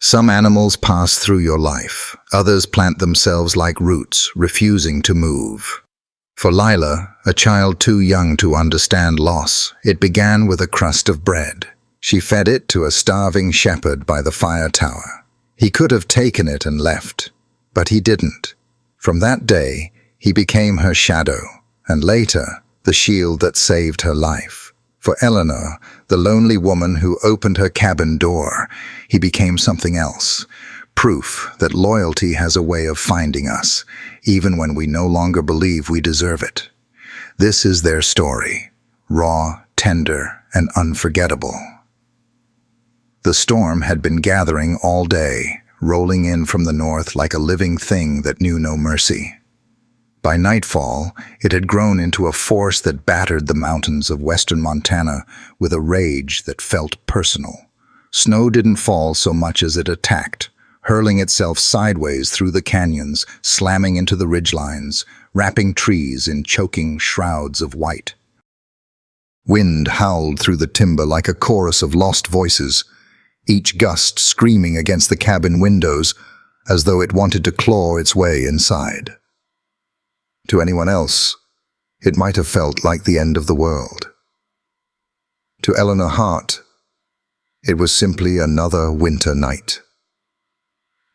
Some animals pass through your life. Others plant themselves like roots, refusing to move. For Lila, a child too young to understand loss, it began with a crust of bread. She fed it to a starving shepherd by the fire tower. He could have taken it and left, but he didn't. From that day, he became her shadow, and later, the shield that saved her life. For Eleanor, the lonely woman who opened her cabin door, he became something else. Proof that loyalty has a way of finding us, even when we no longer believe we deserve it. This is their story, raw, tender, and unforgettable. The storm had been gathering all day, rolling in from the north like a living thing that knew no mercy. By nightfall, it had grown into a force that battered the mountains of western Montana with a rage that felt personal. Snow didn't fall so much as it attacked, hurling itself sideways through the canyons, slamming into the ridgelines, wrapping trees in choking shrouds of white. Wind howled through the timber like a chorus of lost voices, each gust screaming against the cabin windows as though it wanted to claw its way inside. To anyone else, it might have felt like the end of the world. To Eleanor Hart, it was simply another winter night.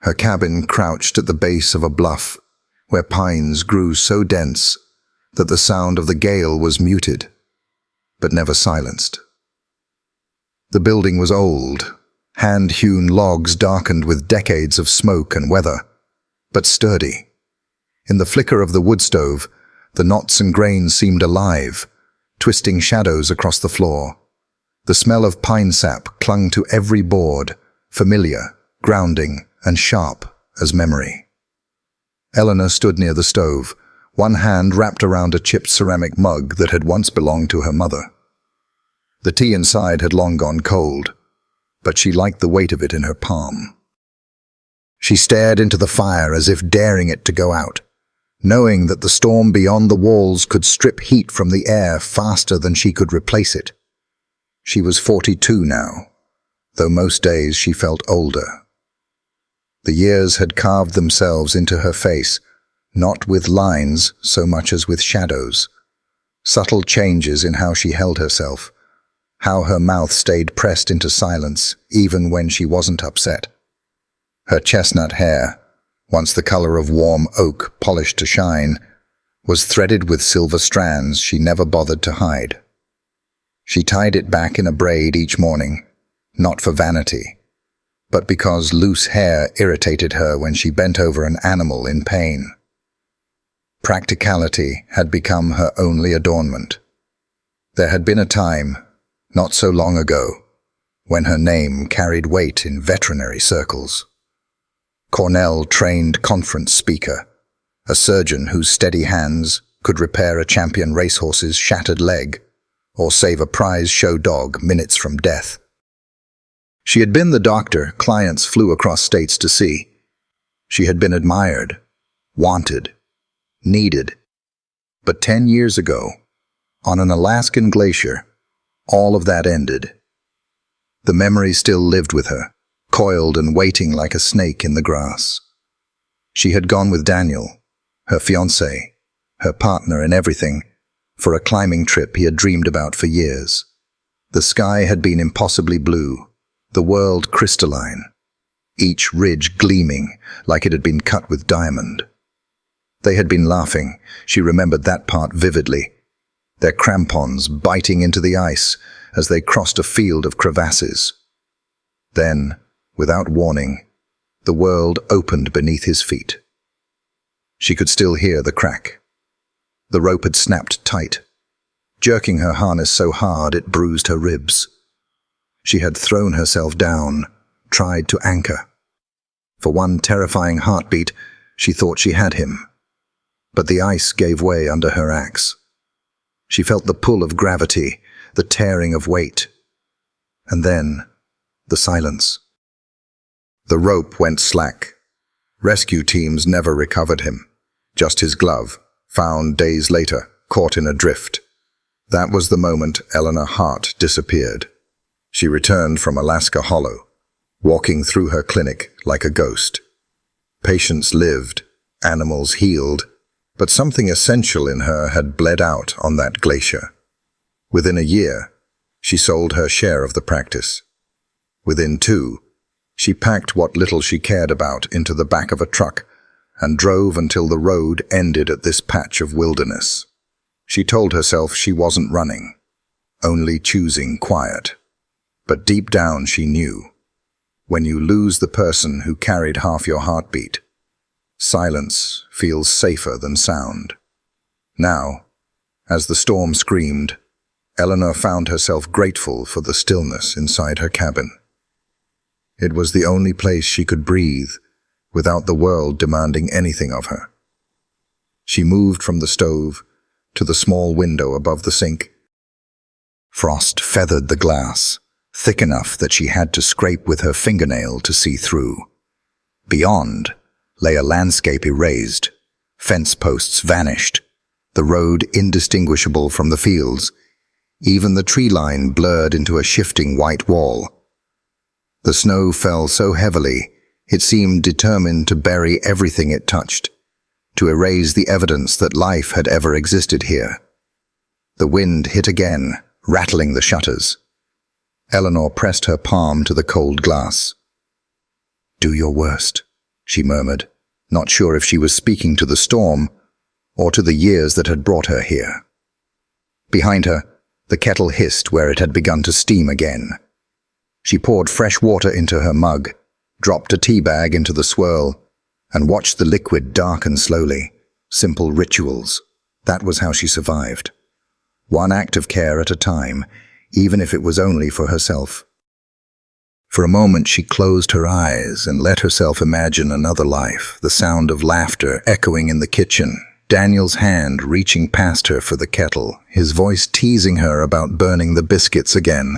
Her cabin crouched at the base of a bluff where pines grew so dense that the sound of the gale was muted, but never silenced. The building was old, hand-hewn logs darkened with decades of smoke and weather, but sturdy. In the flicker of the wood stove, the knots and grains seemed alive, twisting shadows across the floor. The smell of pine sap clung to every board, familiar, grounding, and sharp as memory. Eleanor stood near the stove, one hand wrapped around a chipped ceramic mug that had once belonged to her mother. The tea inside had long gone cold, but she liked the weight of it in her palm. She stared into the fire as if daring it to go out, knowing that the storm beyond the walls could strip heat from the air faster than she could replace it. She was 42 now, though most days she felt older. The years had carved themselves into her face, not with lines so much as with shadows. Subtle changes in how she held herself, how her mouth stayed pressed into silence even when she wasn't upset. Her chestnut hair, once the color of warm oak polished to shine, was threaded with silver strands she never bothered to hide. She tied it back in a braid each morning, not for vanity, but because loose hair irritated her when she bent over an animal in pain. Practicality had become her only adornment. There had been a time, not so long ago, when her name carried weight in veterinary circles. Cornell-trained conference speaker, a surgeon whose steady hands could repair a champion racehorse's shattered leg or save a prize show dog minutes from death. She had been the doctor clients flew across states to see. She had been admired, wanted, needed. But 10 years ago, on an Alaskan glacier, all of that ended. The memory still lived with her, coiled and waiting like a snake in the grass. She had gone with Daniel, her fiancé, her partner in everything, for a climbing trip he had dreamed about for years. The sky had been impossibly blue, the world crystalline, each ridge gleaming like it had been cut with diamond. They had been laughing, she remembered that part vividly, their crampons biting into the ice as they crossed a field of crevasses. Then, without warning, the world opened beneath his feet. She could still hear the crack. The rope had snapped tight, jerking her harness so hard it bruised her ribs. She had thrown herself down, tried to anchor. For one terrifying heartbeat, she thought she had him. But the ice gave way under her axe. She felt the pull of gravity, the tearing of weight. And then, the silence. The rope went slack. Rescue teams never recovered him. Just his glove, found days later, caught in a drift. That was the moment Eleanor Hart disappeared. She returned from Alaska Hollow, walking through her clinic like a ghost. Patients lived, animals healed, but something essential in her had bled out on that glacier. Within a year, she sold her share of the practice. Within 2, she packed what little she cared about into the back of a truck and drove until the road ended at this patch of wilderness. She told herself she wasn't running, only choosing quiet. But deep down she knew, when you lose the person who carried half your heartbeat, silence feels safer than sound. Now, as the storm screamed, Eleanor found herself grateful for the stillness inside her cabin. It was the only place she could breathe without the world demanding anything of her. She moved from the stove to the small window above the sink. Frost feathered the glass, thick enough that she had to scrape with her fingernail to see through. Beyond lay a landscape erased, fence posts vanished, the road indistinguishable from the fields, even the tree line blurred into a shifting white wall. The snow fell so heavily, it seemed determined to bury everything it touched, to erase the evidence that life had ever existed here. The wind hit again, rattling the shutters. Eleanor pressed her palm to the cold glass. "Do your worst," she murmured, not sure if she was speaking to the storm or to the years that had brought her here. Behind her, the kettle hissed where it had begun to steam again. She poured fresh water into her mug, dropped a tea bag into the swirl, and watched the liquid darken slowly. Simple rituals. That was how she survived. One act of care at a time, even if it was only for herself. For a moment she closed her eyes and let herself imagine another life, the sound of laughter echoing in the kitchen, Daniel's hand reaching past her for the kettle, his voice teasing her about burning the biscuits again.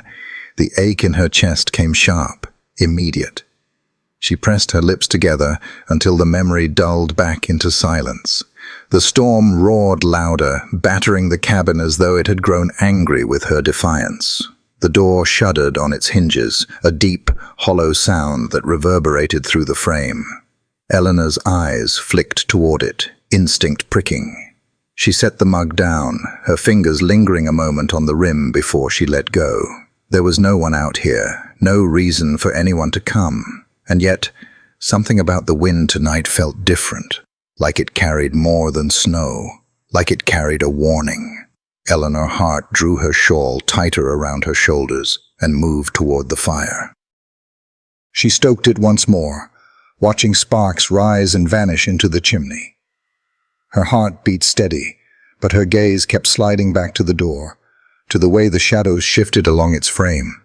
The ache in her chest came sharp, immediate. She pressed her lips together until the memory dulled back into silence. The storm roared louder, battering the cabin as though it had grown angry with her defiance. The door shuddered on its hinges, a deep, hollow sound that reverberated through the frame. Eleanor's eyes flicked toward it, instinct pricking. She set the mug down, her fingers lingering a moment on the rim before she let go. There was no one out here, no reason for anyone to come. And yet, something about the wind tonight felt different, like it carried more than snow, like it carried a warning. Eleanor's heart drew her shawl tighter around her shoulders and moved toward the fire. She stoked it once more, watching sparks rise and vanish into the chimney. Her heart beat steady, but her gaze kept sliding back to the door, to the way the shadows shifted along its frame.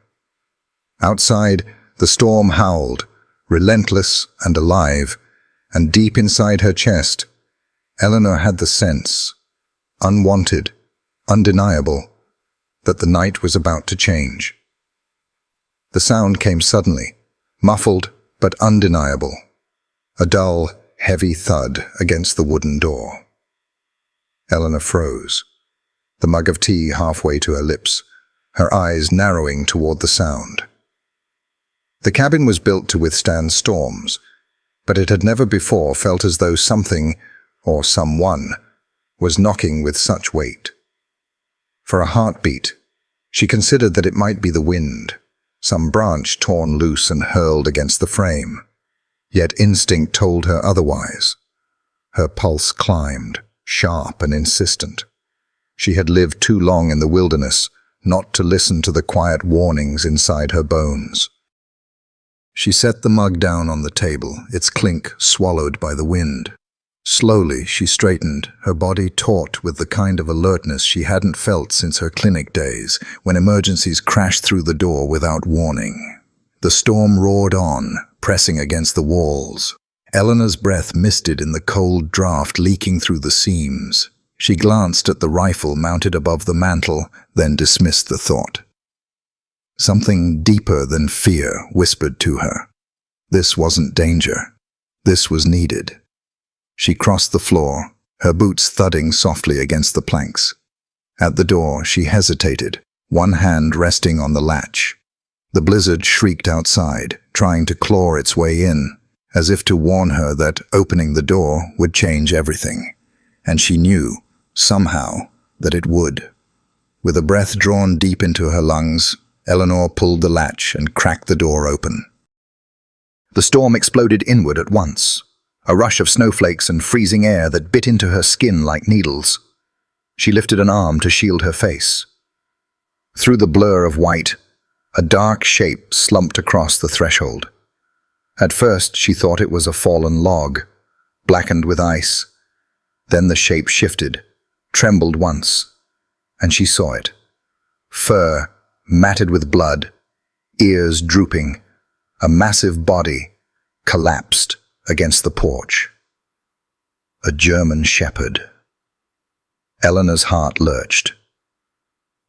Outside, the storm howled, relentless and alive, and deep inside her chest, Eleanor had the sense, unwanted, undeniable, that the night was about to change. The sound came suddenly, muffled but undeniable, a dull, heavy thud against the wooden door. Eleanor froze, the mug of tea halfway to her lips, her eyes narrowing toward the sound. The cabin was built to withstand storms, but it had never before felt as though something, or someone, was knocking with such weight. For a heartbeat, she considered that it might be the wind, some branch torn loose and hurled against the frame. Yet instinct told her otherwise. Her pulse climbed, sharp and insistent. She had lived too long in the wilderness not to listen to the quiet warnings inside her bones. She set the mug down on the table, its clink swallowed by the wind. Slowly she straightened, her body taut with the kind of alertness she hadn't felt since her clinic days, when emergencies crashed through the door without warning. The storm roared on, pressing against the walls. Eleanor's breath misted in the cold draft leaking through the seams. She glanced at the rifle mounted above the mantel, then dismissed the thought. Something deeper than fear whispered to her. This wasn't danger. This was needed. She crossed the floor, her boots thudding softly against the planks. At the door, she hesitated, one hand resting on the latch. The blizzard shrieked outside, trying to claw its way in, as if to warn her that opening the door would change everything. And she knew, somehow, that it would. With a breath drawn deep into her lungs, Eleanor pulled the latch and cracked the door open. The storm exploded inward at once, a rush of snowflakes and freezing air that bit into her skin like needles. She lifted an arm to shield her face. Through the blur of white, a dark shape slumped across the threshold. At first she thought it was a fallen log, blackened with ice. Then the shape shifted, trembled once, and she saw it. Fur, matted with blood, ears drooping, a massive body collapsed against the porch. A German shepherd. Eleanor's heart lurched.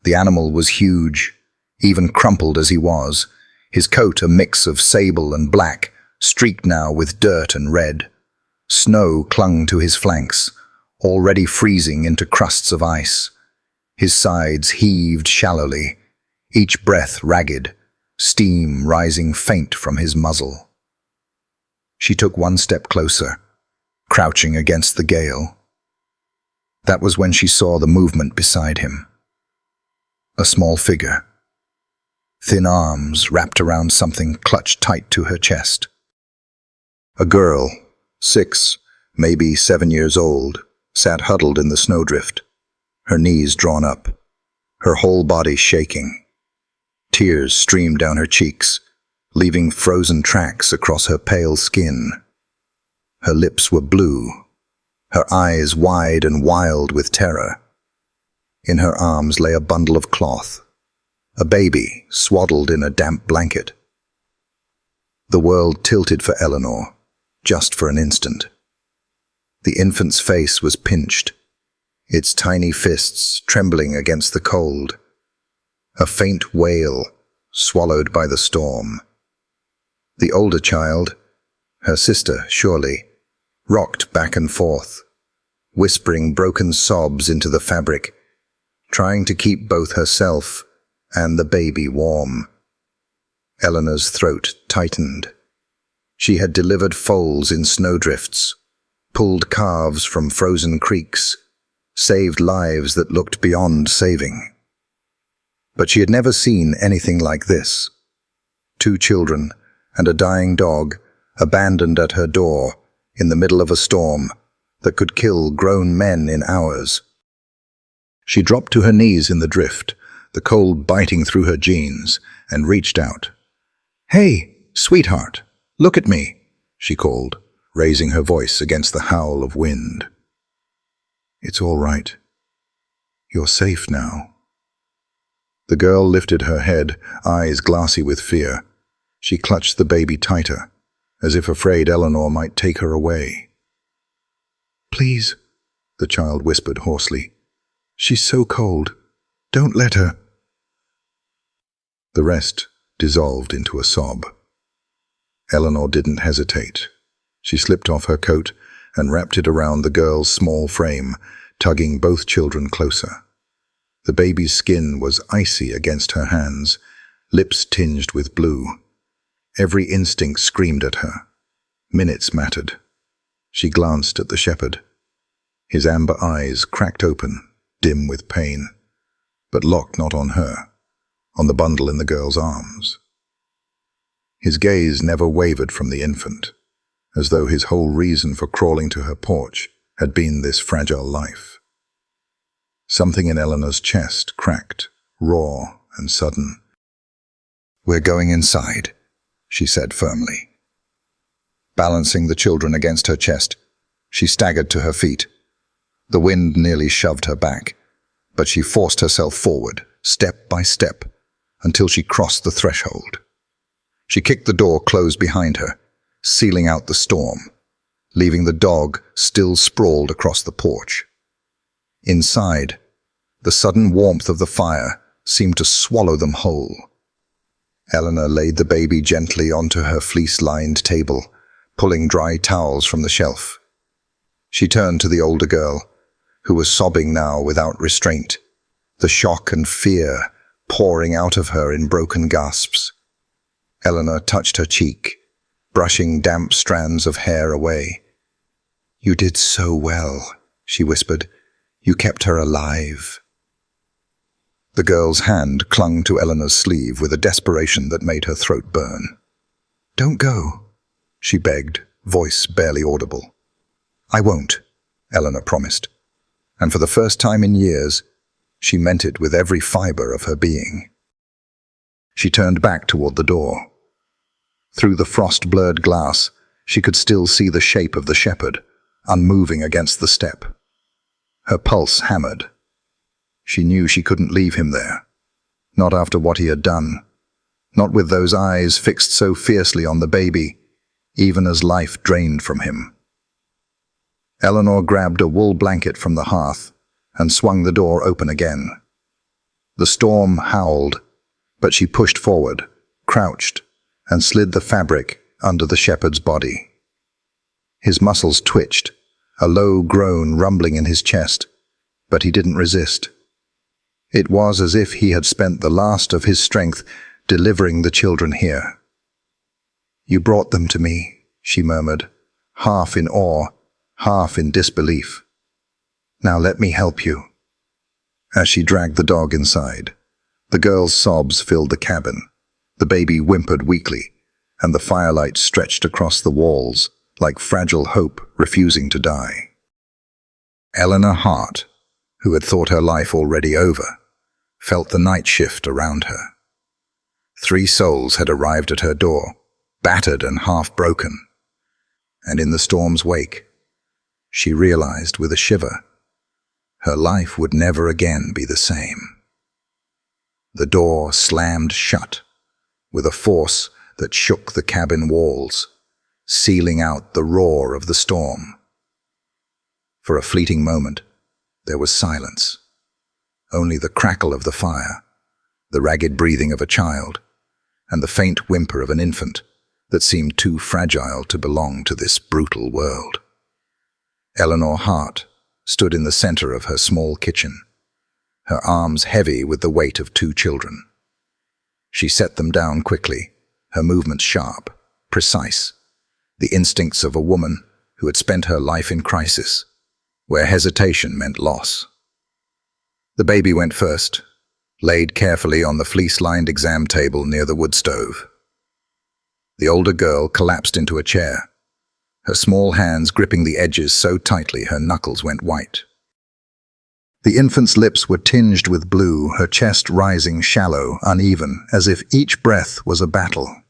The animal was huge, even crumpled as he was, his coat a mix of sable and black, streaked now with dirt and red. Snow clung to his flanks, already freezing into crusts of ice. His sides heaved shallowly, each breath ragged, steam rising faint from his muzzle. She took one step closer, crouching against the gale. That was when she saw the movement beside him. A small figure. Thin arms wrapped around something clutched tight to her chest. A girl, 6, maybe 7 years old, sat huddled in the snowdrift, her knees drawn up, her whole body shaking. Tears streamed down her cheeks, leaving frozen tracks across her pale skin. Her lips were blue, her eyes wide and wild with terror. In her arms lay a bundle of cloth, a baby swaddled in a damp blanket. The world tilted for Eleanor, just for an instant. The infant's face was pinched, its tiny fists trembling against the cold. A faint wail, swallowed by the storm. The older child, her sister surely, rocked back and forth, whispering broken sobs into the fabric, trying to keep both herself and the baby warm. Eleanor's throat tightened. She had delivered foals in snowdrifts, pulled calves from frozen creeks, saved lives that looked beyond saving. But she had never seen anything like this. 2 children and a dying dog abandoned at her door in the middle of a storm that could kill grown men in hours. She dropped to her knees in the drift, the cold biting through her jeans, and reached out. "Hey, sweetheart, look at me," she called, raising her voice against the howl of wind. "It's all right. You're safe now." The girl lifted her head, eyes glassy with fear. She clutched the baby tighter, as if afraid Eleanor might take her away. "Please," the child whispered hoarsely. "She's so cold. Don't let her." The rest dissolved into a sob. Eleanor didn't hesitate. She slipped off her coat and wrapped it around the girl's small frame, tugging both children closer. The baby's skin was icy against her hands, lips tinged with blue. Every instinct screamed at her. Minutes mattered. She glanced at the shepherd. His amber eyes cracked open, dim with pain, but locked not on her, on the bundle in the girl's arms. His gaze never wavered from the infant, as though his whole reason for crawling to her porch had been this fragile life. Something in Eleanor's chest cracked, raw and sudden. "We're going inside," she said firmly. Balancing the children against her chest, she staggered to her feet. The wind nearly shoved her back, but she forced herself forward, step by step, until she crossed the threshold. She kicked the door closed behind her, sealing out the storm, leaving the dog still sprawled across the porch. Inside, the sudden warmth of the fire seemed to swallow them whole. Eleanor laid the baby gently onto her fleece-lined table, pulling dry towels from the shelf. She turned to the older girl, who was sobbing now without restraint, the shock and fear pouring out of her in broken gasps. Eleanor touched her cheek, brushing damp strands of hair away. "You did so well," she whispered. "You kept her alive." The girl's hand clung to Eleanor's sleeve with a desperation that made her throat burn. "Don't go," she begged, voice barely audible. "I won't," Eleanor promised, and for the first time in years, she meant it with every fiber of her being. She turned back toward the door. Through the frost-blurred glass, she could still see the shape of the shepherd, unmoving against the step. Her pulse hammered. She knew she couldn't leave him there, not after what he had done, not with those eyes fixed so fiercely on the baby, even as life drained from him. Eleanor grabbed a wool blanket from the hearth and swung the door open again. The storm howled, but she pushed forward, crouched, and slid the fabric under the shepherd's body. His muscles twitched, a low groan rumbling in his chest, but he didn't resist. It was as if he had spent the last of his strength delivering the children here. "You brought them to me," she murmured, half in awe, half in disbelief. "Now let me help you." As she dragged the dog inside, the girl's sobs filled the cabin. The baby whimpered weakly, and the firelight stretched across the walls like fragile hope refusing to die. Eleanor Hart, who had thought her life already over, felt the night shift around her. 3 souls had arrived at her door, battered and half-broken, and in the storm's wake, she realized with a shiver, her life would never again be the same. The door slammed shut, with a force that shook the cabin walls, sealing out the roar of the storm. For a fleeting moment, there was silence. Only the crackle of the fire, the ragged breathing of a child, and the faint whimper of an infant that seemed too fragile to belong to this brutal world. Eleanor Hart stood in the center of her small kitchen, her arms heavy with the weight of 2 children. She set them down quickly, her movements sharp, precise, the instincts of a woman who had spent her life in crisis, where hesitation meant loss. The baby went first, laid carefully on the fleece-lined exam table near the wood stove. The older girl collapsed into a chair, her small hands gripping the edges so tightly her knuckles went white. The infant's lips were tinged with blue, her chest rising shallow, uneven, as if each breath was a battle.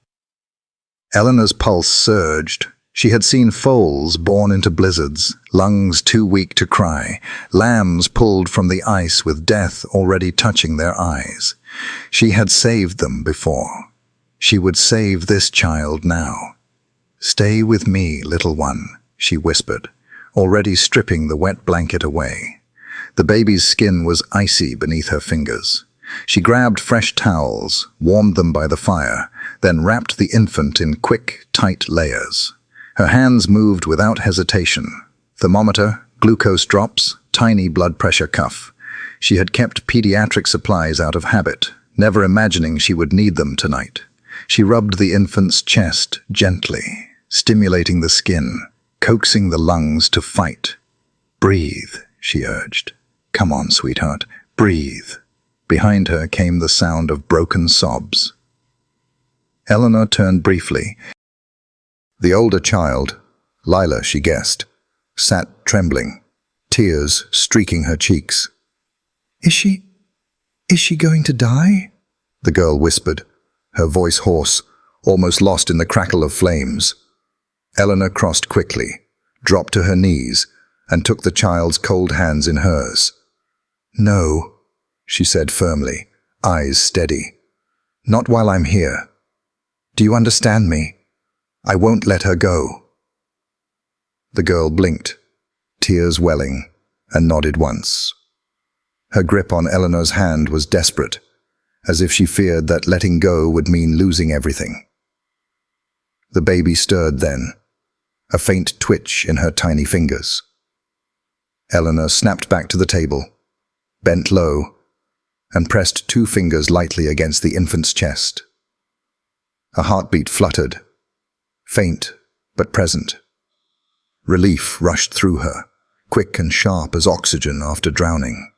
Eleanor's pulse surged. She had seen foals born into blizzards, lungs too weak to cry, lambs pulled from the ice with death already touching their eyes. She had saved them before. She would save this child now. "Stay with me, little one," she whispered, already stripping the wet blanket away. The baby's skin was icy beneath her fingers. She grabbed fresh towels, warmed them by the fire, then wrapped the infant in quick, tight layers. Her hands moved without hesitation. Thermometer, glucose drops, tiny blood pressure cuff. She had kept pediatric supplies out of habit, never imagining she would need them tonight. She rubbed the infant's chest gently, stimulating the skin, coaxing the lungs to fight. "Breathe," she urged. "Come on, sweetheart, breathe." Behind her came the sound of broken sobs. Eleanor turned briefly. The older child, Lila she guessed, sat trembling, tears streaking her cheeks. Is she going to die?" the girl whispered, her voice hoarse, almost lost in the crackle of flames. Eleanor crossed quickly, dropped to her knees, and took the child's cold hands in hers. "No," she said firmly, eyes steady. "Not while I'm here. Do you understand me? I won't let her go." The girl blinked, tears welling, and nodded once. Her grip on Eleanor's hand was desperate, as if she feared that letting go would mean losing everything. The baby stirred then, a faint twitch in her tiny fingers. Eleanor snapped back to the table, bent low, and pressed 2 fingers lightly against the infant's chest. A heartbeat fluttered, faint but present. Relief rushed through her, quick and sharp as oxygen after drowning.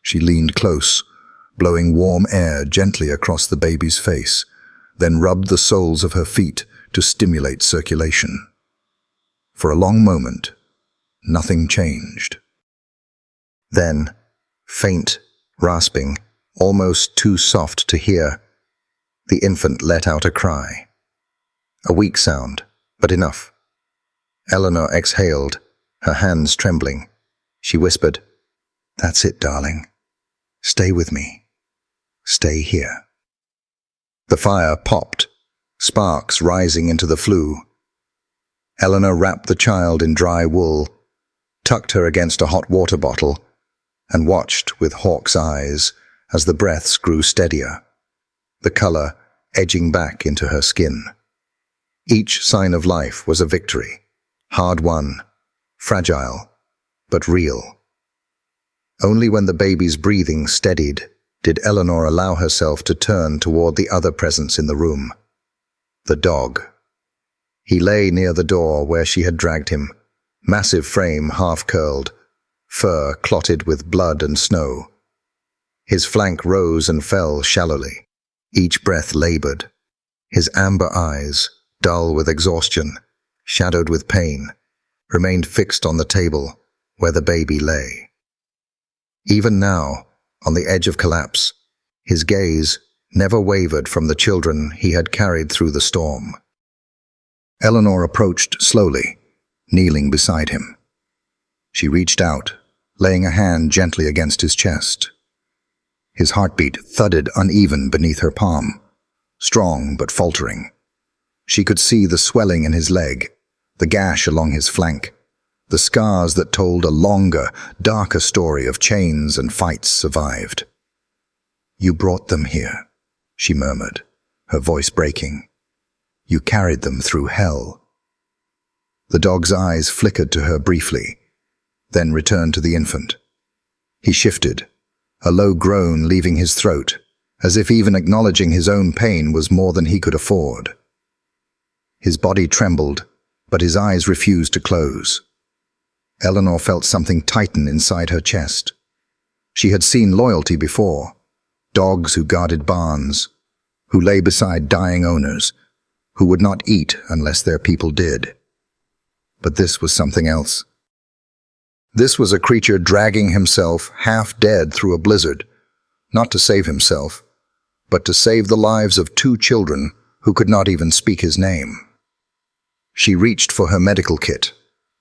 She leaned close, blowing warm air gently across the baby's face, then rubbed the soles of her feet to stimulate circulation. For a long moment, nothing changed. Then, faint, rasping, almost too soft to hear, the infant let out a cry. A weak sound, but enough. Eleanor exhaled, her hands trembling. She whispered, "That's it, darling. Stay with me. Stay here." The fire popped, sparks rising into the flue. Eleanor wrapped the child in dry wool, tucked her against a hot water bottle, and watched with hawk's eyes as the breaths grew steadier, the color edging back into her skin. Each sign of life was a victory, hard-won, fragile, but real. Only when the baby's breathing steadied did Eleanor allow herself to turn toward the other presence in the room, the dog. He lay near the door where she had dragged him, massive frame half-curled, fur clotted with blood and snow. His flank rose and fell shallowly, each breath labored. His amber eyes, dull with exhaustion, shadowed with pain, remained fixed on the table where the baby lay. Even now, on the edge of collapse, his gaze never wavered from the children he had carried through the storm. Eleanor approached slowly, kneeling beside him. She reached out, laying a hand gently against his chest. His heartbeat thudded uneven beneath her palm, strong but faltering. She could see the swelling in his leg, the gash along his flank, the scars that told a longer, darker story of chains and fights survived. "You brought them here," she murmured, her voice breaking. "You carried them through hell." The dog's eyes flickered to her briefly, then returned to the infant. He shifted, a low groan leaving his throat, as if even acknowledging his own pain was more than he could afford. His body trembled, but his eyes refused to close. Eleanor felt something tighten inside her chest. She had seen loyalty before, dogs who guarded barns, who lay beside dying owners, who would not eat unless their people did. But this was something else. This was a creature dragging himself half dead through a blizzard, not to save himself, but to save the lives of 2 children who could not even speak his name. She reached for her medical kit,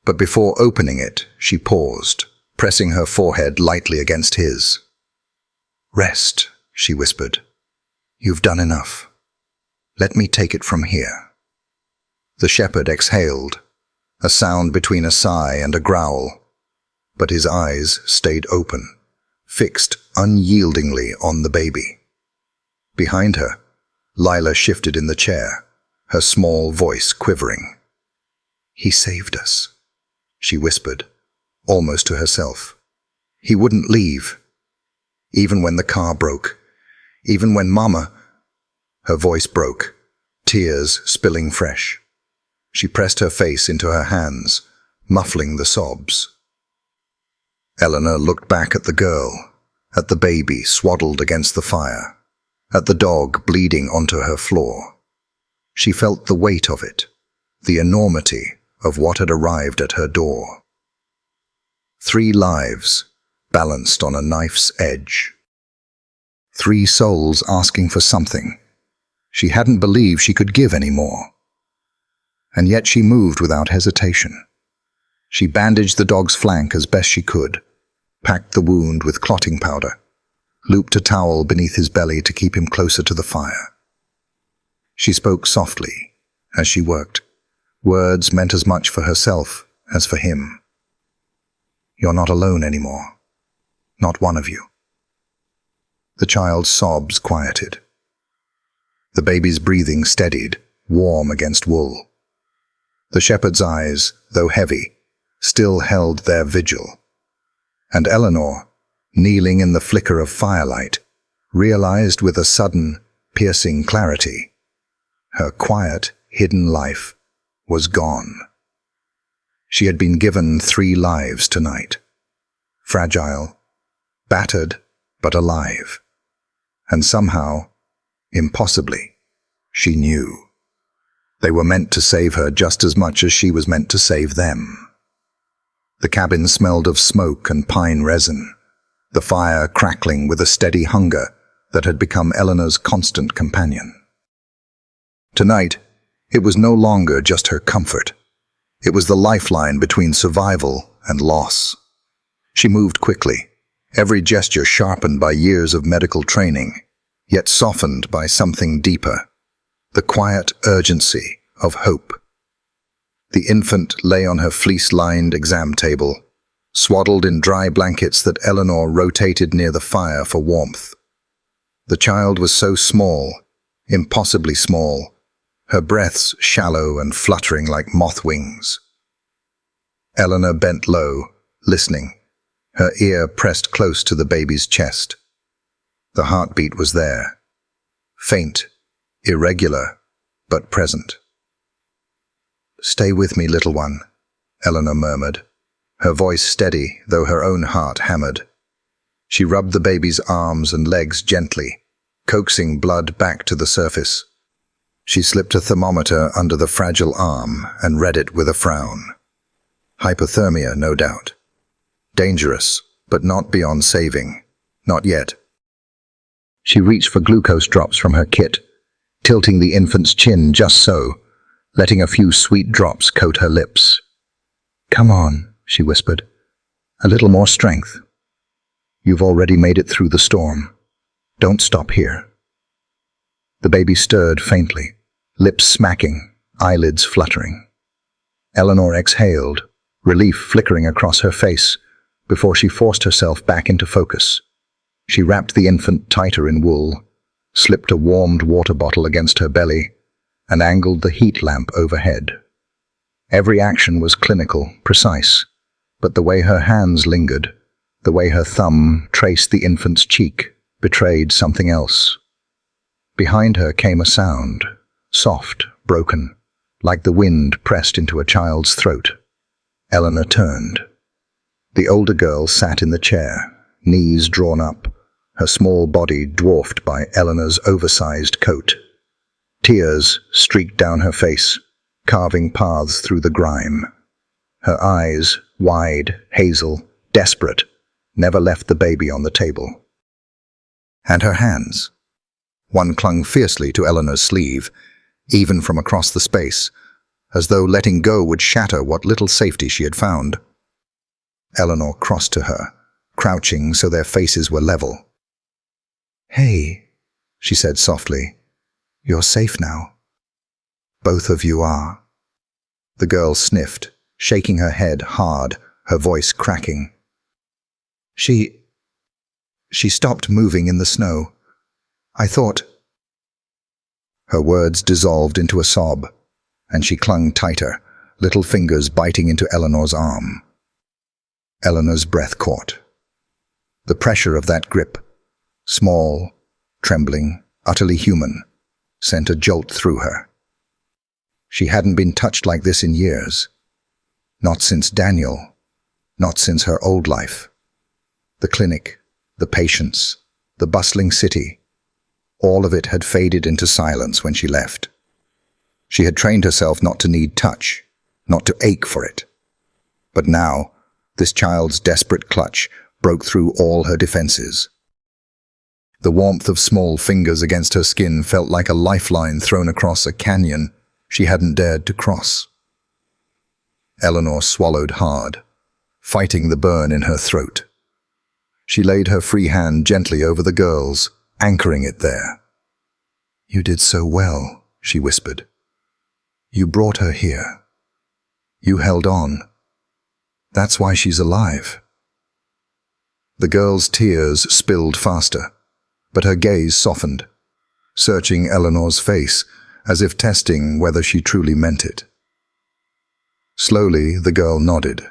but before opening it, she paused, pressing her forehead lightly against his. "Rest," she whispered. "You've done enough. Let me take it from here." The shepherd exhaled, a sound between a sigh and a growl, but his eyes stayed open, fixed unyieldingly on the baby. Behind her, Lila shifted in the chair, her small voice quivering. "He saved us," she whispered, almost to herself. "He wouldn't leave. Even when the car broke, even when Mama—" Her voice broke, tears spilling fresh. She pressed her face into her hands, muffling the sobs. Eleanor looked back at the girl, at the baby swaddled against the fire, at the dog bleeding onto her floor. She felt the weight of it, the enormity of what had arrived at her door. 3 lives balanced on a knife's edge. 3 souls asking for something she hadn't believed she could give anymore. And yet she moved without hesitation. She bandaged the dog's flank as best she could, packed the wound with clotting powder, looped a towel beneath his belly to keep him closer to the fire. She spoke softly as she worked. Words meant as much for herself as for him. "You're not alone anymore. Not one of you." The child's sobs quieted. The baby's breathing steadied, warm against wool. The shepherd's eyes, though heavy, still held their vigil. And Eleanor, kneeling in the flicker of firelight, realized with a sudden, piercing clarity. Her quiet, hidden life was gone. She had been given 3 lives tonight. Fragile, battered, but alive. And somehow, impossibly, she knew. They were meant to save her just as much as she was meant to save them. The cabin smelled of smoke and pine resin, the fire crackling with a steady hunger that had become Eleanor's constant companion. Tonight, it was no longer just her comfort. It was the lifeline between survival and loss. She moved quickly, every gesture sharpened by years of medical training, yet softened by something deeper, the quiet urgency of hope. The infant lay on her fleece-lined exam table, swaddled in dry blankets that Eleanor rotated near the fire for warmth. The child was so small, impossibly small, her breaths shallow and fluttering like moth wings. Eleanor bent low, listening, her ear pressed close to the baby's chest. The heartbeat was there, faint, irregular, but present. "Stay with me, little one," Eleanor murmured, her voice steady, though her own heart hammered. She rubbed the baby's arms and legs gently, coaxing blood back to the surface. She slipped a thermometer under the fragile arm and read it with a frown. Hypothermia, no doubt. Dangerous, but not beyond saving. Not yet. She reached for glucose drops from her kit, tilting the infant's chin just so, letting a few sweet drops coat her lips. "Come on," she whispered. "A little more strength. You've already made it through the storm. Don't stop here." The baby stirred faintly, lips smacking, eyelids fluttering. Eleanor exhaled, relief flickering across her face, before she forced herself back into focus. She wrapped the infant tighter in wool, slipped a warmed water bottle against her belly, and angled the heat lamp overhead. Every action was clinical, precise, but the way her hands lingered, the way her thumb traced the infant's cheek, betrayed something else. Behind her came a sound, soft, broken, like the wind pressed into a child's throat. Eleanor turned. The older girl sat in the chair, knees drawn up, her small body dwarfed by Eleanor's oversized coat. Tears streaked down her face, carving paths through the grime. Her eyes, wide, hazel, desperate, never left the baby on the table. And her hands. One clung fiercely to Eleanor's sleeve, even from across the space, as though letting go would shatter what little safety she had found. Eleanor crossed to her, crouching so their faces were level. "Hey," she said softly, "you're safe now. Both of you are." The girl sniffed, shaking her head hard, her voice cracking. She stopped moving in the snow. I thought." Her words dissolved into a sob, and she clung tighter, little fingers biting into Eleanor's arm. Eleanor's breath caught. The pressure of that grip, small, trembling, utterly human, sent a jolt through her. She hadn't been touched like this in years. Not since Daniel, not since her old life. The clinic, the patients, the bustling city, all of it had faded into silence when she left. She had trained herself not to need touch, not to ache for it. But now, this child's desperate clutch broke through all her defenses. The warmth of small fingers against her skin felt like a lifeline thrown across a canyon she hadn't dared to cross. Eleanor swallowed hard, fighting the burn in her throat. She laid her free hand gently over the girl's, anchoring it there. "You did so well," she whispered. "You brought her here. You held on. That's why she's alive." The girl's tears spilled faster, but her gaze softened, searching Eleanor's face as if testing whether she truly meant it. Slowly, the girl nodded.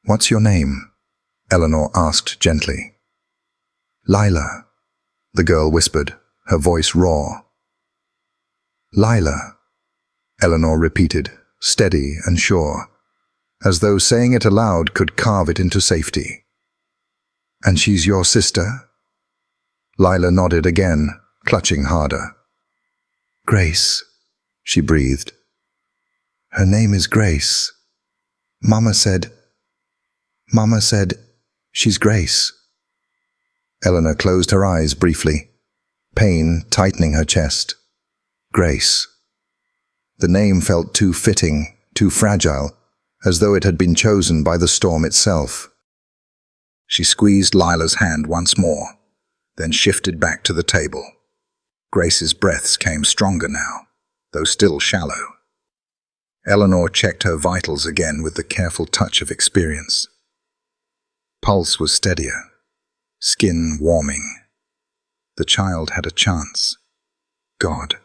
"What's your name?" Eleanor asked gently. "Lila," the girl whispered, her voice raw. Lila, Eleanor repeated, steady and sure, as though saying it aloud could carve it into safety. And she's your sister? Lila nodded again, clutching harder. Grace, she breathed. Her name is Grace. Mama said she's Grace. Eleanor closed her eyes briefly, pain tightening her chest. Grace. The name felt too fitting, too fragile, as though it had been chosen by the storm itself. She squeezed Lila's hand once more, then shifted back to the table. Grace's breaths came stronger now, though still shallow. Eleanor checked her vitals again with the careful touch of experience. Pulse was steadier, skin warming. The child had a chance. God,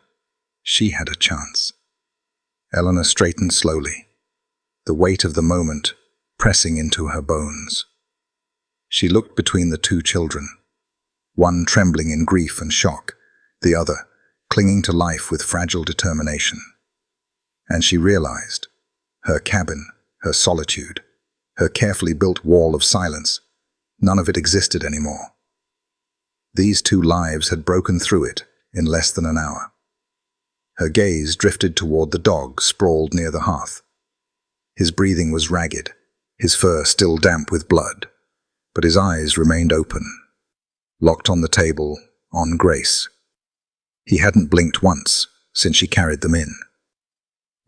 she had a chance. Eleanor straightened slowly, the weight of the moment pressing into her bones. She looked between the two children, one trembling in grief and shock, the other clinging to life with fragile determination. And she realized, her cabin, her solitude, her carefully built wall of silence, none of it existed anymore. These two lives had broken through it in less than an hour. Her gaze drifted toward the dog sprawled near the hearth. His breathing was ragged, his fur still damp with blood, but his eyes remained open, locked on the table, on Grace. He hadn't blinked once since she carried them in.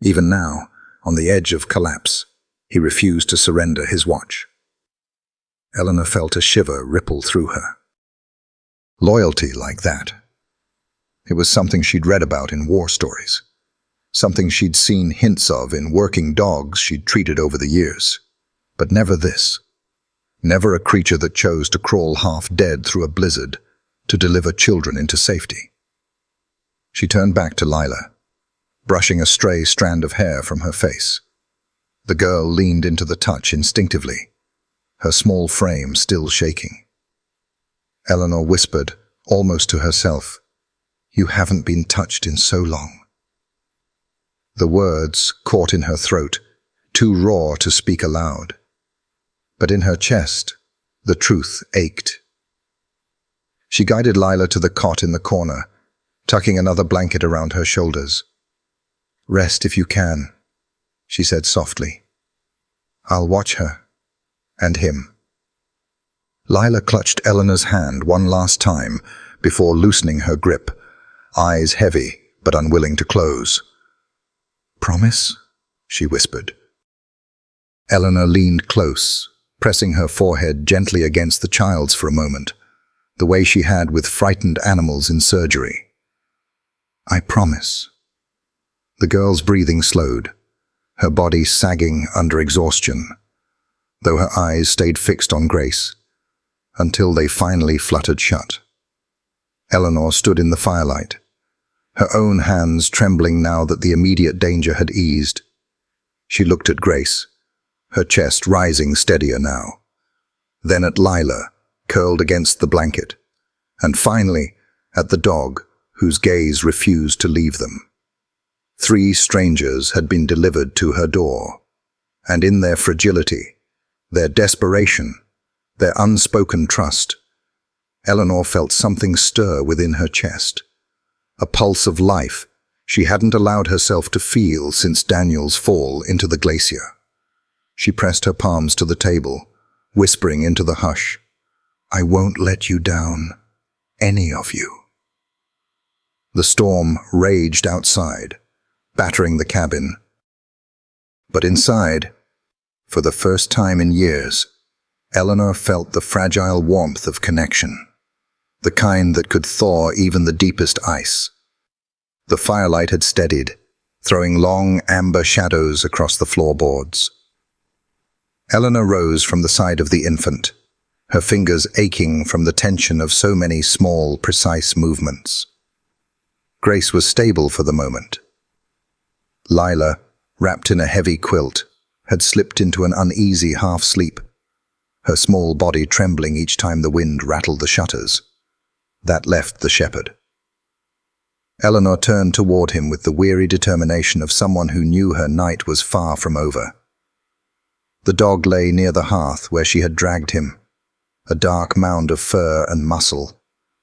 Even now, on the edge of collapse, he refused to surrender his watch. Eleanor felt a shiver ripple through her. Loyalty like that. It was something she'd read about in war stories, something she'd seen hints of in working dogs she'd treated over the years. But never this. Never a creature that chose to crawl half dead through a blizzard to deliver children into safety. She turned back to Lila, brushing a stray strand of hair from her face. The girl leaned into the touch instinctively, her small frame still shaking. Eleanor whispered, almost to herself, "You haven't been touched in so long." The words caught in her throat, too raw to speak aloud. But in her chest, the truth ached. She guided Lila to the cot in the corner, tucking another blanket around her shoulders. "Rest if you can," she said softly. "I'll watch her. And him." Lila clutched Eleanor's hand one last time before loosening her grip, eyes heavy but unwilling to close. "Promise?" she whispered. Eleanor leaned close, pressing her forehead gently against the child's for a moment, the way she had with frightened animals in surgery. "I promise." The girl's breathing slowed, her body sagging under exhaustion, though her eyes stayed fixed on Grace, until they finally fluttered shut. Eleanor stood in the firelight, her own hands trembling now that the immediate danger had eased. She looked at Grace, her chest rising steadier now, then at Lila, curled against the blanket, and finally at the dog, whose gaze refused to leave them. 3 strangers had been delivered to her door, and in their fragility, their desperation, their unspoken trust, Eleanor felt something stir within her chest, a pulse of life she hadn't allowed herself to feel since Daniel's fall into the glacier. She pressed her palms to the table, whispering into the hush, "I won't let you down, any of you." The storm raged outside, battering the cabin. But inside, for the first time in years, Eleanor felt the fragile warmth of connection, the kind that could thaw even the deepest ice. The firelight had steadied, throwing long amber shadows across the floorboards. Eleanor rose from the side of the infant, her fingers aching from the tension of so many small, precise movements. Grace was stable for the moment. Lila, wrapped in a heavy quilt, had slipped into an uneasy half-sleep, her small body trembling each time the wind rattled the shutters. That left the shepherd. Eleanor turned toward him with the weary determination of someone who knew her night was far from over. The dog lay near the hearth where she had dragged him, a dark mound of fur and muscle,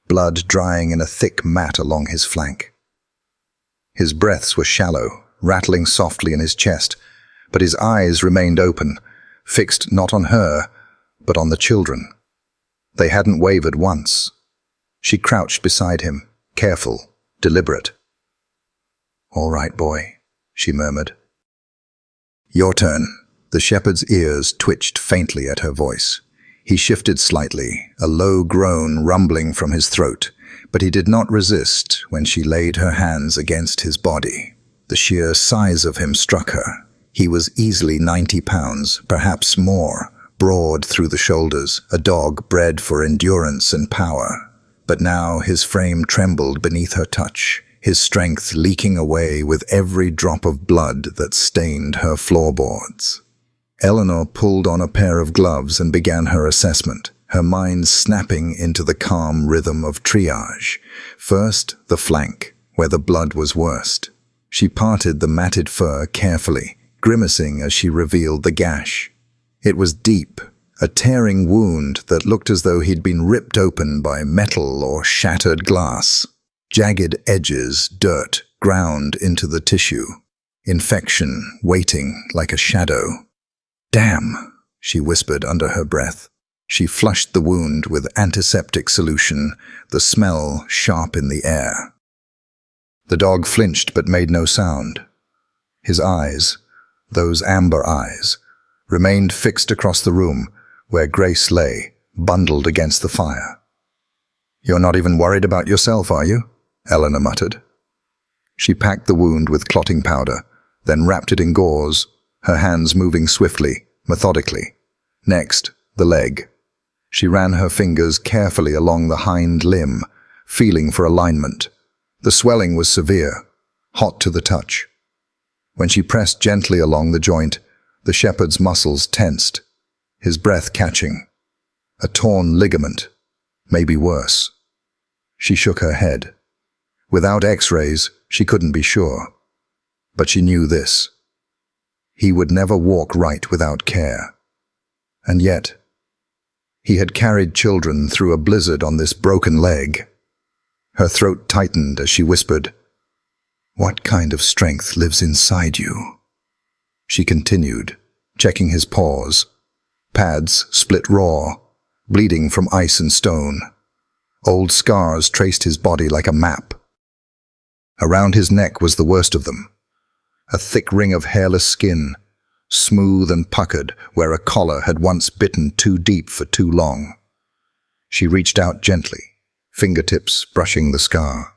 blood drying in a thick mat along his flank. His breaths were shallow, rattling softly in his chest, but his eyes remained open, fixed not on her, but on the children. They hadn't wavered once. She crouched beside him, careful, deliberate. "All right, boy," she murmured. "Your turn." The shepherd's ears twitched faintly at her voice. He shifted slightly, a low groan rumbling from his throat, but he did not resist when she laid her hands against his body. The sheer size of him struck her. He was easily 90 pounds, perhaps more, broad through the shoulders, a dog bred for endurance and power. But now his frame trembled beneath her touch, his strength leaking away with every drop of blood that stained her floorboards. Eleanor pulled on a pair of gloves and began her assessment, her mind snapping into the calm rhythm of triage. First, the flank, where the blood was worst. She parted the matted fur carefully, grimacing as she revealed the gash. It was deep, a tearing wound that looked as though he'd been ripped open by metal or shattered glass. Jagged edges, dirt, ground into the tissue. Infection waiting like a shadow. "Damn," she whispered under her breath. She flushed the wound with antiseptic solution, the smell sharp in the air. The dog flinched but made no sound. His eyes, those amber eyes, remained fixed across the room where Grace lay, bundled against the fire. "You're not even worried about yourself, are you?" Eleanor muttered. She packed the wound with clotting powder, then wrapped it in gauze, her hands moving swiftly, methodically. Next, the leg. She ran her fingers carefully along the hind limb, feeling for alignment. The swelling was severe, hot to the touch. When she pressed gently along the joint, the shepherd's muscles tensed, his breath catching. A torn ligament, maybe worse. She shook her head. Without x-rays, she couldn't be sure. But she knew this. He would never walk right without care. And yet, he had carried children through a blizzard on this broken leg. Her throat tightened as she whispered, "What kind of strength lives inside you?" She continued, checking his paws. Pads split raw, bleeding from ice and stone. Old scars traced his body like a map. Around his neck was the worst of them. A thick ring of hairless skin, smooth and puckered where a collar had once bitten too deep for too long. She reached out gently, fingertips brushing the scar.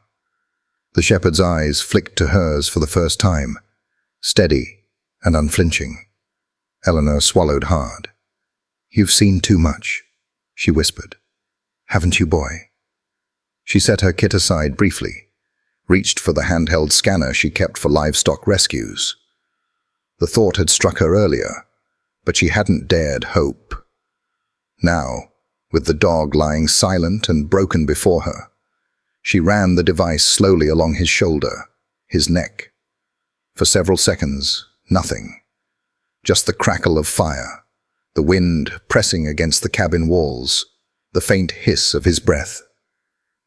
The shepherd's eyes flicked to hers for the first time, steady and unflinching. Eleanor swallowed hard. "You've seen too much," she whispered. "Haven't you, boy?" She set her kit aside briefly, reached for the handheld scanner she kept for livestock rescues. The thought had struck her earlier, but she hadn't dared hope. Now, with the dog lying silent and broken before her, she ran the device slowly along his shoulder, his neck. For several seconds, nothing. Just the crackle of fire, the wind pressing against the cabin walls, the faint hiss of his breath.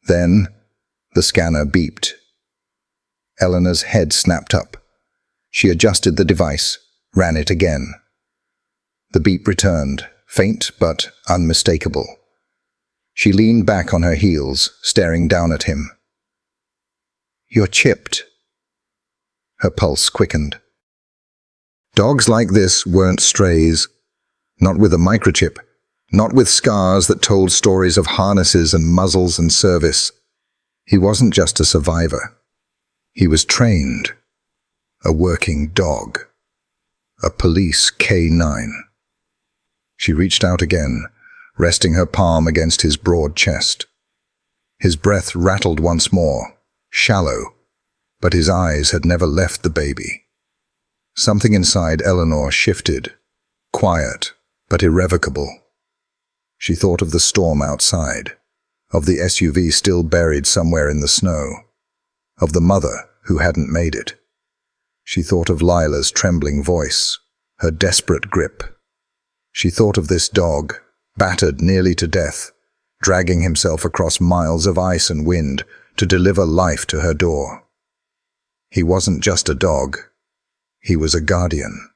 Then, the scanner beeped. Eleanor's head snapped up. She adjusted the device, ran it again. The beep returned, faint but unmistakable. She leaned back on her heels, staring down at him. "You're chipped." Her pulse quickened. Dogs like this weren't strays. Not with a microchip. Not with scars that told stories of harnesses and muzzles and service. He wasn't just a survivor. He was trained. A working dog. A police K9. She reached out again, resting her palm against his broad chest. His breath rattled once more, shallow, but his eyes had never left the baby. Something inside Eleanor shifted, quiet but irrevocable. She thought of the storm outside, of the SUV still buried somewhere in the snow. of the mother who hadn't made it. She thought of Lila's trembling voice, her desperate grip. She thought of this dog, battered nearly to death, dragging himself across miles of ice and wind to deliver life to her door. He wasn't just a dog. He was a guardian.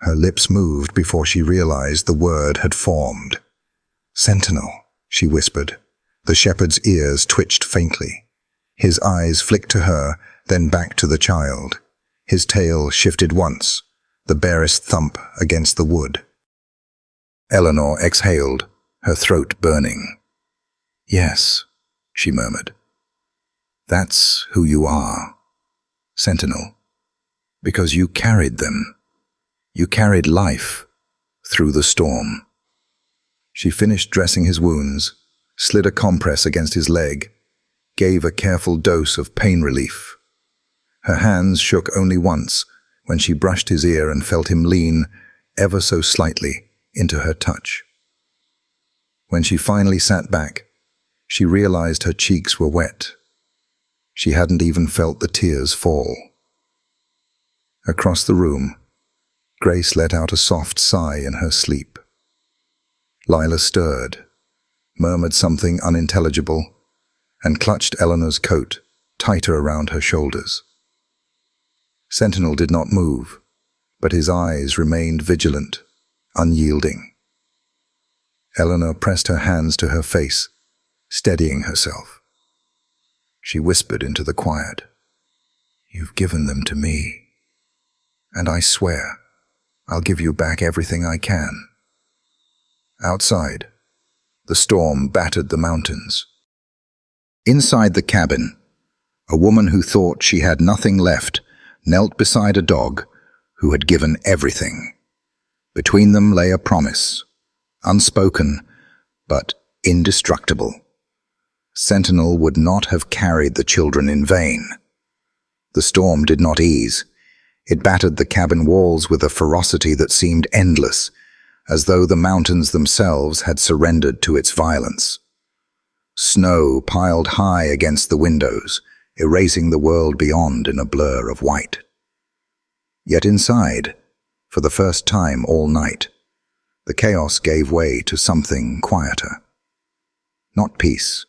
Her lips moved before she realized the word had formed. "Sentinel," she whispered. The shepherd's ears twitched faintly. His eyes flicked to her, then back to the child. His tail shifted once, the barest thump against the wood. Eleanor exhaled, her throat burning. "Yes," she murmured. "That's who you are, Sentinel, because you carried them. You carried life through the storm." She finished dressing his wounds, slid a compress against his leg, gave a careful dose of pain relief. Her hands shook only once when she brushed his ear and felt him lean, ever so slightly, into her touch. When she finally sat back, she realized her cheeks were wet. She hadn't even felt the tears fall. Across the room, Grace let out a soft sigh in her sleep. Lila stirred, murmured something unintelligible, and clutched Eleanor's coat tighter around her shoulders. Sentinel did not move, but his eyes remained vigilant, unyielding. Eleanor pressed her hands to her face, steadying herself. She whispered into the quiet, "You've given them to me, and I swear I'll give you back everything I can." Outside, the storm battered the mountains. Inside the cabin, a woman who thought she had nothing left knelt beside a dog who had given everything. Between them lay a promise, unspoken but indestructible. Sentinel would not have carried the children in vain. The storm did not ease. It battered the cabin walls with a ferocity that seemed endless, as though the mountains themselves had surrendered to its violence. Snow piled high against the windows, erasing the world beyond in a blur of white. Yet inside, for the first time all night, the chaos gave way to something quieter. Not peace.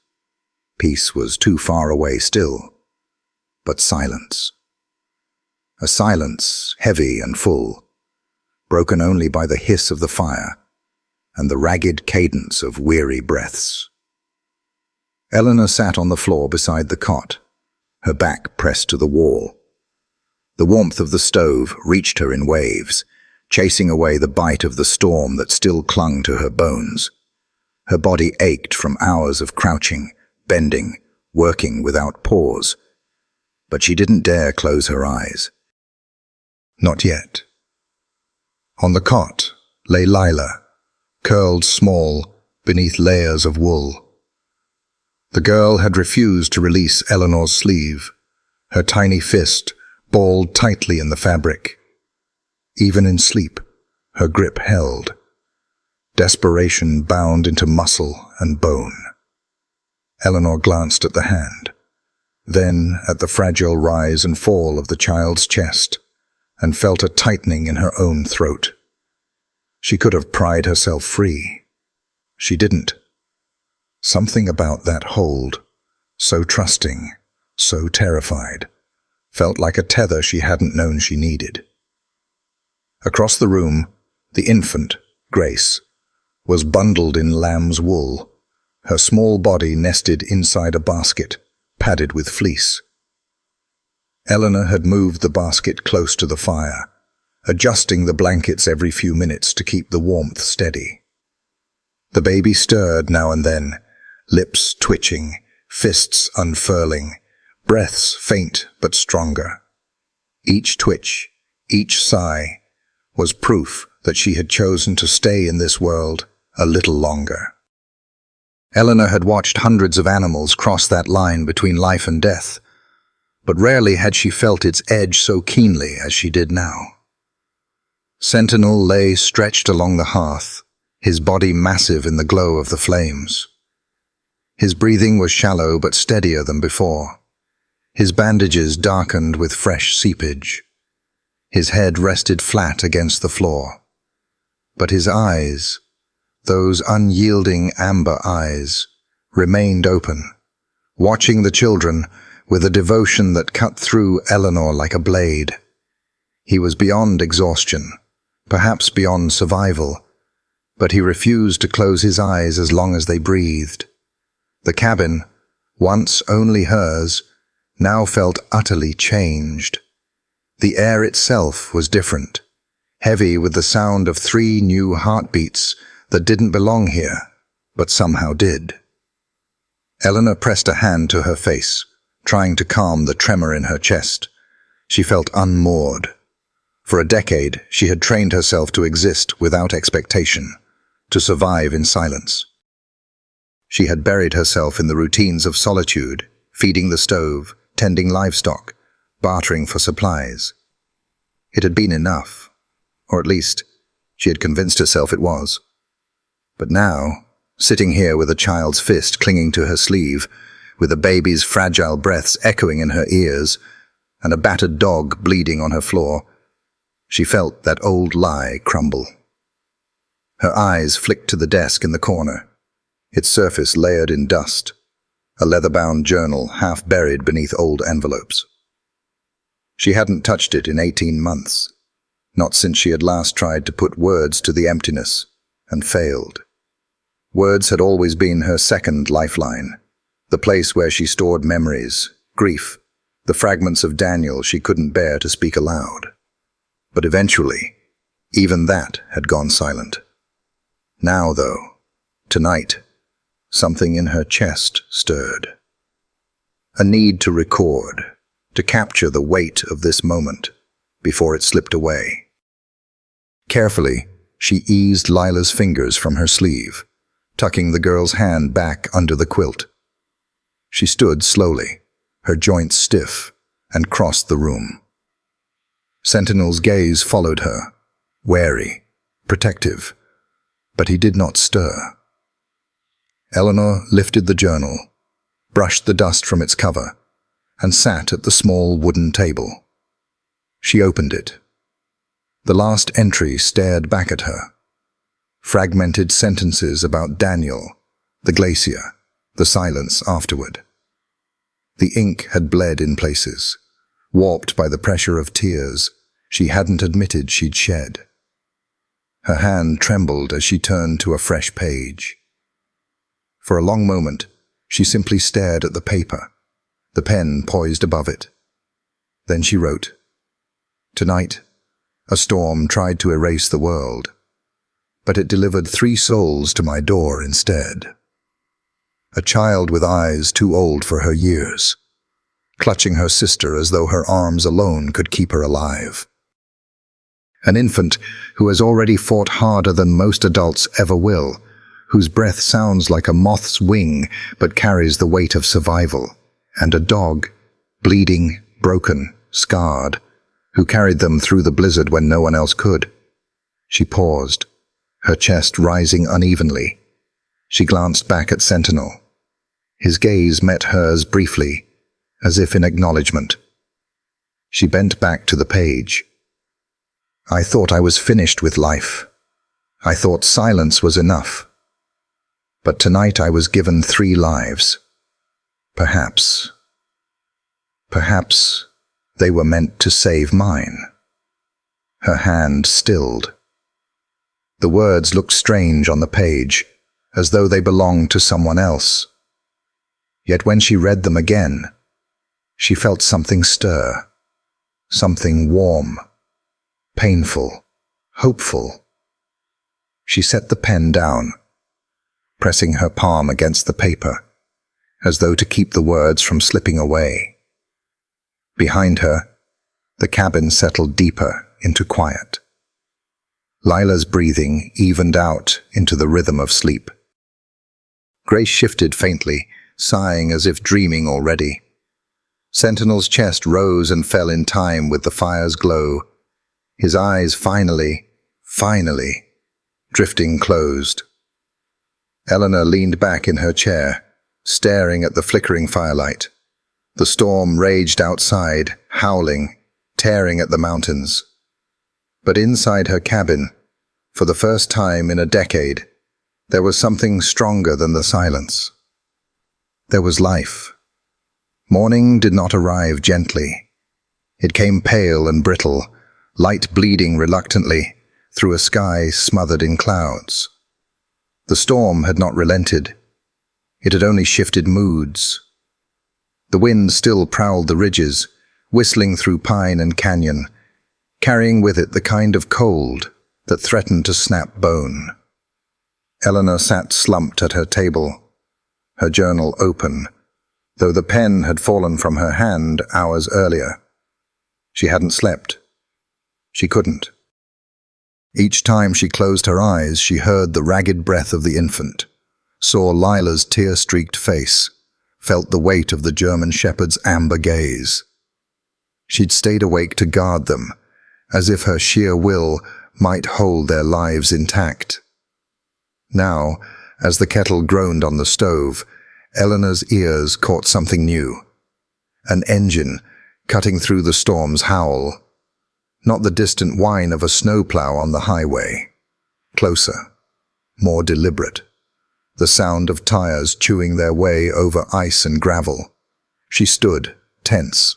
Peace was too far away still, but silence. A silence heavy and full, broken only by the hiss of the fire and the ragged cadence of weary breaths. Eleanor sat on the floor beside the cot, her back pressed to the wall. The warmth of the stove reached her in waves, chasing away the bite of the storm that still clung to her bones. Her body ached from hours of crouching, bending, working without pause. But she didn't dare close her eyes. Not yet. On the cot lay Lila, curled small beneath layers of wool. The girl had refused to release Eleanor's sleeve, her tiny fist balled tightly in the fabric. Even in sleep, her grip held. Desperation bound into muscle and bone. Eleanor glanced at the hand, then at the fragile rise and fall of the child's chest, and felt a tightening in her own throat. She could have pried herself free. She didn't. Something about that hold, so trusting, so terrified, felt like a tether she hadn't known she needed. Across the room, the infant, Grace, was bundled in lamb's wool, her small body nested inside a basket, padded with fleece. Eleanor had moved the basket close to the fire, adjusting the blankets every few minutes to keep the warmth steady. The baby stirred now and then, lips twitching, fists unfurling, breaths faint but stronger. Each twitch, each sigh, was proof that she had chosen to stay in this world a little longer. Eleanor had watched hundreds of animals cross that line between life and death, but rarely had she felt its edge so keenly as she did now. Sentinel lay stretched along the hearth, his body massive in the glow of the flames. His breathing was shallow but steadier than before. His bandages darkened with fresh seepage. His head rested flat against the floor. But his eyes, those unyielding amber eyes, remained open, watching the children with a devotion that cut through Eleanor like a blade. He was beyond exhaustion, perhaps beyond survival, but he refused to close his eyes as long as they breathed. The cabin, once only hers, now felt utterly changed. The air itself was different, heavy with the sound of 3 new heartbeats that didn't belong here, but somehow did. Eleanor pressed a hand to her face, trying to calm the tremor in her chest. She felt unmoored. For a decade, she had trained herself to exist without expectation, to survive in silence. She had buried herself in the routines of solitude, feeding the stove, tending livestock, bartering for supplies. It had been enough, or at least, she had convinced herself it was. But now, sitting here with a child's fist clinging to her sleeve, with a baby's fragile breaths echoing in her ears, and a battered dog bleeding on her floor, she felt that old lie crumble. Her eyes flicked to the desk in the corner, its surface layered in dust, a leather-bound journal half buried beneath old envelopes. She hadn't touched it in 18 months, not since she had last tried to put words to the emptiness, and failed. Words had always been her second lifeline, the place where she stored memories, grief, the fragments of Daniel she couldn't bear to speak aloud. But eventually, even that had gone silent. Now, though, tonight, something in her chest stirred. A need to record, to capture the weight of this moment before it slipped away. Carefully, she eased Lila's fingers from her sleeve, tucking the girl's hand back under the quilt. She stood slowly, her joints stiff, and crossed the room. Sentinel's gaze followed her, wary, protective, but he did not stir. Eleanor lifted the journal, brushed the dust from its cover, and sat at the small wooden table. She opened it. The last entry stared back at her. Fragmented sentences about Daniel, the glacier, the silence afterward. The ink had bled in places, warped by the pressure of tears she hadn't admitted she'd shed. Her hand trembled as she turned to a fresh page. For a long moment, she simply stared at the paper, the pen poised above it. Then she wrote, "Tonight, a storm tried to erase the world, but it delivered 3 souls to my door instead. A child with eyes too old for her years, clutching her sister as though her arms alone could keep her alive. An infant who has already fought harder than most adults ever will, whose breath sounds like a moth's wing but carries the weight of survival, and a dog, bleeding, broken, scarred, who carried them through the blizzard when no one else could." She paused, her chest rising unevenly. She glanced back at Sentinel. His gaze met hers briefly, as if in acknowledgement. She bent back to the page. "I thought I was finished with life. I thought silence was enough. But tonight I was given 3 lives. Perhaps they were meant to save mine." Her hand stilled. The words looked strange on the page, as though they belonged to someone else. Yet when she read them again, she felt something stir, something warm, painful, hopeful. She set the pen down, pressing her palm against the paper, as though to keep the words from slipping away. Behind her, the cabin settled deeper into quiet. Lila's breathing evened out into the rhythm of sleep. Grace shifted faintly, sighing as if dreaming already. Sentinel's chest rose and fell in time with the fire's glow, his eyes finally, drifting closed. Eleanor leaned back in her chair, staring at the flickering firelight. The storm raged outside, howling, tearing at the mountains. But inside her cabin, for the first time in a decade, there was something stronger than the silence. There was life. Morning did not arrive gently. It came pale and brittle, light bleeding reluctantly through a sky smothered in clouds. The storm had not relented. It had only shifted moods. The wind still prowled the ridges, whistling through pine and canyon, carrying with it the kind of cold that threatened to snap bone. Eleanor sat slumped at her table, her journal open, though the pen had fallen from her hand hours earlier. She hadn't slept. She couldn't. Each time she closed her eyes, she heard the ragged breath of the infant, saw Lila's tear-streaked face, felt the weight of the German shepherd's amber gaze. She'd stayed awake to guard them, as if her sheer will might hold their lives intact. Now, as the kettle groaned on the stove, Eleanor's ears caught something new. An engine cutting through the storm's howl. Not the distant whine of a snowplow on the highway. Closer, more deliberate. The sound of tires chewing their way over ice and gravel. She stood, tense.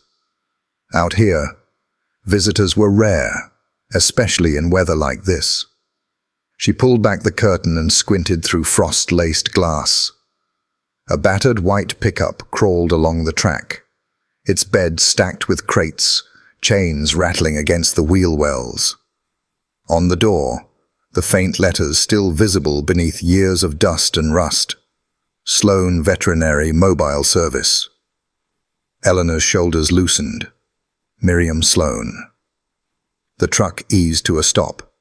Out here, visitors were rare, especially in weather like this. She pulled back the curtain and squinted through frost-laced glass. A battered white pickup crawled along the track, its bed stacked with crates, chains rattling against the wheel wells. On the door, the faint letters still visible beneath years of dust and rust. Sloan Veterinary Mobile Service. Eleanor's shoulders loosened. Miriam Sloan. The truck eased to a stop,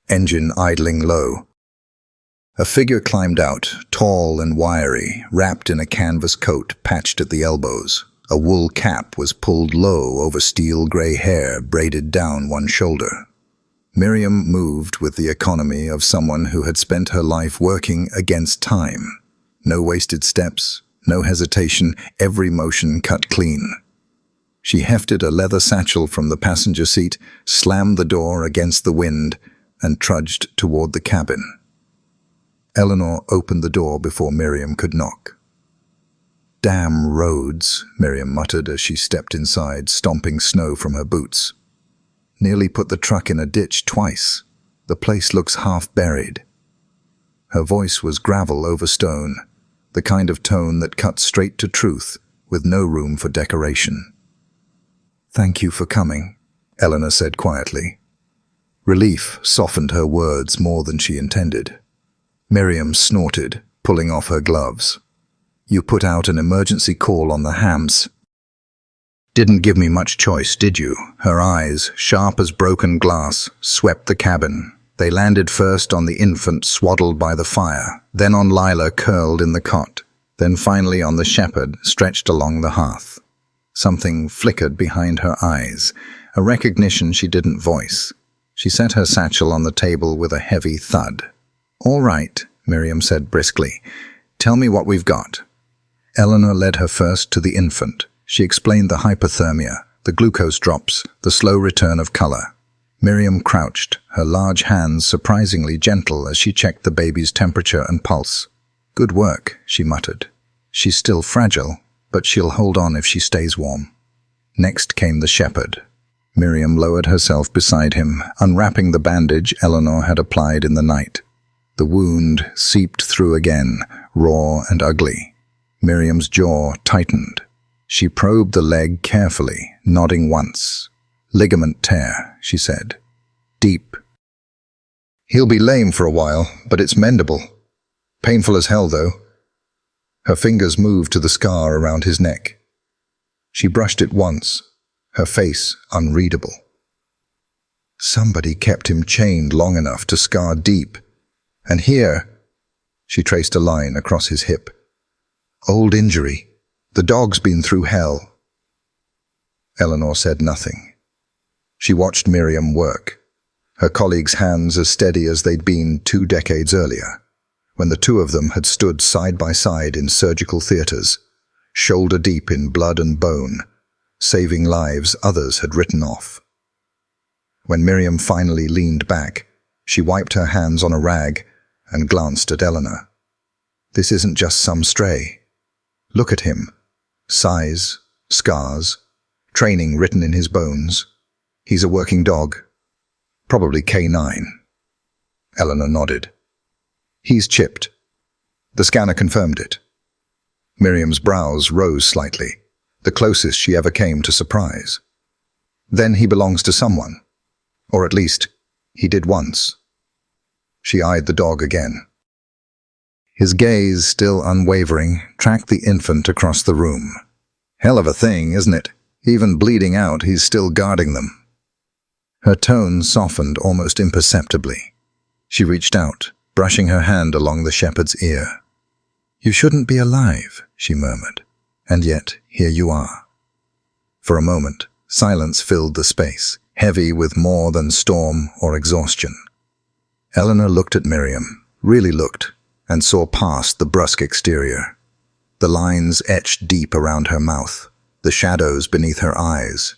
engine idling low. A figure climbed out, tall and wiry, wrapped in a canvas coat patched at the elbows. A wool cap was pulled low over steel-gray hair braided down one shoulder. Miriam moved with the economy of someone who had spent her life working against time. No wasted steps, no hesitation, every motion cut clean. She hefted a leather satchel from the passenger seat, slammed the door against the wind, and trudged toward the cabin. Eleanor opened the door before Miriam could knock. "Damn roads," Miriam muttered as she stepped inside, stomping snow from her boots. "Nearly put the truck in a ditch twice. The place looks half buried." Her voice was gravel over stone, the kind of tone that cut straight to truth, with no room for decoration. "Thank you for coming," Eleanor said quietly. Relief softened her words more than she intended. Miriam snorted, pulling off her gloves. "You put out an emergency call on the hams. Didn't give me much choice, did you?" Her eyes, sharp as broken glass, swept the cabin. They landed first on the infant swaddled by the fire, then on Lila curled in the cot, then finally on the shepherd stretched along the hearth. Something flickered behind her eyes, a recognition she didn't voice. She set her satchel on the table with a heavy thud. "All right," Miriam said briskly. "Tell me what we've got." Eleanor led her first to the infant. She explained the hypothermia, the glucose drops, the slow return of color. Miriam crouched, her large hands surprisingly gentle as she checked the baby's temperature and pulse. "Good work," she muttered. "She's still fragile, but she'll hold on if she stays warm." Next came the shepherd. Miriam lowered herself beside him, unwrapping the bandage Eleanor had applied in the night. The wound seeped through again, raw and ugly. Miriam's jaw tightened. She probed the leg carefully, nodding once. "Ligament tear," she said. "Deep. He'll be lame for a while, but it's mendable. Painful as hell, though." Her fingers moved to the scar around his neck. She brushed it once, her face unreadable. Somebody kept him chained long enough to scar deep. And here, she traced a line across his hip. "Old injury. The dog's been through hell." Eleanor said nothing. She watched Miriam work, her colleagues' hands as steady as they'd been 2 decades earlier, when the two of them had stood side by side in surgical theaters, shoulder deep in blood and bone, saving lives others had written off. When Miriam finally leaned back, she wiped her hands on a rag and glanced at Eleanor. This isn't just some stray. Look at him. Size, scars, training written in his bones. He's a working dog. Probably K9. Eleanor nodded. He's chipped. The scanner confirmed it. Miriam's brows rose slightly, the closest she ever came to surprise. Then he belongs to someone. Or at least, he did once. She eyed the dog again. His gaze, still unwavering, tracked the infant across the room. Hell of a thing, isn't it? Even bleeding out, he's still guarding them. Her tone softened almost imperceptibly. She reached out, brushing her hand along the shepherd's ear. You shouldn't be alive, she murmured, and yet here you are. For a moment, silence filled the space, heavy with more than storm or exhaustion. Eleanor looked at Miriam, really looked, and saw past the brusque exterior. The lines etched deep around her mouth, the shadows beneath her eyes.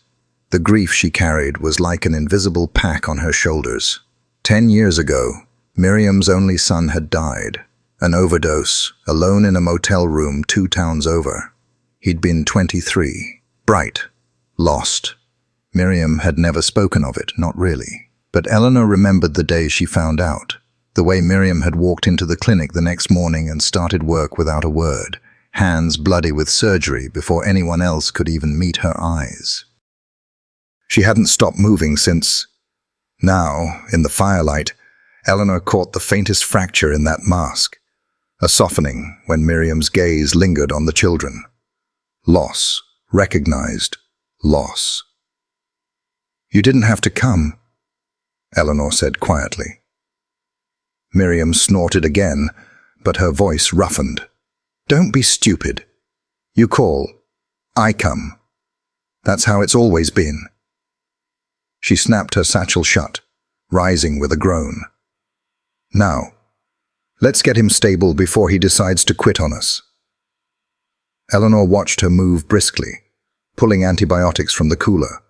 The grief she carried was like an invisible pack on her shoulders. 10 years ago, Miriam's only son had died, an overdose, alone in a motel room 2 towns over. He'd been 23, bright, lost. Miriam had never spoken of it, not really. But Eleanor remembered the day she found out, the way Miriam had walked into the clinic the next morning and started work without a word, hands bloody with surgery before anyone else could even meet her eyes. She hadn't stopped moving since. Now, in the firelight, Eleanor caught the faintest fracture in that mask, a softening when Miriam's gaze lingered on the children. Loss, recognized, loss. You didn't have to come, Eleanor said quietly. Miriam snorted again, but her voice roughened. Don't be stupid. You call. I come. That's how it's always been. She snapped her satchel shut, rising with a groan. Now, let's get him stable before he decides to quit on us. Eleanor watched her move briskly, pulling antibiotics from the cooler,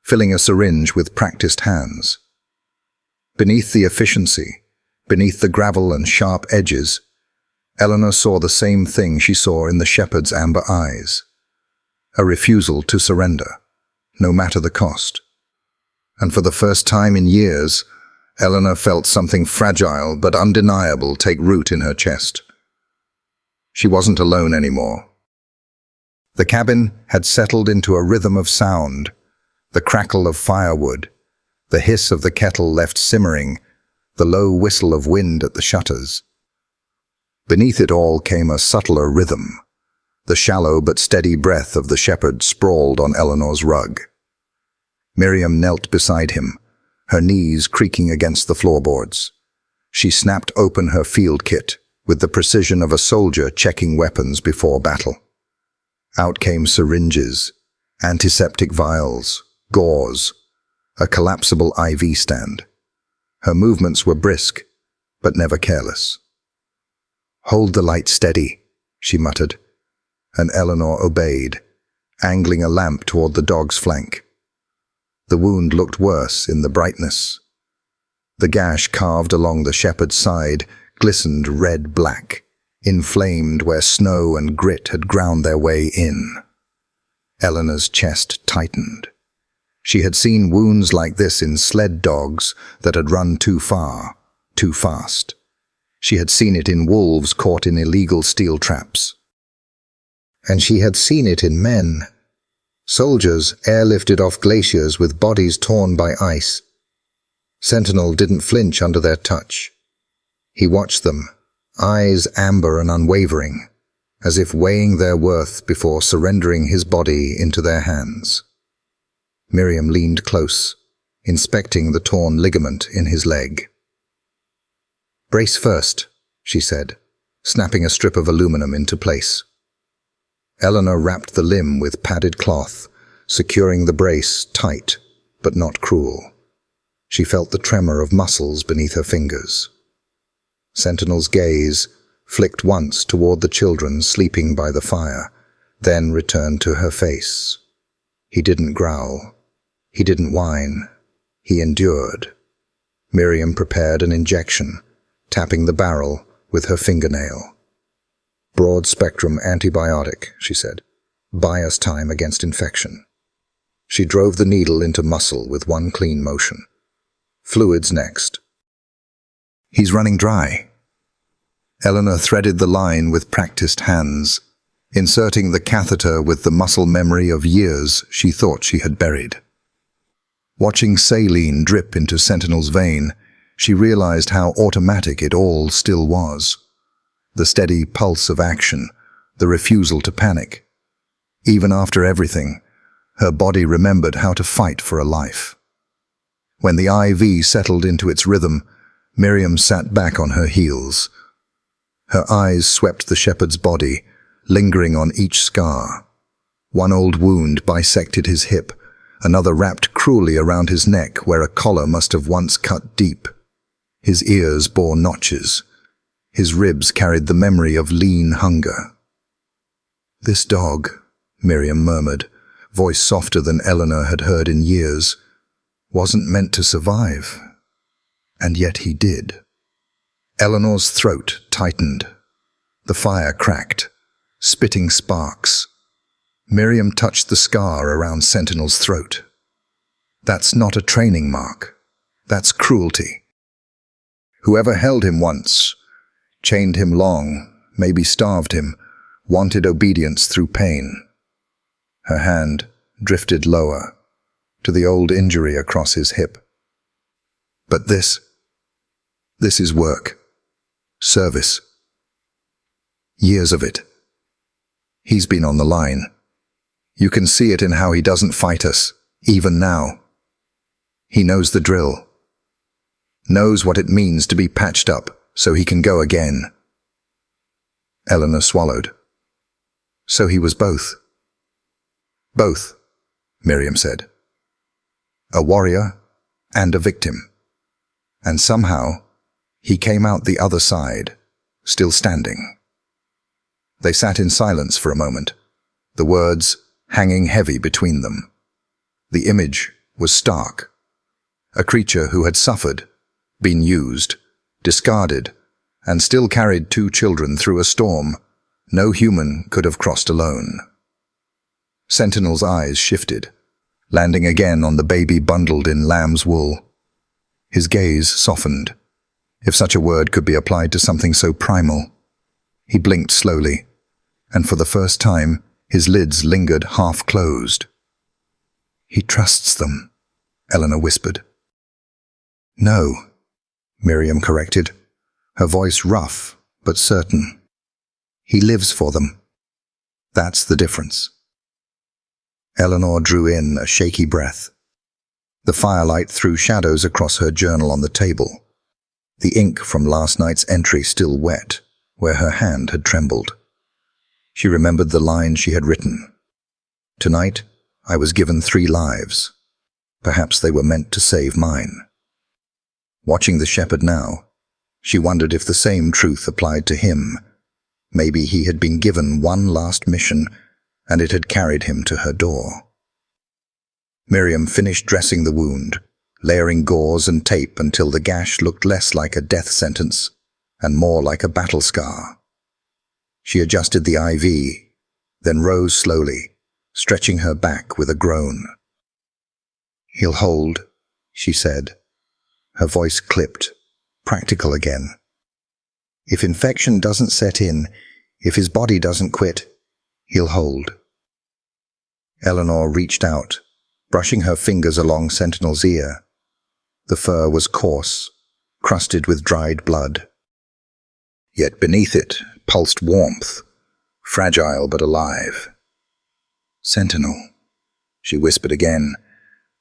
filling a syringe with practiced hands. Beneath the efficiency, beneath the gravel and sharp edges, Eleanor saw the same thing she saw in the shepherd's amber eyes. A refusal to surrender, no matter the cost. And for the first time in years, Eleanor felt something fragile but undeniable take root in her chest. She wasn't alone anymore. The cabin had settled into a rhythm of sound, the crackle of firewood, the hiss of the kettle left simmering, the low whistle of wind at the shutters. Beneath it all came a subtler rhythm, the shallow but steady breath of the shepherd sprawled on Eleanor's rug. Miriam knelt beside him, her knees creaking against the floorboards. She snapped open her field kit with the precision of a soldier checking weapons before battle. Out came syringes, antiseptic vials, gauze, a collapsible IV stand. Her movements were brisk, but never careless. Hold the light steady, she muttered, and Eleanor obeyed, angling a lamp toward the dog's flank. The wound looked worse in the brightness. The gash carved along the shepherd's side glistened red-black, inflamed where snow and grit had ground their way in. Eleanor's chest tightened. She had seen wounds like this in sled dogs that had run too far, too fast. She had seen it in wolves caught in illegal steel traps. And she had seen it in men. Soldiers airlifted off glaciers with bodies torn by ice. Sentinel didn't flinch under their touch. He watched them, eyes amber and unwavering, as if weighing their worth before surrendering his body into their hands. Miriam leaned close, inspecting the torn ligament in his leg. Brace first, she said, snapping a strip of aluminum into place. Eleanor wrapped the limb with padded cloth, securing the brace tight, but not cruel. She felt the tremor of muscles beneath her fingers. Sentinel's gaze flicked once toward the children sleeping by the fire, then returned to her face. He didn't growl. He didn't whine. He endured. Miriam prepared an injection, tapping the barrel with her fingernail. "Broad-spectrum antibiotic," she said. "Buy us time against infection." She drove the needle into muscle with one clean motion. "Fluids next." "He's running dry." Eleanor threaded the line with practiced hands, inserting the catheter with the muscle memory of years she thought she had buried. Watching saline drip into Sentinel's vein, she realized how automatic it all still was. The steady pulse of action, the refusal to panic. Even after everything, her body remembered how to fight for a life. When the IV settled into its rhythm, Miriam sat back on her heels. Her eyes swept the shepherd's body, lingering on each scar. One old wound bisected his hip, another wrapped cruelly around his neck where a collar must have once cut deep. His ears bore notches. His ribs carried the memory of lean hunger. "This dog," Miriam murmured, voice softer than Eleanor had heard in years, "wasn't meant to survive. And yet he did." Eleanor's throat tightened. The fire cracked, spitting sparks. Miriam touched the scar around Sentinel's throat. "That's not a training mark. That's cruelty. Whoever held him once, chained him long, maybe starved him, wanted obedience through pain." Her hand drifted lower, to the old injury across his hip. "But this is work. Service. Years of it. He's been on the line. You can see it in how he doesn't fight us, even now. He knows the drill. Knows what it means to be patched up so he can go again." Eleanor swallowed. "So he was both." "Both," Miriam said. "A warrior and a victim. And somehow, he came out the other side, still standing." They sat in silence for a moment, the words hanging heavy between them. The image was stark. A creature who had suffered, been used, discarded, and still carried 2 children through a storm no human could have crossed alone. Sentinel's eyes shifted, landing again on the baby bundled in lamb's wool. His gaze softened, if such a word could be applied to something so primal. He blinked slowly, and for the first time, his lids lingered half-closed. "He trusts them," Eleanor whispered. "No," Miriam corrected, her voice rough but certain. "He lives for them. That's the difference." Eleanor drew in a shaky breath. The firelight threw shadows across her journal on the table, the ink from last night's entry still wet where her hand had trembled. She remembered the line she had written. "Tonight, I was given 3 lives. Perhaps they were meant to save mine." Watching the shepherd now, she wondered if the same truth applied to him. Maybe he had been given one last mission, and it had carried him to her door. Miriam finished dressing the wound, layering gauze and tape until the gash looked less like a death sentence and more like a battle scar. She adjusted the IV, then rose slowly, stretching her back with a groan. "He'll hold," she said, her voice clipped, practical again. "If infection doesn't set in, if his body doesn't quit, he'll hold." Eleanor reached out, brushing her fingers along Sentinel's ear. The fur was coarse, crusted with dried blood. Yet beneath it pulsed warmth, fragile but alive. "Sentinel," she whispered again,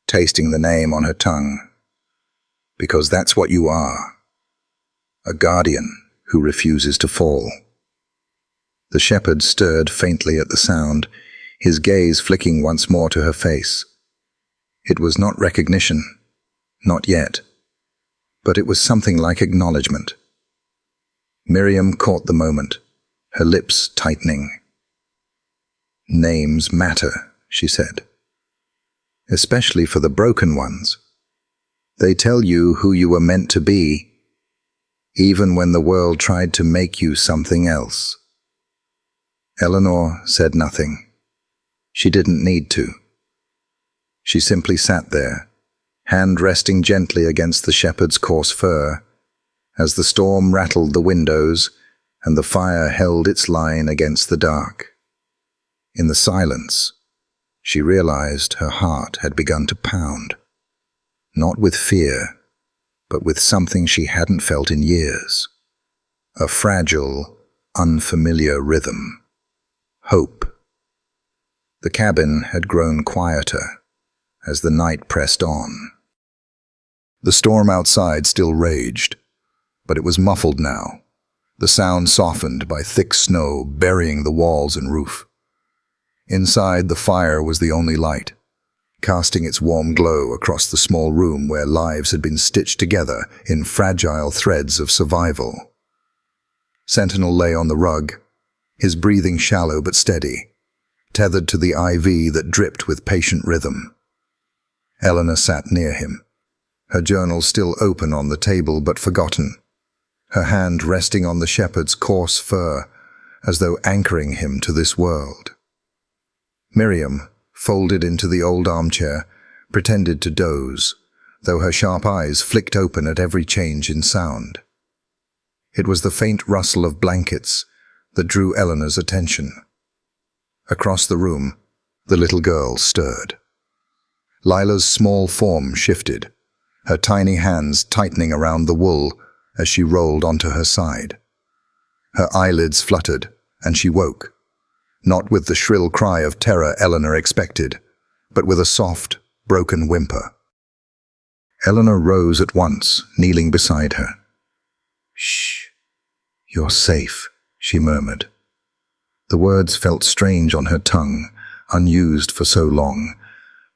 tasting the name on her tongue. "Because that's what you are. A guardian who refuses to fall." The shepherd stirred faintly at the sound, his gaze flicking once more to her face. It was not recognition, not yet, but it was something like acknowledgement. Miriam caught the moment, her lips tightening. Names matter, she said. Especially for the broken ones. They tell you who you were meant to be, even when the world tried to make you something else. Eleanor said nothing. She didn't need to. She simply sat there, hand resting gently against the shepherd's coarse fur, as the storm rattled the windows and the fire held its line against the dark. In the silence, she realized her heart had begun to pound, not with fear, but with something she hadn't felt in years. A fragile, unfamiliar rhythm. Hope. The cabin had grown quieter as the night pressed on. The storm outside still raged, but it was muffled now, the sound softened by thick snow burying the walls and roof. Inside, the fire was the only light, casting its warm glow across the small room where lives had been stitched together in fragile threads of survival. Sentinel lay on the rug, his breathing shallow but steady, tethered to the IV that dripped with patient rhythm. Eleanor sat near him, her journal still open on the table but forgotten, her hand resting on the shepherd's coarse fur as though anchoring him to this world. Miriam, folded into the old armchair, pretended to doze, though her sharp eyes flicked open at every change in sound. It was the faint rustle of blankets that drew Eleanor's attention. Across the room, the little girl stirred. Lila's small form shifted, her tiny hands tightening around the wool as she rolled onto her side. Her eyelids fluttered, and she woke, not with the shrill cry of terror Eleanor expected, but with a soft, broken whimper. Eleanor rose at once, kneeling beside her. "Shh, you're safe," she murmured. The words felt strange on her tongue, unused for so long,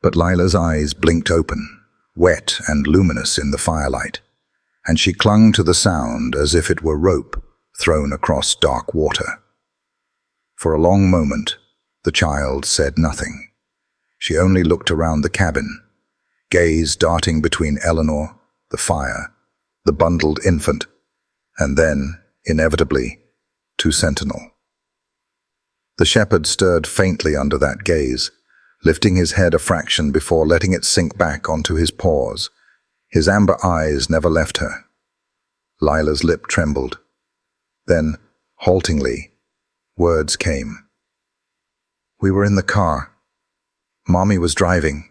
but Lila's eyes blinked open, wet and luminous in the firelight, and she clung to the sound as if it were rope thrown across dark water. For a long moment, the child said nothing. She only looked around the cabin, gaze darting between Eleanor, the fire, the bundled infant, and then, inevitably, to Sentinel. The shepherd stirred faintly under that gaze, lifting his head a fraction before letting it sink back onto his paws. His amber eyes never left her. Lila's lip trembled. Then, haltingly, words came. "We were in the car. Mommy was driving."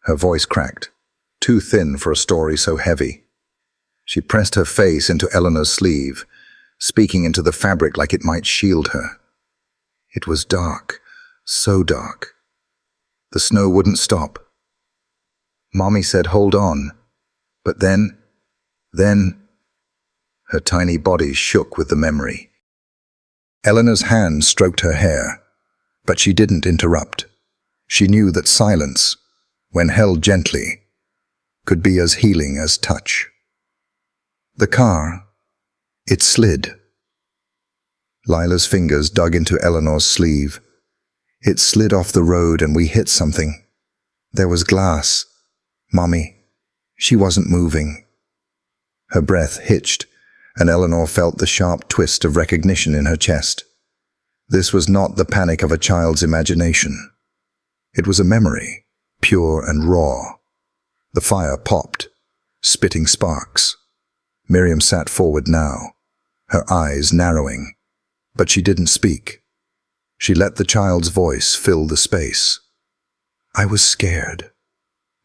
Her voice cracked, too thin for a story so heavy. She pressed her face into Eleanor's sleeve, speaking into the fabric like it might shield her. It was dark, so dark. The snow wouldn't stop. Mommy said, "Hold on." But then... Her tiny body shook with the memory. Eleanor's hand stroked her hair, but she didn't interrupt. She knew that silence, when held gently, could be as healing as touch. The car, it slid. Lila's fingers dug into Eleanor's sleeve. It slid off the road and we hit something. There was glass. Mommy, she wasn't moving. Her breath hitched, and Eleanor felt the sharp twist of recognition in her chest. This was not the panic of a child's imagination. It was a memory, pure and raw. The fire popped, spitting sparks. Miriam sat forward now, her eyes narrowing, but she didn't speak. She let the child's voice fill the space. "I was scared,"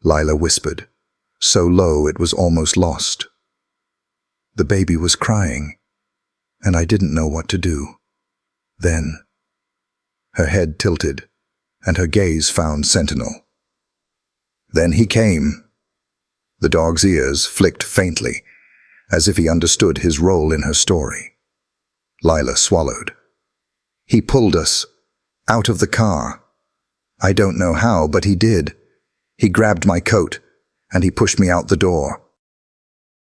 Lila whispered, so low it was almost lost. "The baby was crying, and I didn't know what to do. Then..." Her head tilted, and her gaze found Sentinel. Then he came. The dog's ears flicked faintly, as if he understood his role in her story. Lila swallowed. "He pulled us out of the car. I don't know how, but he did. He grabbed my coat, and he pushed me out the door.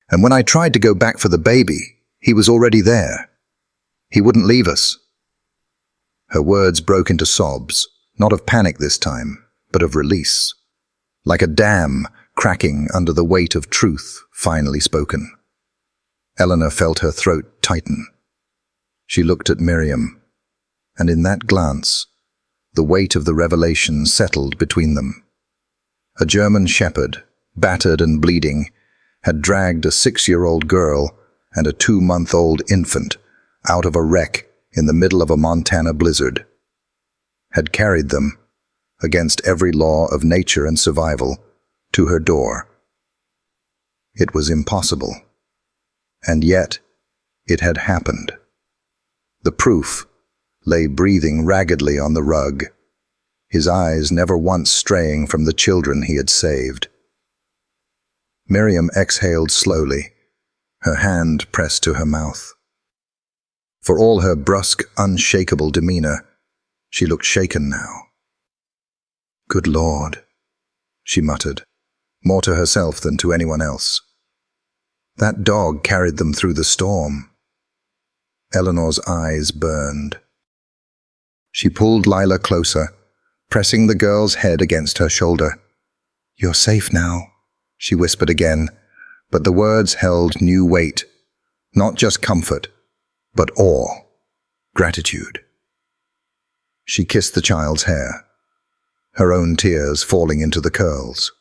And when I tried to go back for the baby, he was already there. He wouldn't leave us." Her words broke into sobs, not of panic this time, but of release. Like a dam cracking under the weight of truth finally spoken. Eleanor felt her throat tighten. She looked at Miriam, and in that glance, the weight of the revelation settled between them. A German shepherd, battered and bleeding, had dragged a 6-year-old girl and a 2-month-old infant out of a wreck in the middle of a Montana blizzard, had carried them, against every law of nature and survival, to her door. It was impossible. And yet, it had happened. The proof lay breathing raggedly on the rug, his eyes never once straying from the children he had saved. Miriam exhaled slowly, her hand pressed to her mouth. For all her brusque, unshakable demeanor, she looked shaken now. "Good Lord," she muttered, more to herself than to anyone else. "That dog carried them through the storm." Eleanor's eyes burned. She pulled Lila closer, pressing the girl's head against her shoulder. "You're safe now," she whispered again, but the words held new weight, not just comfort, but awe, gratitude. She kissed the child's hair, her own tears falling into the curls.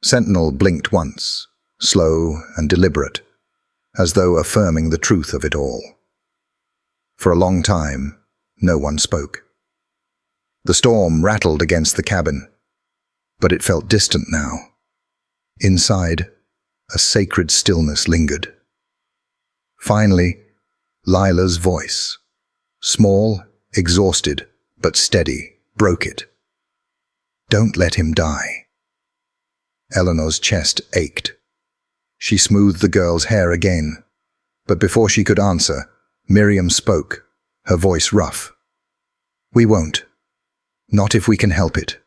Sentinel blinked once, slow and deliberate, as though affirming the truth of it all. For a long time, no one spoke. The storm rattled against the cabin, but it felt distant now. Inside, a sacred stillness lingered. Finally, Lila's voice, small, exhausted, but steady, broke it. "Don't let him die." Eleanor's chest ached. She smoothed the girl's hair again, but before she could answer, Miriam spoke, her voice rough. "We won't. Not if we can help it."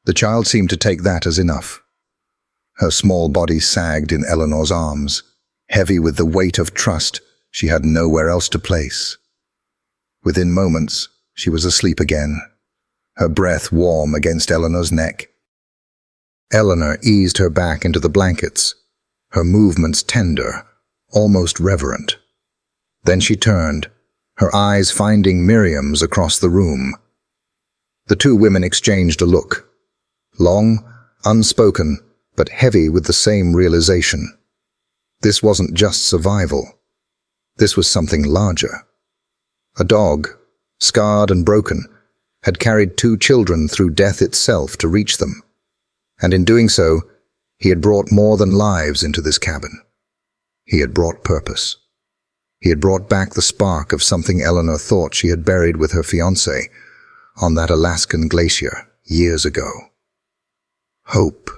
The child seemed to take that as enough. Her small body sagged in Eleanor's arms, heavy with the weight of trust she had nowhere else to place. Within moments, she was asleep again, her breath warm against Eleanor's neck. Eleanor eased her back into the blankets, her movements tender, almost reverent. Then she turned, her eyes finding Miriam's across the room. The two women exchanged a look, long, unspoken, but heavy with the same realization. This wasn't just survival. This was something larger. A dog, scarred and broken, had carried 2 children through death itself to reach them. And in doing so, he had brought more than lives into this cabin. He had brought purpose. He had brought back the spark of something Eleanor thought she had buried with her fiancé on that Alaskan glacier years ago. Hope.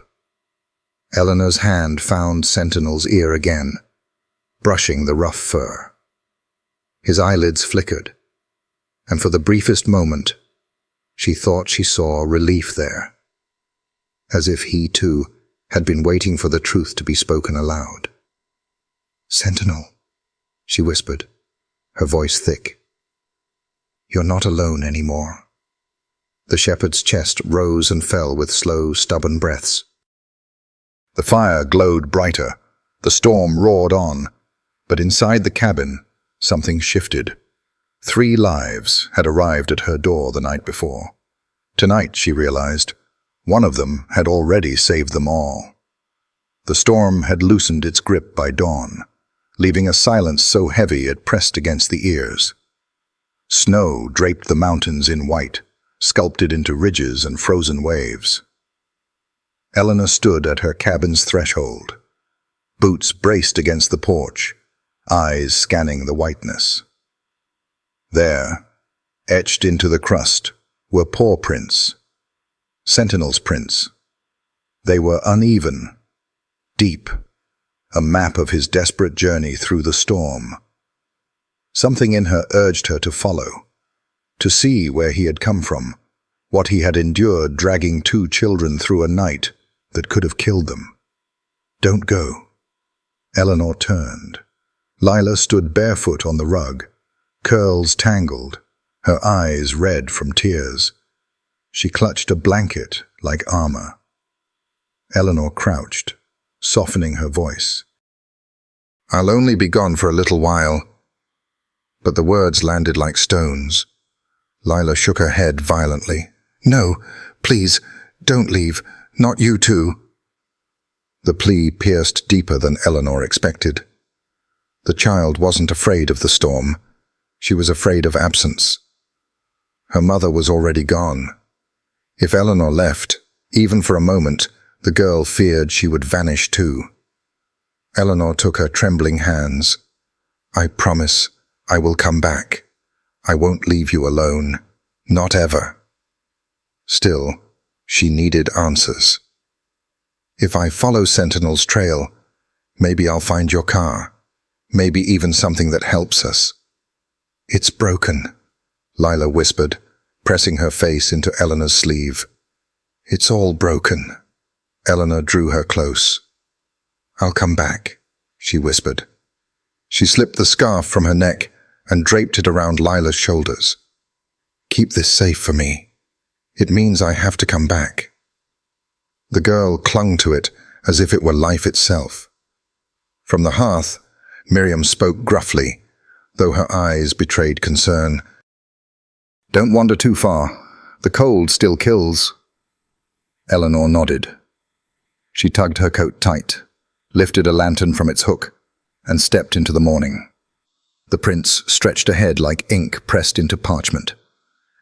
Eleanor's hand found Sentinel's ear again, brushing the rough fur. His eyelids flickered, and for the briefest moment, she thought she saw relief there, as if he, too, had been waiting for the truth to be spoken aloud. "Sentinel," she whispered, her voice thick. "You're not alone anymore." The shepherd's chest rose and fell with slow, stubborn breaths. The fire glowed brighter, the storm roared on, but inside the cabin, something shifted. 3 lives had arrived at her door the night before. Tonight, she realized, one of them had already saved them all. The storm had loosened its grip by dawn, leaving a silence so heavy it pressed against the ears. Snow draped the mountains in white, sculpted into ridges and frozen waves. Eleanor stood at her cabin's threshold, boots braced against the porch, eyes scanning the whiteness. There, etched into the crust, were paw prints, Sentinel's prints. They were uneven, deep, a map of his desperate journey through the storm. Something in her urged her to follow, to see where he had come from, what he had endured dragging 2 children through a night that could have killed them. "Don't go." Eleanor turned. Lila stood barefoot on the rug, curls tangled, her eyes red from tears. She clutched a blanket like armor. Eleanor crouched, softening her voice. "I'll only be gone for a little while." But the words landed like stones. Lila shook her head violently. "No, please, don't leave. Not you too." The plea pierced deeper than Eleanor expected. The child wasn't afraid of the storm. She was afraid of absence. Her mother was already gone. If Eleanor left, even for a moment, the girl feared she would vanish too. Eleanor took her trembling hands. "I promise I will come back. I won't leave you alone. Not ever." Still, she needed answers. "If I follow Sentinel's trail, maybe I'll find your car. Maybe even something that helps us." "It's broken," Lila whispered, pressing her face into Eleanor's sleeve. "It's all broken." Eleanor drew her close. "I'll come back," she whispered. She slipped the scarf from her neck and draped it around Lila's shoulders. "Keep this safe for me. It means I have to come back." The girl clung to it as if it were life itself. From the hearth, Miriam spoke gruffly, though her eyes betrayed concern. "Don't wander too far. The cold still kills." Eleanor nodded. She tugged her coat tight, lifted a lantern from its hook, and stepped into the morning. The prints stretched ahead like ink pressed into parchment,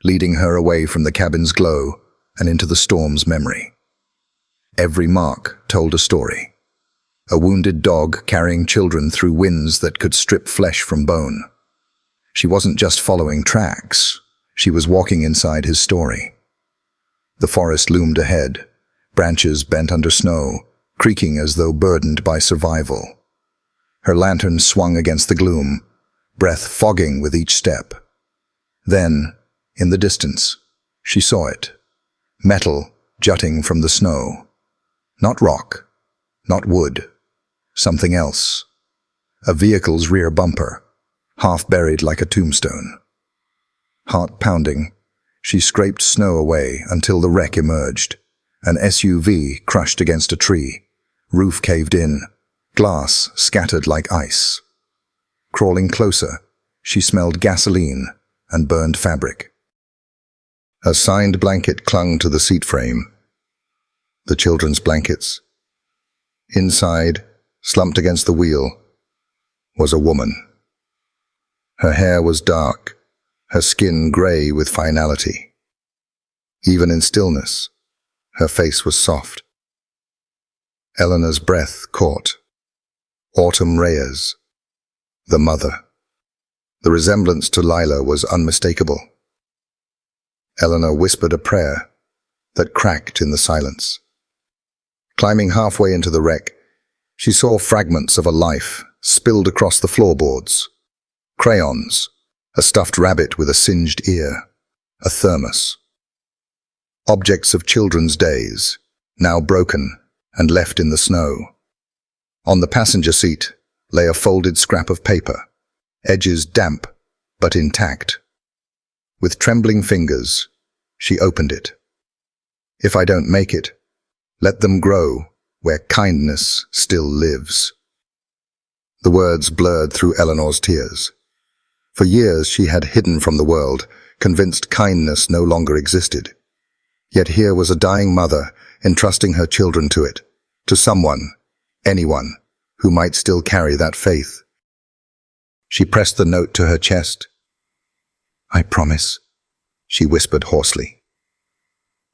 leading her away from the cabin's glow and into the storm's memory. Every mark told a story. A wounded dog carrying children through winds that could strip flesh from bone. She wasn't just following tracks, she was walking inside his story. The forest loomed ahead, branches bent under snow, creaking as though burdened by survival. Her lantern swung against the gloom, breath fogging with each step. Then, in the distance, she saw it. Metal jutting from the snow. Not rock, not wood, something else. A vehicle's rear bumper, half buried like a tombstone. Heart pounding, she scraped snow away until the wreck emerged. An SUV crushed against a tree, roof caved in, glass scattered like ice. Crawling closer, she smelled gasoline and burned fabric. A signed blanket clung to the seat frame. The children's blankets. Inside, slumped against the wheel, was a woman. Her hair was dark, her skin gray with finality. Even in stillness, her face was soft. Eleanor's breath caught. Autumn Reyes, the mother. The resemblance to Lila was unmistakable. Eleanor whispered a prayer that cracked in the silence. Climbing halfway into the wreck, she saw fragments of a life spilled across the floorboards. Crayons, a stuffed rabbit with a singed ear, a thermos. Objects of children's days, now broken and left in the snow. On the passenger seat lay a folded scrap of paper, edges damp but intact. With trembling fingers, she opened it. "If I don't make it, let them grow where kindness still lives." The words blurred through Eleanor's tears. For years she had hidden from the world, convinced kindness no longer existed. Yet here was a dying mother entrusting her children to it, to someone, anyone, who might still carry that faith. She pressed the note to her chest. "I promise," she whispered hoarsely.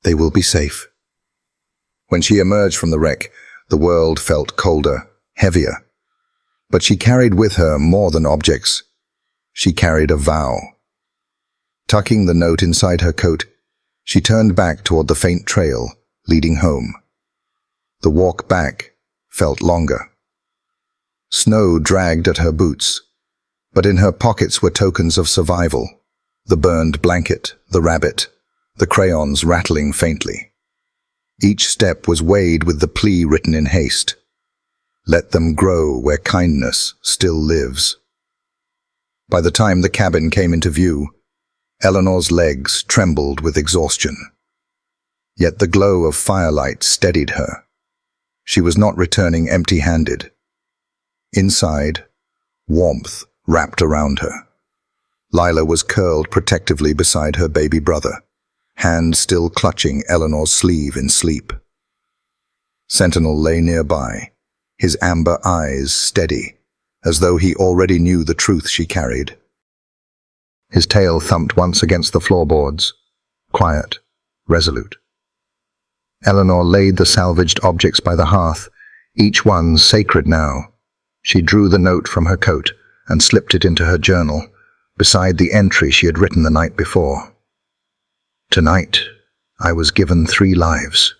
"They will be safe." When she emerged from the wreck, the world felt colder, heavier. But she carried with her more than objects. She carried a vow. Tucking the note inside her coat, she turned back toward the faint trail leading home. The walk back felt longer. Snow dragged at her boots, but in her pockets were tokens of survival. The burned blanket, the rabbit, the crayons rattling faintly. Each step was weighed with the plea written in haste. Let them grow where kindness still lives. By the time the cabin came into view, Eleanor's legs trembled with exhaustion. Yet the glow of firelight steadied her. She was not returning empty-handed. Inside, warmth wrapped around her. Lila was curled protectively beside her baby brother, hand still clutching Eleanor's sleeve in sleep. Sentinel lay nearby, his amber eyes steady, as though he already knew the truth she carried. His tail thumped once against the floorboards, quiet, resolute. Eleanor laid the salvaged objects by the hearth, each one sacred now. She drew the note from her coat and slipped it into her journal, beside the entry she had written the night before. Tonight, I was given 3 lives.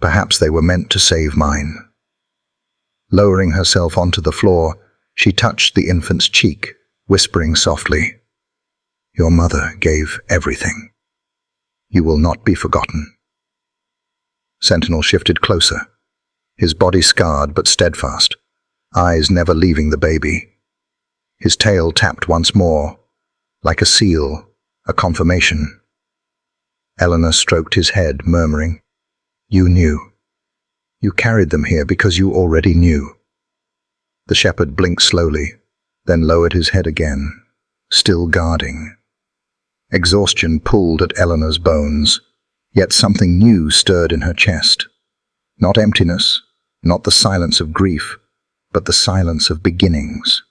Perhaps they were meant to save mine. Lowering herself onto the floor, she touched the infant's cheek, whispering softly, "Your mother gave everything. You will not be forgotten." Sentinel shifted closer, his body scarred but steadfast, eyes never leaving the baby. His tail tapped once more, like a seal, a confirmation. Eleanor stroked his head, murmuring, "You knew. You carried them here because you already knew." The shepherd blinked slowly, then lowered his head again, still guarding. Exhaustion pulled at Eleanor's bones, yet something new stirred in her chest. Not emptiness, not the silence of grief, but the silence of beginnings.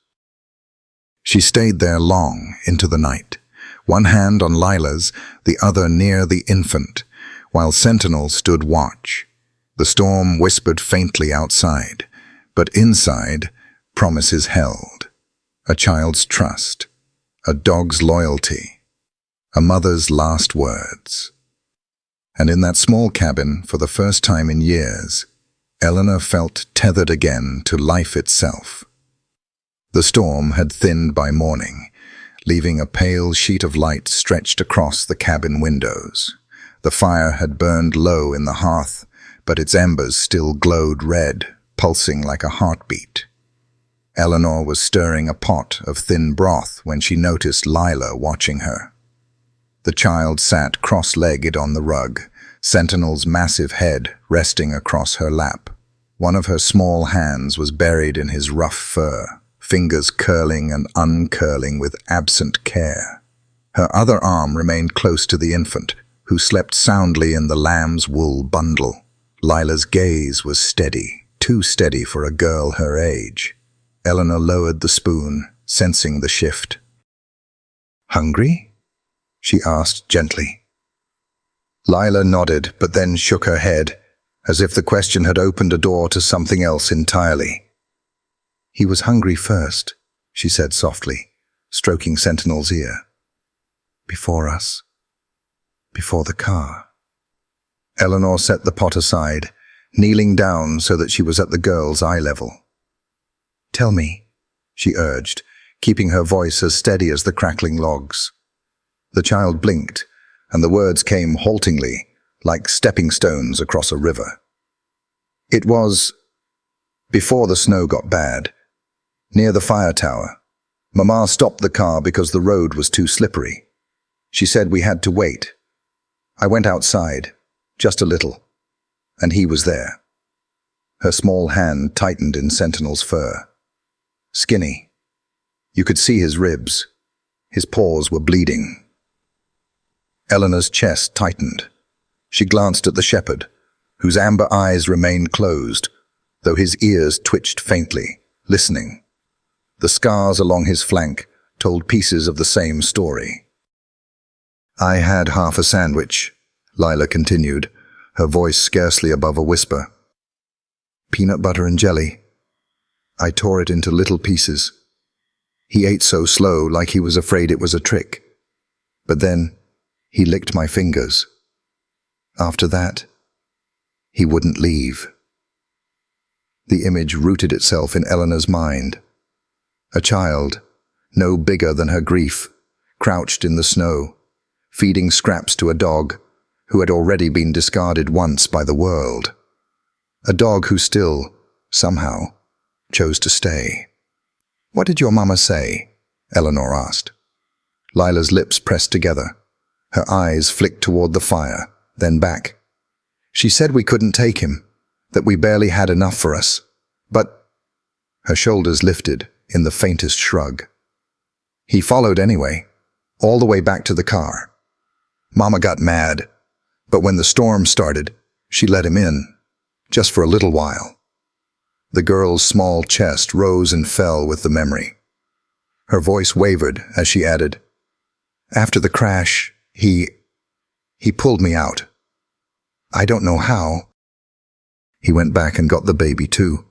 She stayed there long into the night, one hand on Lila's, the other near the infant, while Sentinel stood watch. The storm whispered faintly outside, but inside, promises held. A child's trust, a dog's loyalty, a mother's last words. And in that small cabin, for the first time in years, Eleanor felt tethered again to life itself. The storm had thinned by morning, leaving a pale sheet of light stretched across the cabin windows. The fire had burned low in the hearth, but its embers still glowed red, pulsing like a heartbeat. Eleanor was stirring a pot of thin broth when she noticed Lila watching her. The child sat cross-legged on the rug, Sentinel's massive head resting across her lap. One of her small hands was buried in his rough fur, fingers curling and uncurling with absent care. Her other arm remained close to the infant, who slept soundly in the lamb's wool bundle. Lila's gaze was steady, too steady for a girl her age. Eleanor lowered the spoon, sensing the shift. "Hungry?" she asked gently. Lila nodded, but then shook her head, as if the question had opened a door to something else entirely. "He was hungry first," she said softly, stroking Sentinel's ear. "Before us. Before the car." Eleanor set the pot aside, kneeling down so that she was at the girl's eye level. "Tell me," she urged, keeping her voice as steady as the crackling logs. The child blinked, and the words came haltingly, like stepping stones across a river. "It was before the snow got bad, near the fire tower. Mama stopped the car because the road was too slippery. She said we had to wait. I went outside, just a little, and he was there." Her small hand tightened in Sentinel's fur. Skinny. You could see his ribs. His paws were bleeding. Eleanor's chest tightened. She glanced at the shepherd, whose amber eyes remained closed, though his ears twitched faintly, listening. The scars along his flank told pieces of the same story. "I had half a sandwich," Lila continued, her voice scarcely above a whisper. "Peanut butter and jelly. I tore it into little pieces. He ate so slow, like he was afraid it was a trick. But then he licked my fingers. After that, he wouldn't leave." The image rooted itself in Eleanor's mind. A child, no bigger than her grief, crouched in the snow, feeding scraps to a dog who had already been discarded once by the world. A dog who still, somehow, chose to stay. "What did your mama say?" Eleanor asked. Lila's lips pressed together. Her eyes flicked toward the fire, then back. She said we couldn't take him, that we barely had enough for us. But her shoulders lifted in the faintest shrug. He followed anyway, all the way back to the car. Mama got mad, but when the storm started, she let him in, just for a little while. The girl's small chest rose and fell with the memory. Her voice wavered as she added, "After the crash, he pulled me out. I don't know how. He went back and got the baby too.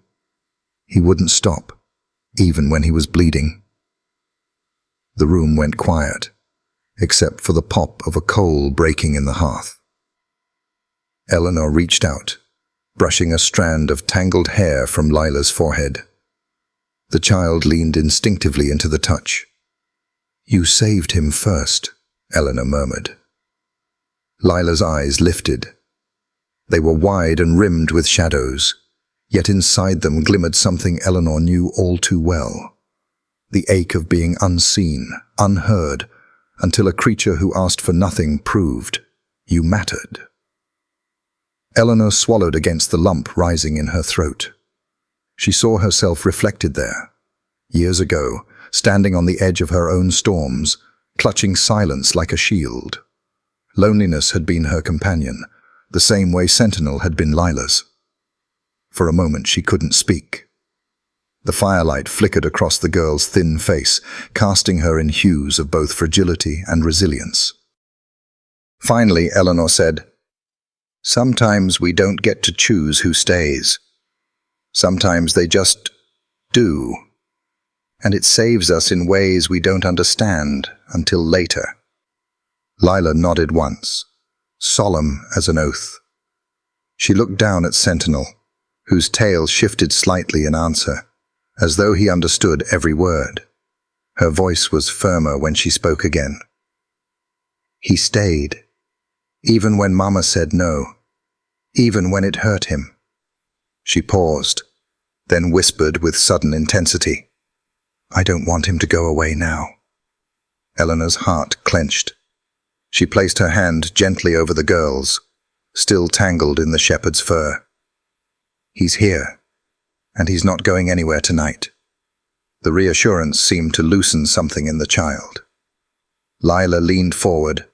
He wouldn't stop, even when he was bleeding." The room went quiet, except for the pop of a coal breaking in the hearth. Eleanor reached out, brushing a strand of tangled hair from Lila's forehead. The child leaned instinctively into the touch. "You saved him first," Eleanor murmured. Lila's eyes lifted. They were wide and rimmed with shadows, yet inside them glimmered something Eleanor knew all too well. The ache of being unseen, unheard, until a creature who asked for nothing proved, "You mattered." Eleanor swallowed against the lump rising in her throat. She saw herself reflected there, years ago, standing on the edge of her own storms, clutching silence like a shield. Loneliness had been her companion, the same way Sentinel had been Lila's. For a moment she couldn't speak. The firelight flickered across the girl's thin face, casting her in hues of both fragility and resilience. Finally, Eleanor said, "Sometimes we don't get to choose who stays. Sometimes they just do. And it saves us in ways we don't understand until later." Lila nodded once, solemn as an oath. She looked down at Sentinel, whose tail shifted slightly in answer, as though he understood every word. Her voice was firmer when she spoke again. "He stayed, even when Mama said no, even when it hurt him." She paused, then whispered with sudden intensity, "I don't want him to go away now." Eleanor's heart clenched. She placed her hand gently over the girl's, still tangled in the shepherd's fur. "He's here, and he's not going anywhere tonight." The reassurance seemed to loosen something in the child. Lila leaned forward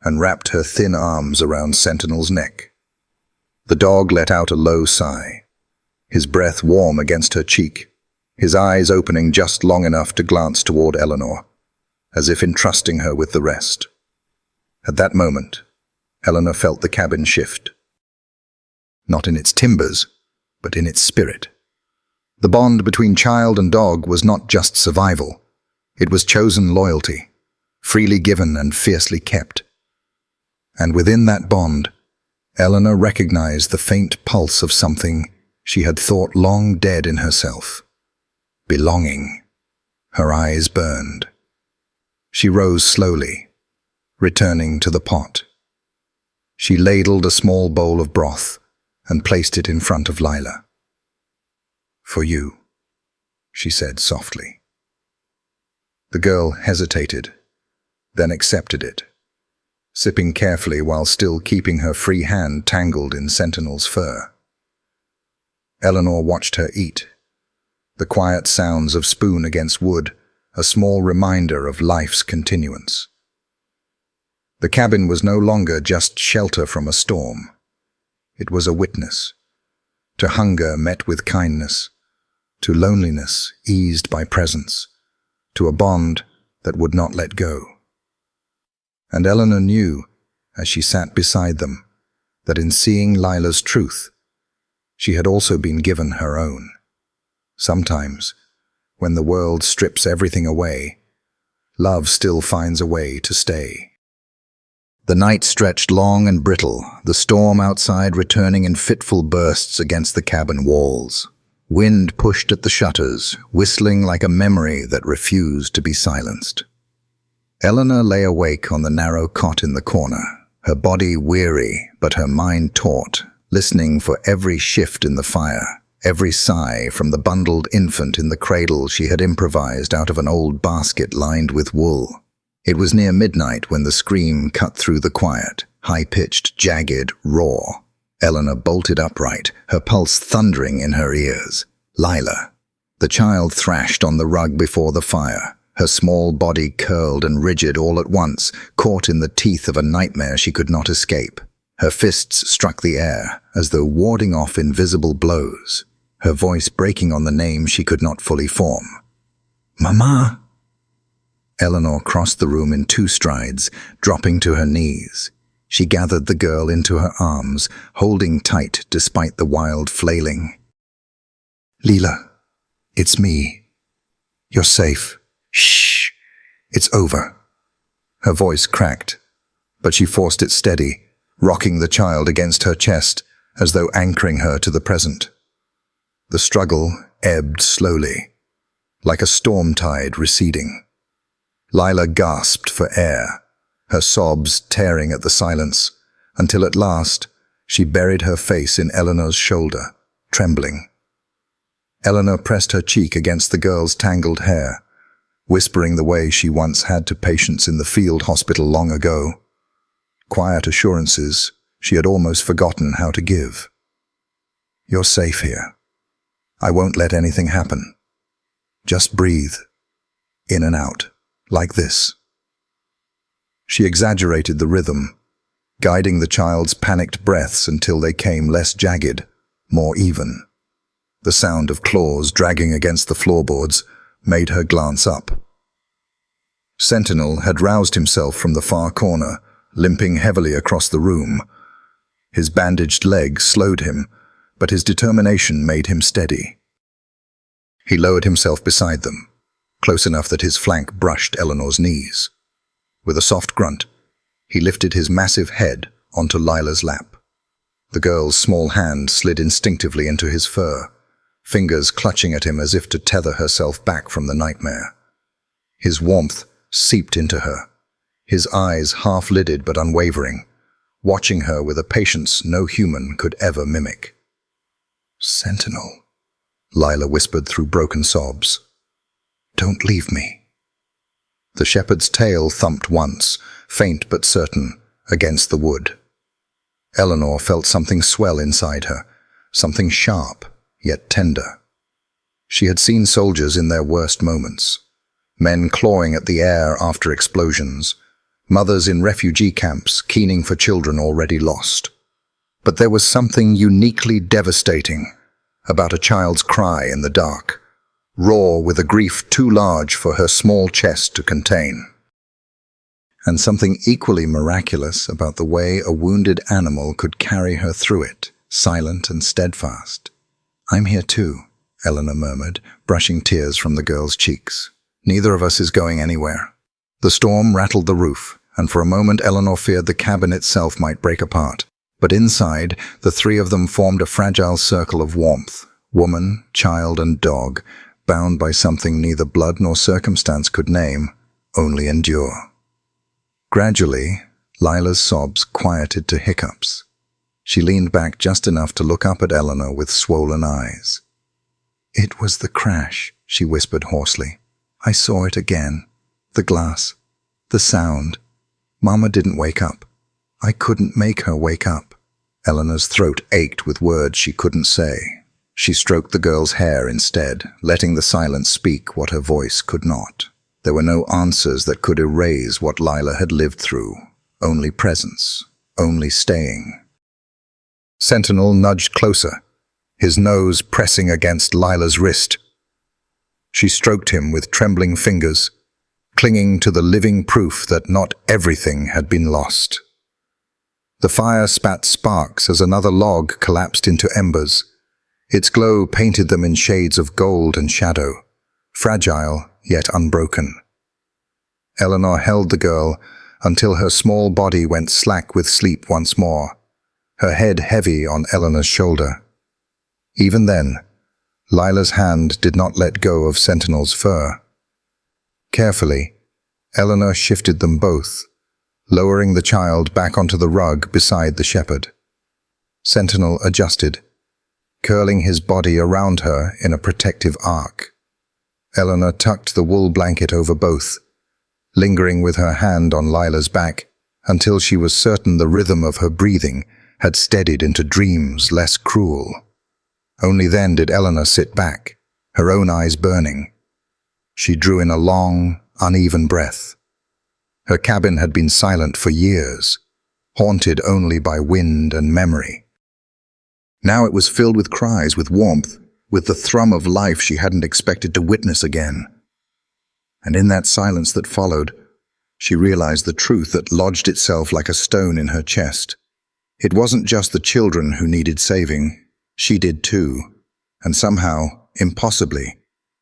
and wrapped her thin arms around Sentinel's neck. The dog let out a low sigh, his breath warm against her cheek, his eyes opening just long enough to glance toward Eleanor, as if entrusting her with the rest. At that moment, Eleanor felt the cabin shift. Not in its timbers, but in its spirit. The bond between child and dog was not just survival. It was chosen loyalty, freely given and fiercely kept. And within that bond, Eleanor recognized the faint pulse of something she had thought long dead in herself. Belonging. Her eyes burned. She rose slowly, returning to the pot. She ladled a small bowl of broth and placed it in front of Lila. "For you," she said softly. The girl hesitated, then accepted it, sipping carefully while still keeping her free hand tangled in Sentinel's fur. Eleanor watched her eat, the quiet sounds of spoon against wood, a small reminder of life's continuance. The cabin was no longer just shelter from a storm. It was a witness, to hunger met with kindness, to loneliness eased by presence, to a bond that would not let go. And Eleanor knew, as she sat beside them, that in seeing Lila's truth, she had also been given her own. Sometimes, when the world strips everything away, love still finds a way to stay. The night stretched long and brittle, the storm outside returning in fitful bursts against the cabin walls. Wind pushed at the shutters, whistling like a memory that refused to be silenced. Eleanor lay awake on the narrow cot in the corner, her body weary but her mind taut, listening for every shift in the fire, every sigh from the bundled infant in the cradle she had improvised out of an old basket lined with wool. It was near midnight when the scream cut through the quiet, high-pitched, jagged roar. Eleanor bolted upright, her pulse thundering in her ears. Lila. The child thrashed on the rug before the fire, her small body curled and rigid all at once, caught in the teeth of a nightmare she could not escape. Her fists struck the air, as though warding off invisible blows, her voice breaking on the name she could not fully form. "Mama!" Eleanor crossed the room in 2 strides, dropping to her knees. She gathered the girl into her arms, holding tight despite the wild flailing. "Lila, it's me. You're safe. Shh. It's over." Her voice cracked, but she forced it steady, rocking the child against her chest as though anchoring her to the present. The struggle ebbed slowly, like a storm tide receding. Lila gasped for air, her sobs tearing at the silence, until at last she buried her face in Eleanor's shoulder, trembling. Eleanor pressed her cheek against the girl's tangled hair, whispering the way she once had to patients in the field hospital long ago. Quiet assurances she had almost forgotten how to give. "You're safe here. I won't let anything happen. Just breathe, in and out, like this." She exaggerated the rhythm, guiding the child's panicked breaths until they came less jagged, more even. The sound of claws dragging against the floorboards made her glance up. Sentinel had roused himself from the far corner, limping heavily across the room. His bandaged leg slowed him, but his determination made him steady. He lowered himself beside them, close enough that his flank brushed Eleanor's knees. With a soft grunt, he lifted his massive head onto Lila's lap. The girl's small hand slid instinctively into his fur, fingers clutching at him as if to tether herself back from the nightmare. His warmth seeped into her, his eyes half-lidded but unwavering, watching her with a patience no human could ever mimic. "Sentinel," Lila whispered through broken sobs. "Don't leave me." The shepherd's tail thumped once, faint but certain, against the wood. Eleanor felt something swell inside her, something sharp, yet tender. She had seen soldiers in their worst moments, men clawing at the air after explosions, mothers in refugee camps keening for children already lost. But there was something uniquely devastating about a child's cry in the dark, raw with a grief too large for her small chest to contain. And something equally miraculous about the way a wounded animal could carry her through it, silent and steadfast. "I'm here too," Eleanor murmured, brushing tears from the girl's cheeks. "Neither of us is going anywhere." The storm rattled the roof, and for a moment Eleanor feared the cabin itself might break apart. But inside, the 3 of them formed a fragile circle of warmth, woman, child, and dog, bound by something neither blood nor circumstance could name, only endure. Gradually, Lila's sobs quieted to hiccups. She leaned back just enough to look up at Eleanor with swollen eyes. "It was the crash," she whispered hoarsely. "I saw it again. The glass. The sound. Mama didn't wake up. I couldn't make her wake up." Eleanor's throat ached with words she couldn't say. She stroked the girl's hair instead, letting the silence speak what her voice could not. There were no answers that could erase what Lila had lived through. Only presence. Only staying. Sentinel nudged closer, his nose pressing against Lila's wrist. She stroked him with trembling fingers, clinging to the living proof that not everything had been lost. The fire spat sparks as another log collapsed into embers. Its glow painted them in shades of gold and shadow, fragile yet unbroken. Eleanor held the girl until her small body went slack with sleep once more, her head heavy on Eleanor's shoulder. Even then, Lila's hand did not let go of Sentinel's fur. Carefully, Eleanor shifted them both, lowering the child back onto the rug beside the shepherd. Sentinel adjusted, curling his body around her in a protective arc. Eleanor tucked the wool blanket over both, lingering with her hand on Lila's back until she was certain the rhythm of her breathing had steadied into dreams less cruel. Only then did Eleanor sit back, her own eyes burning. She drew in a long, uneven breath. Her cabin had been silent for years, haunted only by wind and memory. Now it was filled with cries, with warmth, with the thrum of life she hadn't expected to witness again. And in that silence that followed, she realized the truth that lodged itself like a stone in her chest. It wasn't just the children who needed saving, she did too, and somehow, impossibly,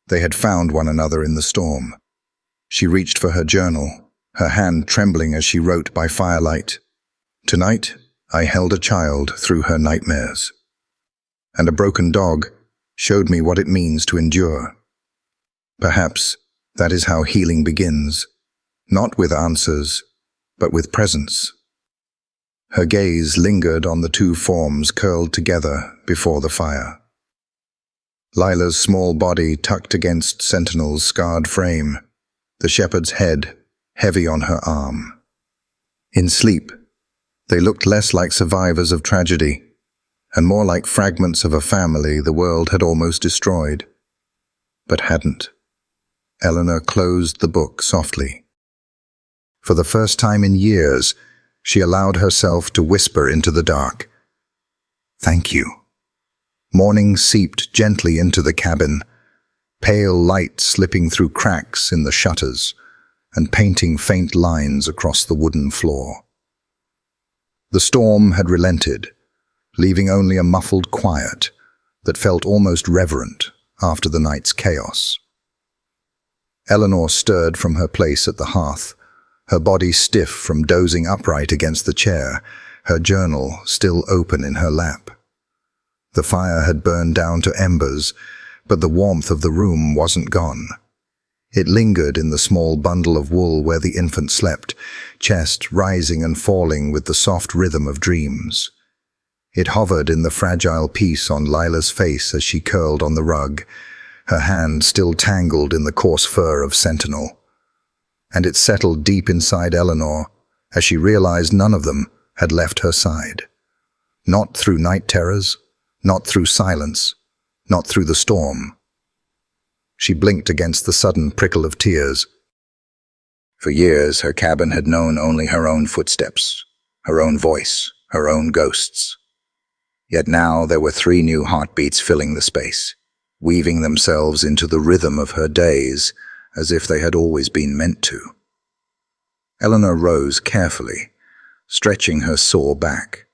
they had found one another in the storm. She reached for her journal, her hand trembling as she wrote by firelight. "Tonight, I held a child through her nightmares. And a broken dog showed me what it means to endure. Perhaps that is how healing begins, not with answers, but with presence." Her gaze lingered on the two forms curled together before the fire. Lila's small body tucked against Sentinel's scarred frame, the shepherd's head heavy on her arm. In sleep, they looked less like survivors of tragedy, and more like fragments of a family the world had almost destroyed, but hadn't. Eleanor closed the book softly. For the first time in years, she allowed herself to whisper into the dark, "Thank you." Morning seeped gently into the cabin, pale light slipping through cracks in the shutters and painting faint lines across the wooden floor. The storm had relented, leaving only a muffled quiet that felt almost reverent after the night's chaos. Eleanor stirred from her place at the hearth, her body stiff from dozing upright against the chair, her journal still open in her lap. The fire had burned down to embers, but the warmth of the room wasn't gone. It lingered in the small bundle of wool where the infant slept, chest rising and falling with the soft rhythm of dreams. It hovered in the fragile piece on Lila's face as she curled on the rug, her hand still tangled in the coarse fur of Sentinel. And it settled deep inside Eleanor as she realized none of them had left her side. Not through night terrors, not through silence, not through the storm. She blinked against the sudden prickle of tears. For years, her cabin had known only her own footsteps, her own voice, her own ghosts. Yet now there were 3 new heartbeats filling the space, weaving themselves into the rhythm of her days as if they had always been meant to. Eleanor rose carefully, stretching her sore back.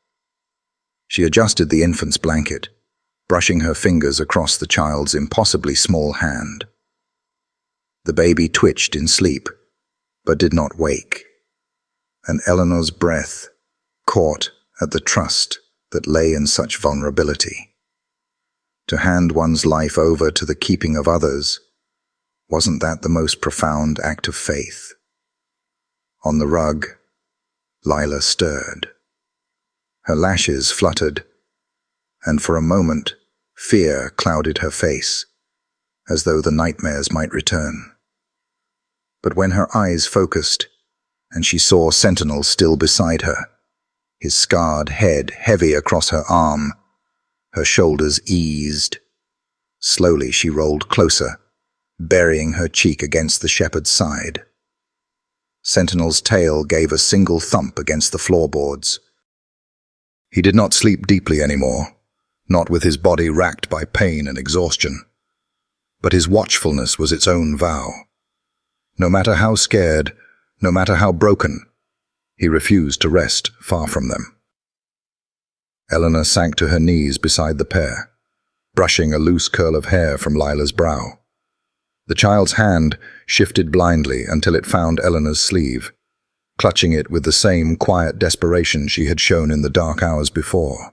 She adjusted the infant's blanket, brushing her fingers across the child's impossibly small hand. The baby twitched in sleep, but did not wake, and Eleanor's breath caught at the trust that lay in such vulnerability. To hand one's life over to the keeping of others, wasn't that the most profound act of faith? On the rug, Lila stirred. Her lashes fluttered, and for a moment, fear clouded her face, as though the nightmares might return. But when her eyes focused, and she saw Sentinel still beside her, his scarred head heavy across her arm, her shoulders eased. Slowly she rolled closer, burying her cheek against the shepherd's side. Sentinel's tail gave a single thump against the floorboards. He did not sleep deeply anymore, not with his body racked by pain and exhaustion. But his watchfulness was its own vow. No matter how scared, no matter how broken, he refused to rest far from them. Eleanor sank to her knees beside the pair, brushing a loose curl of hair from Lila's brow. The child's hand shifted blindly until it found Eleanor's sleeve, clutching it with the same quiet desperation she had shown in the dark hours before.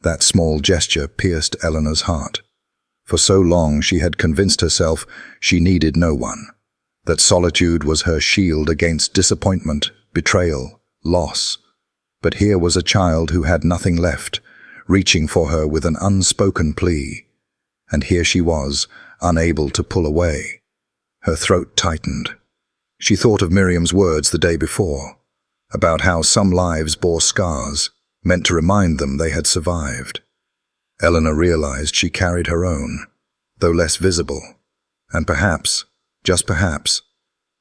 That small gesture pierced Eleanor's heart. For so long she had convinced herself she needed no one, that solitude was her shield against disappointment, betrayal, loss. But here was a child who had nothing left, reaching for her with an unspoken plea. And here she was, unable to pull away. Her throat tightened. She thought of Miriam's words the day before, about how some lives bore scars, meant to remind them they had survived. Eleanor realized she carried her own, though less visible, and perhaps, just perhaps,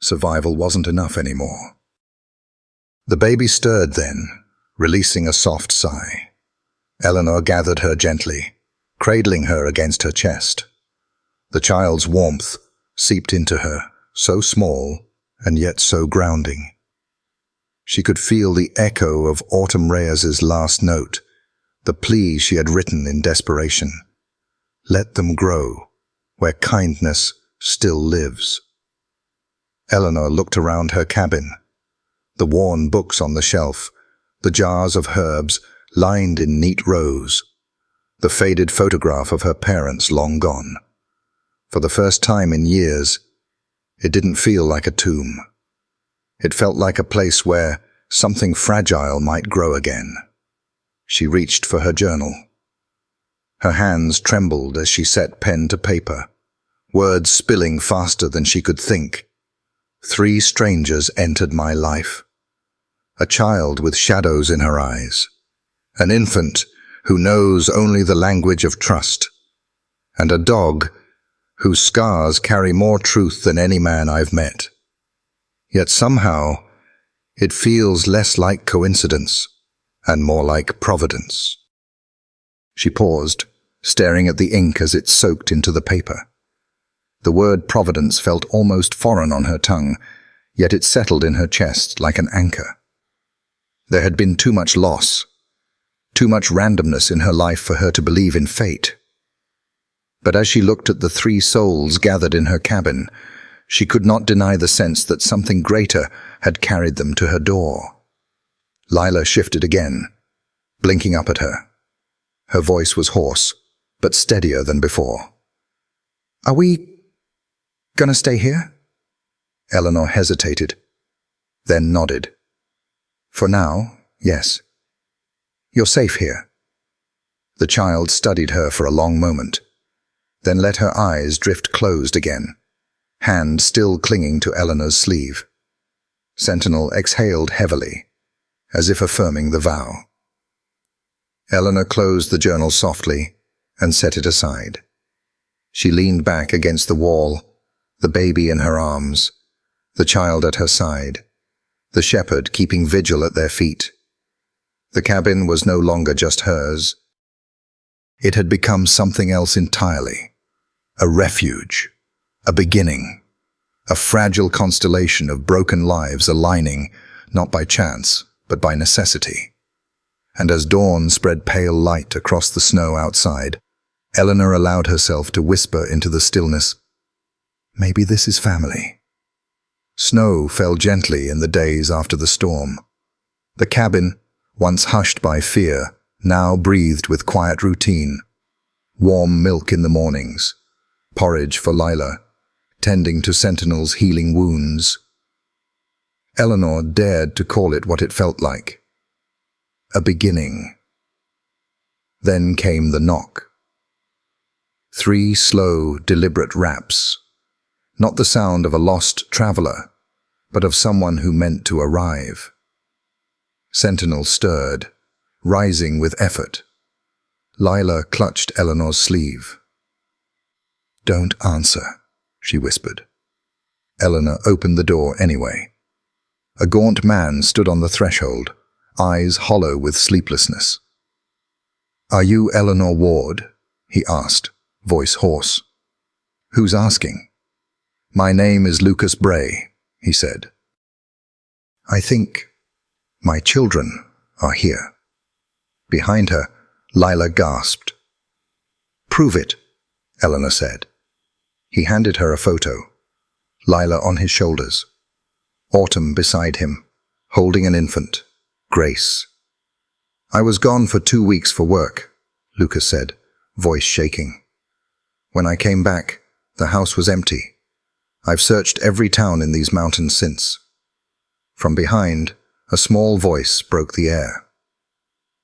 survival wasn't enough anymore. The baby stirred then, releasing a soft sigh. Eleanor gathered her gently, cradling her against her chest. The child's warmth seeped into her, so small and yet so grounding. She could feel the echo of Autumn Reyes's last note, the plea she had written in desperation. Let them grow, where kindness still lives. Eleanor looked around her cabin. The worn books on the shelf, the jars of herbs lined in neat rows, the faded photograph of her parents long gone. For the first time in years, it didn't feel like a tomb. It felt like a place where something fragile might grow again. She reached for her journal. Her hands trembled as she set pen to paper, words spilling faster than she could think. 3 strangers entered my life. A child with shadows in her eyes. An infant who knows only the language of trust. And a dog whose scars carry more truth than any man I've met. Yet somehow, it feels less like coincidence and more like providence. She paused, staring at the ink as it soaked into the paper. The word providence felt almost foreign on her tongue, yet it settled in her chest like an anchor. There had been too much loss, too much randomness in her life for her to believe in fate. But as she looked at the 3 souls gathered in her cabin, she could not deny the sense that something greater had carried them to her door. Lila shifted again, blinking up at her. Her voice was hoarse, but steadier than before. "Are we gonna stay here?" Eleanor hesitated, then nodded. "For now, yes. You're safe here." The child studied her for a long moment, then let her eyes drift closed again, hand still clinging to Eleanor's sleeve. Sentinel exhaled heavily, as if affirming the vow. Eleanor closed the journal softly and set it aside. She leaned back against the wall, the baby in her arms, the child at her side, the shepherd keeping vigil at their feet. The cabin was no longer just hers. It had become something else entirely. A refuge, a beginning, a fragile constellation of broken lives aligning, not by chance, but by necessity. And as dawn spread pale light across the snow outside, Eleanor allowed herself to whisper into the stillness, "Maybe this is family." Snow fell gently in the days after the storm. The cabin, once hushed by fear, now breathed with quiet routine. Warm milk in the mornings, porridge for Lila, tending to Sentinel's healing wounds. Eleanor dared to call it what it felt like. A beginning. Then came the knock. 3 slow, deliberate raps. Not the sound of a lost traveler, but of someone who meant to arrive. Sentinel stirred, rising with effort. Lila clutched Eleanor's sleeve. "Don't answer," she whispered. Eleanor opened the door anyway. A gaunt man stood on the threshold, eyes hollow with sleeplessness. "Are you Eleanor Ward?" he asked, voice hoarse. "Who's asking?" "My name is Lucas Bray," he said. "I think my children are here." Behind her, Lila gasped. "Prove it," Eleanor said. He handed her a photo, Lila on his shoulders, Autumn beside him, holding an infant, Grace. "I was gone for 2 weeks for work," Lucas said, voice shaking. "When I came back, the house was empty. I've searched every town in these mountains since." From behind, a small voice broke the air.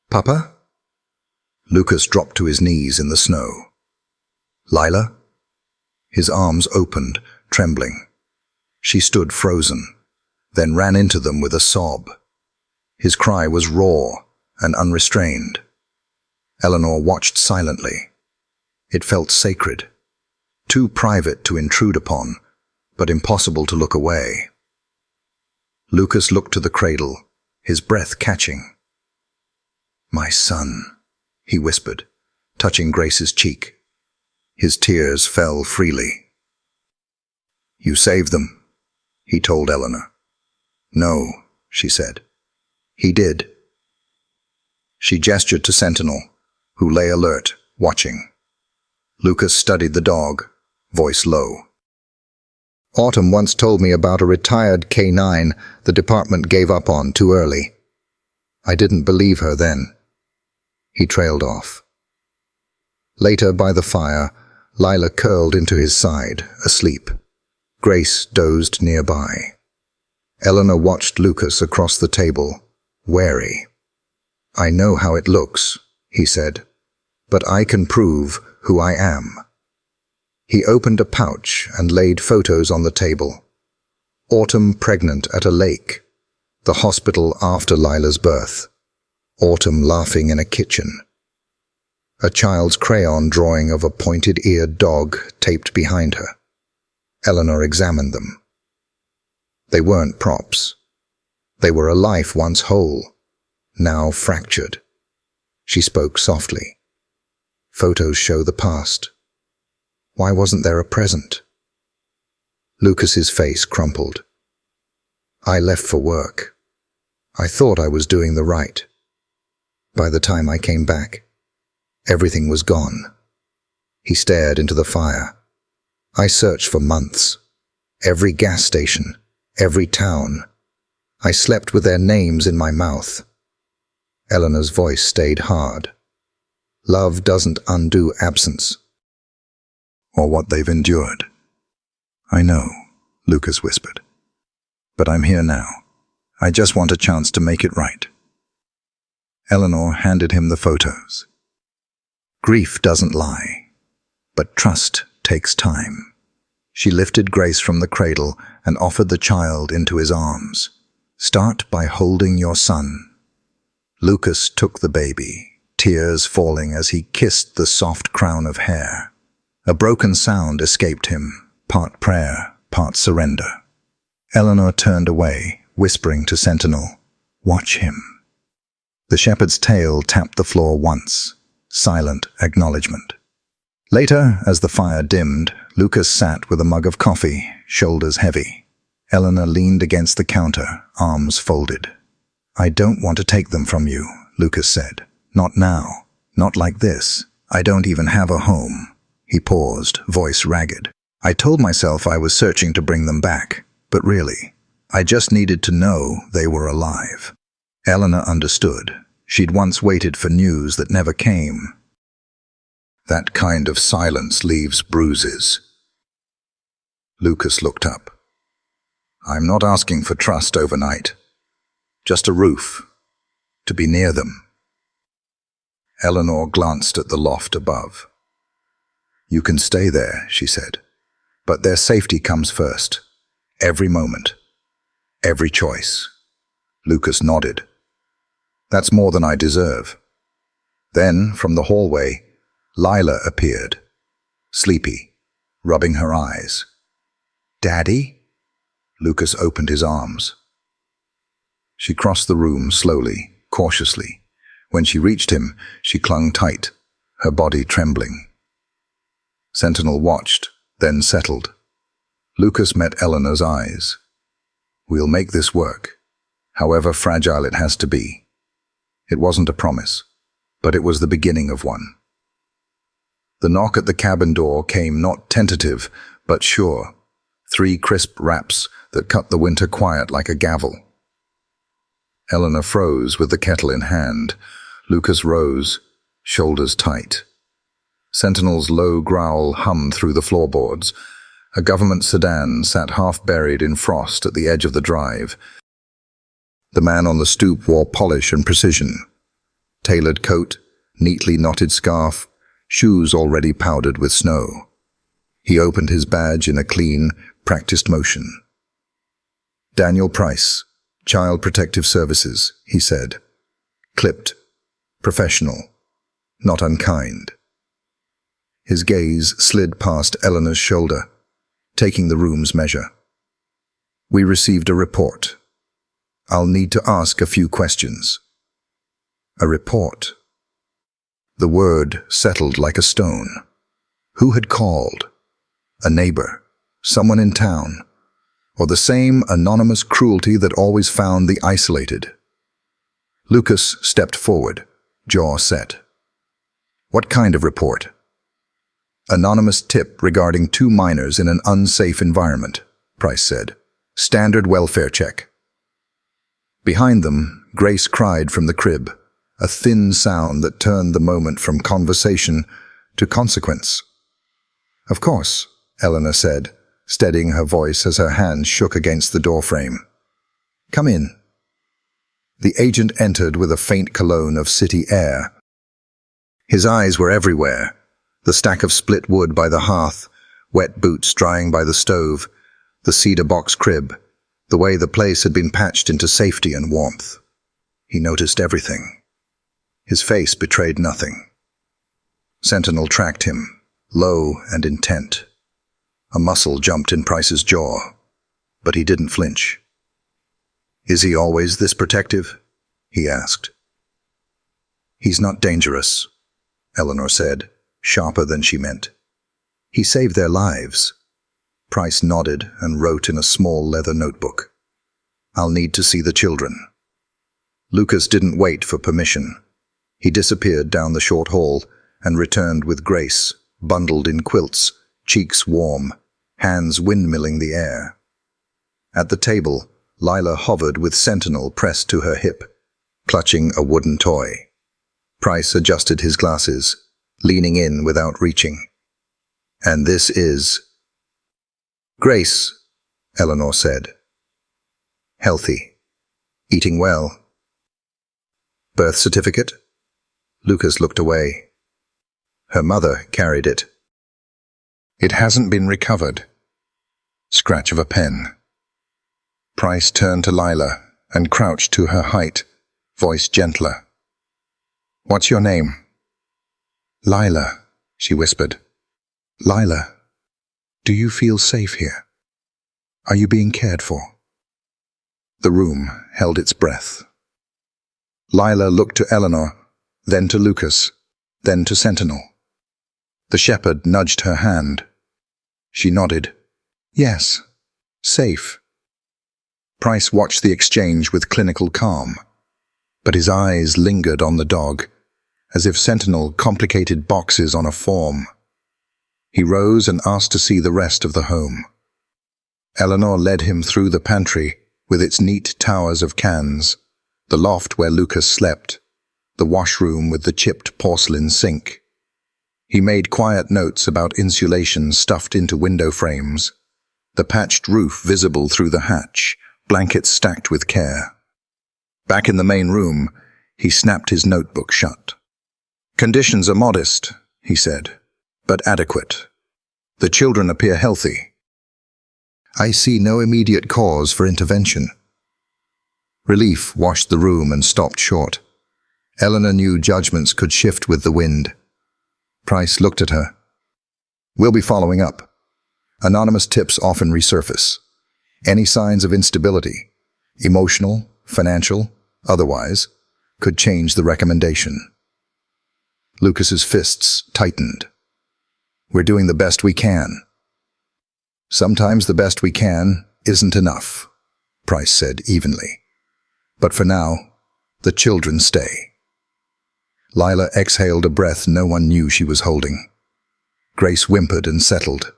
"Papa?" Lucas dropped to his knees in the snow. "Lila?" His arms opened, trembling. She stood frozen, then ran into them with a sob. His cry was raw and unrestrained. Eleanor watched silently. It felt sacred, too private to intrude upon, but impossible to look away. Lucas looked to the cradle, his breath catching. "My son," he whispered, touching Grace's cheek. His tears fell freely. "You saved them," he told Eleanor. "No," she said. "He did." She gestured to Sentinel, who lay alert, watching. Lucas studied the dog, voice low. "Autumn once told me about a retired K9 the department gave up on too early. I didn't believe her then." He trailed off. Later, by the fire, Lila curled into his side, asleep. Grace dozed nearby. Eleanor watched Lucas across the table, wary. "I know how it looks," he said, "but I can prove who I am." He opened a pouch and laid photos on the table. Autumn pregnant at a lake. The hospital after Lila's birth. Autumn laughing in a kitchen. A child's crayon drawing of a pointed-eared dog taped behind her. Eleanor examined them. They weren't props. They were a life once whole, now fractured. She spoke softly. "Photos show the past. Why wasn't there a present?" Lucas's face crumpled. "I left for work. I thought I was doing the right. By the time I came back, everything was gone." He stared into the fire. "I searched for months. Every gas station, every town. I slept with their names in my mouth." Eleanor's voice stayed hard. "Love doesn't undo absence." "Or what they've endured." "I know," Lucas whispered. "But I'm here now. I just want a chance to make it right." Eleanor handed him the photos. Grief doesn't lie, but trust takes time. She lifted Grace from the cradle and offered the child into his arms. "Start by holding your son." Lucas took the baby, tears falling as he kissed the soft crown of hair. A broken sound escaped him, part prayer, part surrender. Eleanor turned away, whispering to Sentinel, "Watch him." The shepherd's tail tapped the floor once, silent acknowledgement. Later, as the fire dimmed, Lucas sat with a mug of coffee, shoulders heavy. Eleanor leaned against the counter, arms folded. "I don't want to take them from you," Lucas said. "Not now. Not like this. I don't even have a home." He paused, voice ragged. "I told myself I was searching to bring them back, but really, I just needed to know they were alive." Eleanor understood. She'd once waited for news that never came. That kind of silence leaves bruises. Lucas looked up. "I'm not asking for trust overnight. Just a roof. To be near them." Eleanor glanced at the loft above. "You can stay there," she said, "but their safety comes first. Every moment. Every choice." Lucas nodded. "That's more than I deserve." Then, from the hallway, Lila appeared, sleepy, rubbing her eyes. "Daddy?" Lucas opened his arms. She crossed the room slowly, cautiously. When she reached him, she clung tight, her body trembling. Sentinel watched, then settled. Lucas met Eleanor's eyes. "We'll make this work, however fragile it has to be." It wasn't a promise, but it was the beginning of one. The knock at the cabin door came not tentative, but sure. 3 crisp raps that cut the winter quiet like a gavel. Eleanor froze with the kettle in hand. Lucas rose, shoulders tight. Sentinel's low growl hummed through the floorboards. A government sedan sat half-buried in frost at the edge of the drive. The man on the stoop wore polish and precision. Tailored coat, neatly knotted scarf, shoes already powdered with snow. He opened his badge in a clean, practiced motion. Daniel Price, Child Protective Services, he said. Clipped, professional, not unkind. His gaze slid past Eleanor's shoulder, taking the room's measure. We received a report. I'll need to ask a few questions. A report. The word settled like a stone. Who had called? A neighbor? Someone in town? Or the same anonymous cruelty that always found the isolated? Lucas stepped forward, jaw set. What kind of report? Anonymous tip regarding 2 minors in an unsafe environment, Price said. Standard welfare check. Behind them, Grace cried from the crib, a thin sound that turned the moment from conversation to consequence. Of course, Eleanor said, steadying her voice as her hands shook against the doorframe. Come in. The agent entered with a faint cologne of city air. His eyes were everywhere, the stack of split wood by the hearth, wet boots drying by the stove, the cedar box crib, the way the place had been patched into safety and warmth. He noticed everything. His face betrayed nothing. Sentinel tracked him, low and intent. A muscle jumped in Price's jaw, but he didn't flinch. Is he always this protective? He asked. He's not dangerous, Eleanor said, sharper than she meant. He saved their lives. Price nodded and wrote in a small leather notebook. I'll need to see the children. Lucas didn't wait for permission. He disappeared down the short hall and returned with Grace, bundled in quilts, cheeks warm, hands windmilling the air. At the table, Lila hovered with Sentinel pressed to her hip, clutching a wooden toy. Price adjusted his glasses, leaning in without reaching. And this is... Grace, Eleanor said. Healthy. Eating well. Birth certificate? Lucas looked away. Her mother carried it. It hasn't been recovered. Scratch of a pen. Price turned to Lila and crouched to her height, voice gentler. What's your name? Lila, she whispered. Lila, do you feel safe here? Are you being cared for? The room held its breath. Lila looked to Eleanor, then to Lucas, then to Sentinel. The shepherd nudged her hand. She nodded. Yes, safe. Price watched the exchange with clinical calm, but his eyes lingered on the dog, as if Sentinel complicated boxes on a form. He rose and asked to see the rest of the home. Eleanor led him through the pantry with its neat towers of cans, the loft where Lucas slept, the washroom with the chipped porcelain sink. He made quiet notes about insulation stuffed into window frames, the patched roof visible through the hatch, blankets stacked with care. Back in the main room, he snapped his notebook shut. Conditions are modest, he said, but adequate. The children appear healthy. I see no immediate cause for intervention. Relief washed the room and stopped short. Eleanor knew judgments could shift with the wind. Price looked at her. We'll be following up. Anonymous tips often resurface. Any signs of instability, emotional, financial, otherwise, could change the recommendation. Lucas's fists tightened. We're doing the best we can. Sometimes the best we can isn't enough, Price said evenly. But for now, the children stay. Lila exhaled a breath no one knew she was holding. Grace whimpered and settled.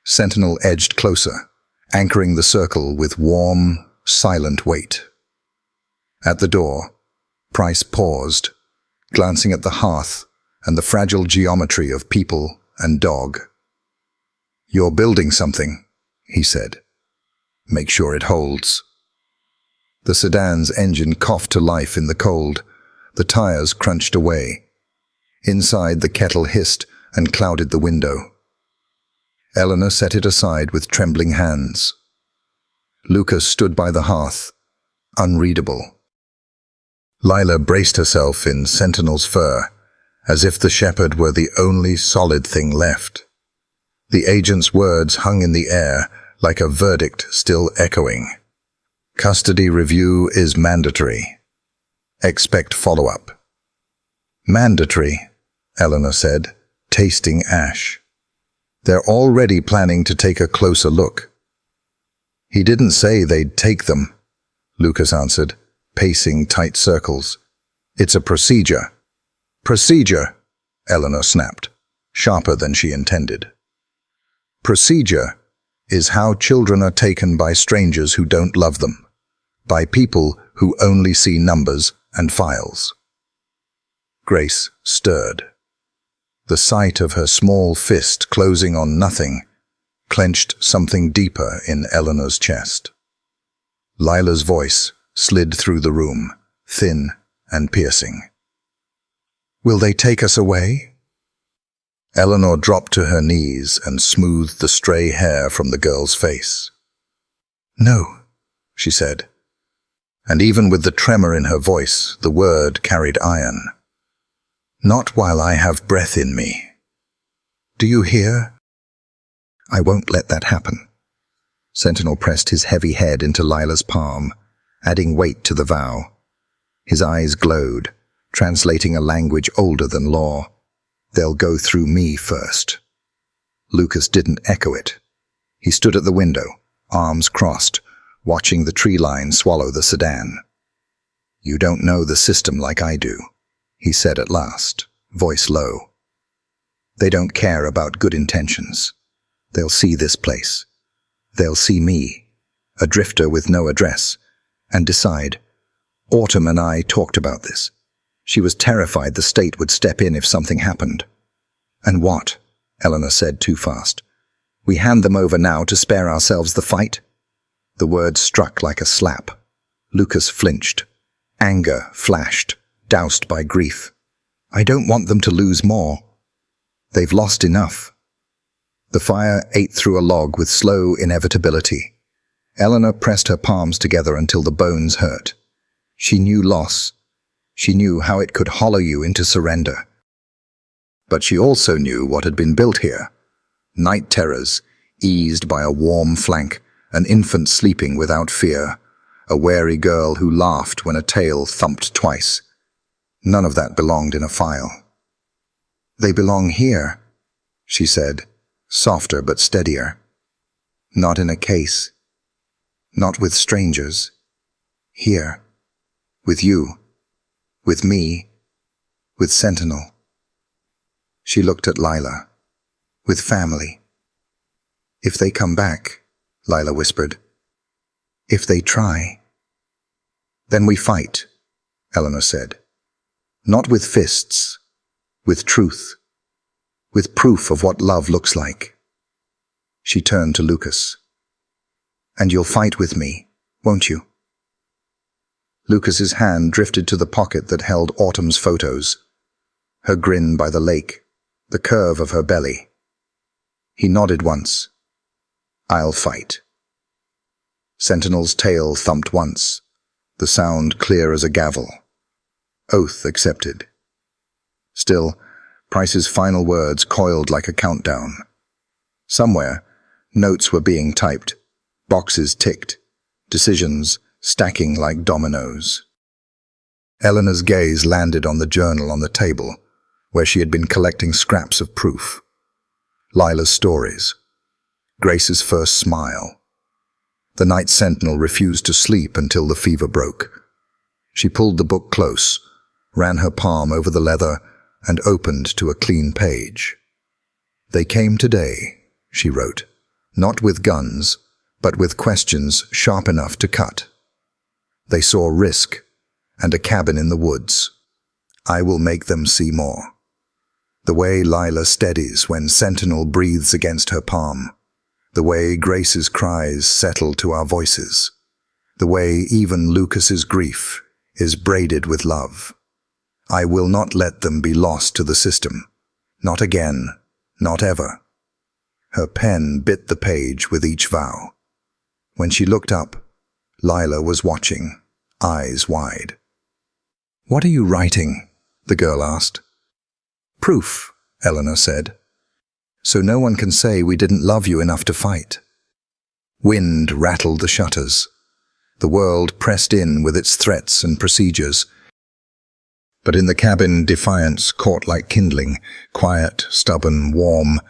Sentinel edged closer, anchoring the circle with warm, silent weight. At the door, Price paused, glancing at the hearth and the fragile geometry of people and dog. You're building something, he said. Make sure it holds. The sedan's engine coughed to life in the cold. The tires crunched away. Inside, the kettle hissed and clouded the window. Eleanor set it aside with trembling hands. Lucas stood by the hearth, unreadable. Lila braced herself in Sentinel's fur, as if the shepherd were the only solid thing left. The agent's words hung in the air like a verdict still echoing. Custody review is mandatory. Expect follow-up. Mandatory, Eleanor said, tasting ash. They're already planning to take a closer look. He didn't say they'd take them, Lucas answered, pacing tight circles. It's a procedure. Procedure, Eleanor snapped, sharper than she intended. Procedure is how children are taken by strangers who don't love them, by people who only see numbers and files. Grace stirred. The sight of her small fist closing on nothing clenched something deeper in Eleanor's chest. Lila's voice slid through the room, thin and piercing. Will they take us away? Eleanor dropped to her knees and smoothed the stray hair from the girl's face. No, she said. And even with the tremor in her voice, the word carried iron. Not while I have breath in me. Do you hear? I won't let that happen. Sentinel pressed his heavy head into Lila's palm, adding weight to the vow. His eyes glowed, translating a language older than law. They'll go through me first. Lucas didn't echo it. He stood at the window, arms crossed, watching the tree line swallow the sedan. You don't know the system like I do, he said at last, voice low. They don't care about good intentions. They'll see this place. They'll see me, a drifter with no address, and decide. Autumn and I talked about this. She was terrified the state would step in if something happened. And what? Eleanor said too fast. We hand them over now to spare ourselves the fight? The word struck like a slap. Lucas flinched. Anger flashed, doused by grief. I don't want them to lose more. They've lost enough. The fire ate through a log with slow inevitability. Eleanor pressed her palms together until the bones hurt. She knew loss. She knew how it could hollow you into surrender. But she also knew what had been built here. Night terrors, eased by a warm flank, an infant sleeping without fear, a wary girl who laughed when a tail thumped twice. None of that belonged in a file. They belong here, she said, softer but steadier. Not in a case. Not with strangers. Here. With you. With me. With Sentinel. She looked at Lila. With family. If they come back, Lila whispered. If they try. Then we fight, Eleanor said. Not with fists. With truth. With proof of what love looks like. She turned to Lucas. And you'll fight with me, won't you? Lucas's hand drifted to the pocket that held Autumn's photos. Her grin by the lake, the curve of her belly. He nodded once. I'll fight. Sentinel's tail thumped once, the sound clear as a gavel. Oath accepted. Still, Price's final words coiled like a countdown. Somewhere, notes were being typed, boxes ticked, decisions stacking like dominoes. Eleanor's gaze landed on the journal on the table, where she had been collecting scraps of proof. Lila's stories. Grace's first smile. The night sentinel refused to sleep until the fever broke. She pulled the book close, ran her palm over the leather, and opened to a clean page. They came today, she wrote, not with guns, but with questions sharp enough to cut. They saw risk and a cabin in the woods. I will make them see more. The way Lila steadies when Sentinel breathes against her palm. The way Grace's cries settle to our voices. The way even Lucas's grief is braided with love. I will not let them be lost to the system. Not again, not ever. Her pen bit the page with each vow. When she looked up, Lila was watching, eyes wide. "What are you writing?" the girl asked. "Proof," Eleanor said. "So no one can say we didn't love you enough to fight." Wind rattled the shutters. The world pressed in with its threats and procedures. But in the cabin, defiance caught like kindling, quiet, stubborn, warm.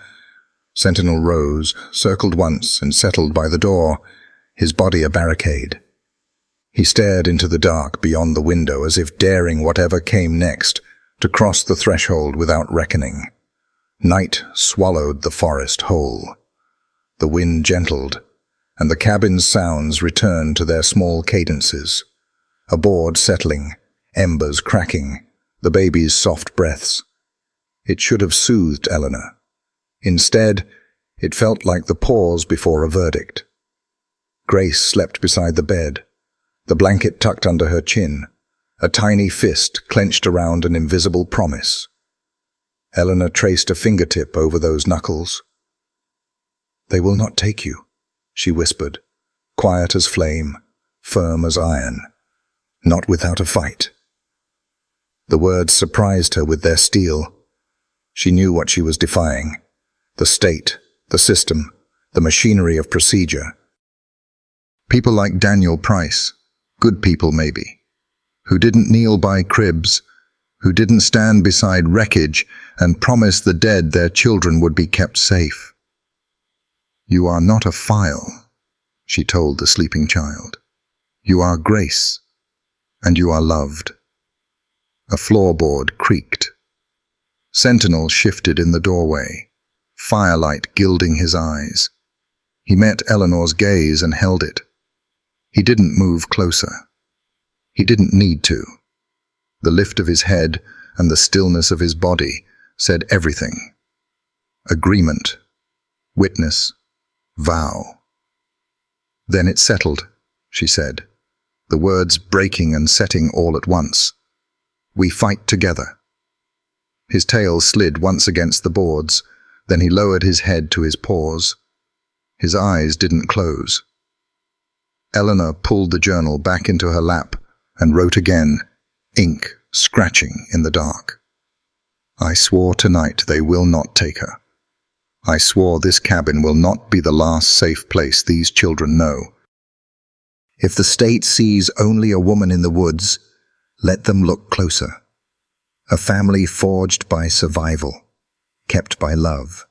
Sentinel rose, circled once, and settled by the door, his body a barricade. He stared into the dark beyond the window as if daring whatever came next to cross the threshold without reckoning. Night swallowed the forest whole. The wind gentled, and the cabin's sounds returned to their small cadences. A board settling, embers cracking, the baby's soft breaths. It should have soothed Eleanor. Instead, it felt like the pause before a verdict. Grace slept beside the bed, the blanket tucked under her chin, a tiny fist clenched around an invisible promise. Eleanor traced a fingertip over those knuckles. "They will not take you," she whispered, quiet as flame, firm as iron. "Not without a fight." The words surprised her with their steel. She knew what she was defying: the state, the system, the machinery of procedure. People like Daniel Price, good people maybe, who didn't kneel by cribs, who didn't stand beside wreckage and promise the dead their children would be kept safe. "You are not a file," she told the sleeping child. "You are Grace, and you are loved." A floorboard creaked. Sentinel shifted in the doorway, firelight gilding his eyes. He met Eleanor's gaze and held it. He didn't move closer. He didn't need to. The lift of his head and the stillness of his body said everything. Agreement, witness, vow. "Then it settled," she said, the words breaking and setting all at once. "We fight together." His tail slid once against the boards, then he lowered his head to his paws. His eyes didn't close. Eleanor pulled the journal back into her lap and wrote again, ink scratching in the dark. "I swore tonight they will not take her. I swore this cabin will not be the last safe place these children know. If the state sees only a woman in the woods, let them look closer. A family forged by survival, kept by love.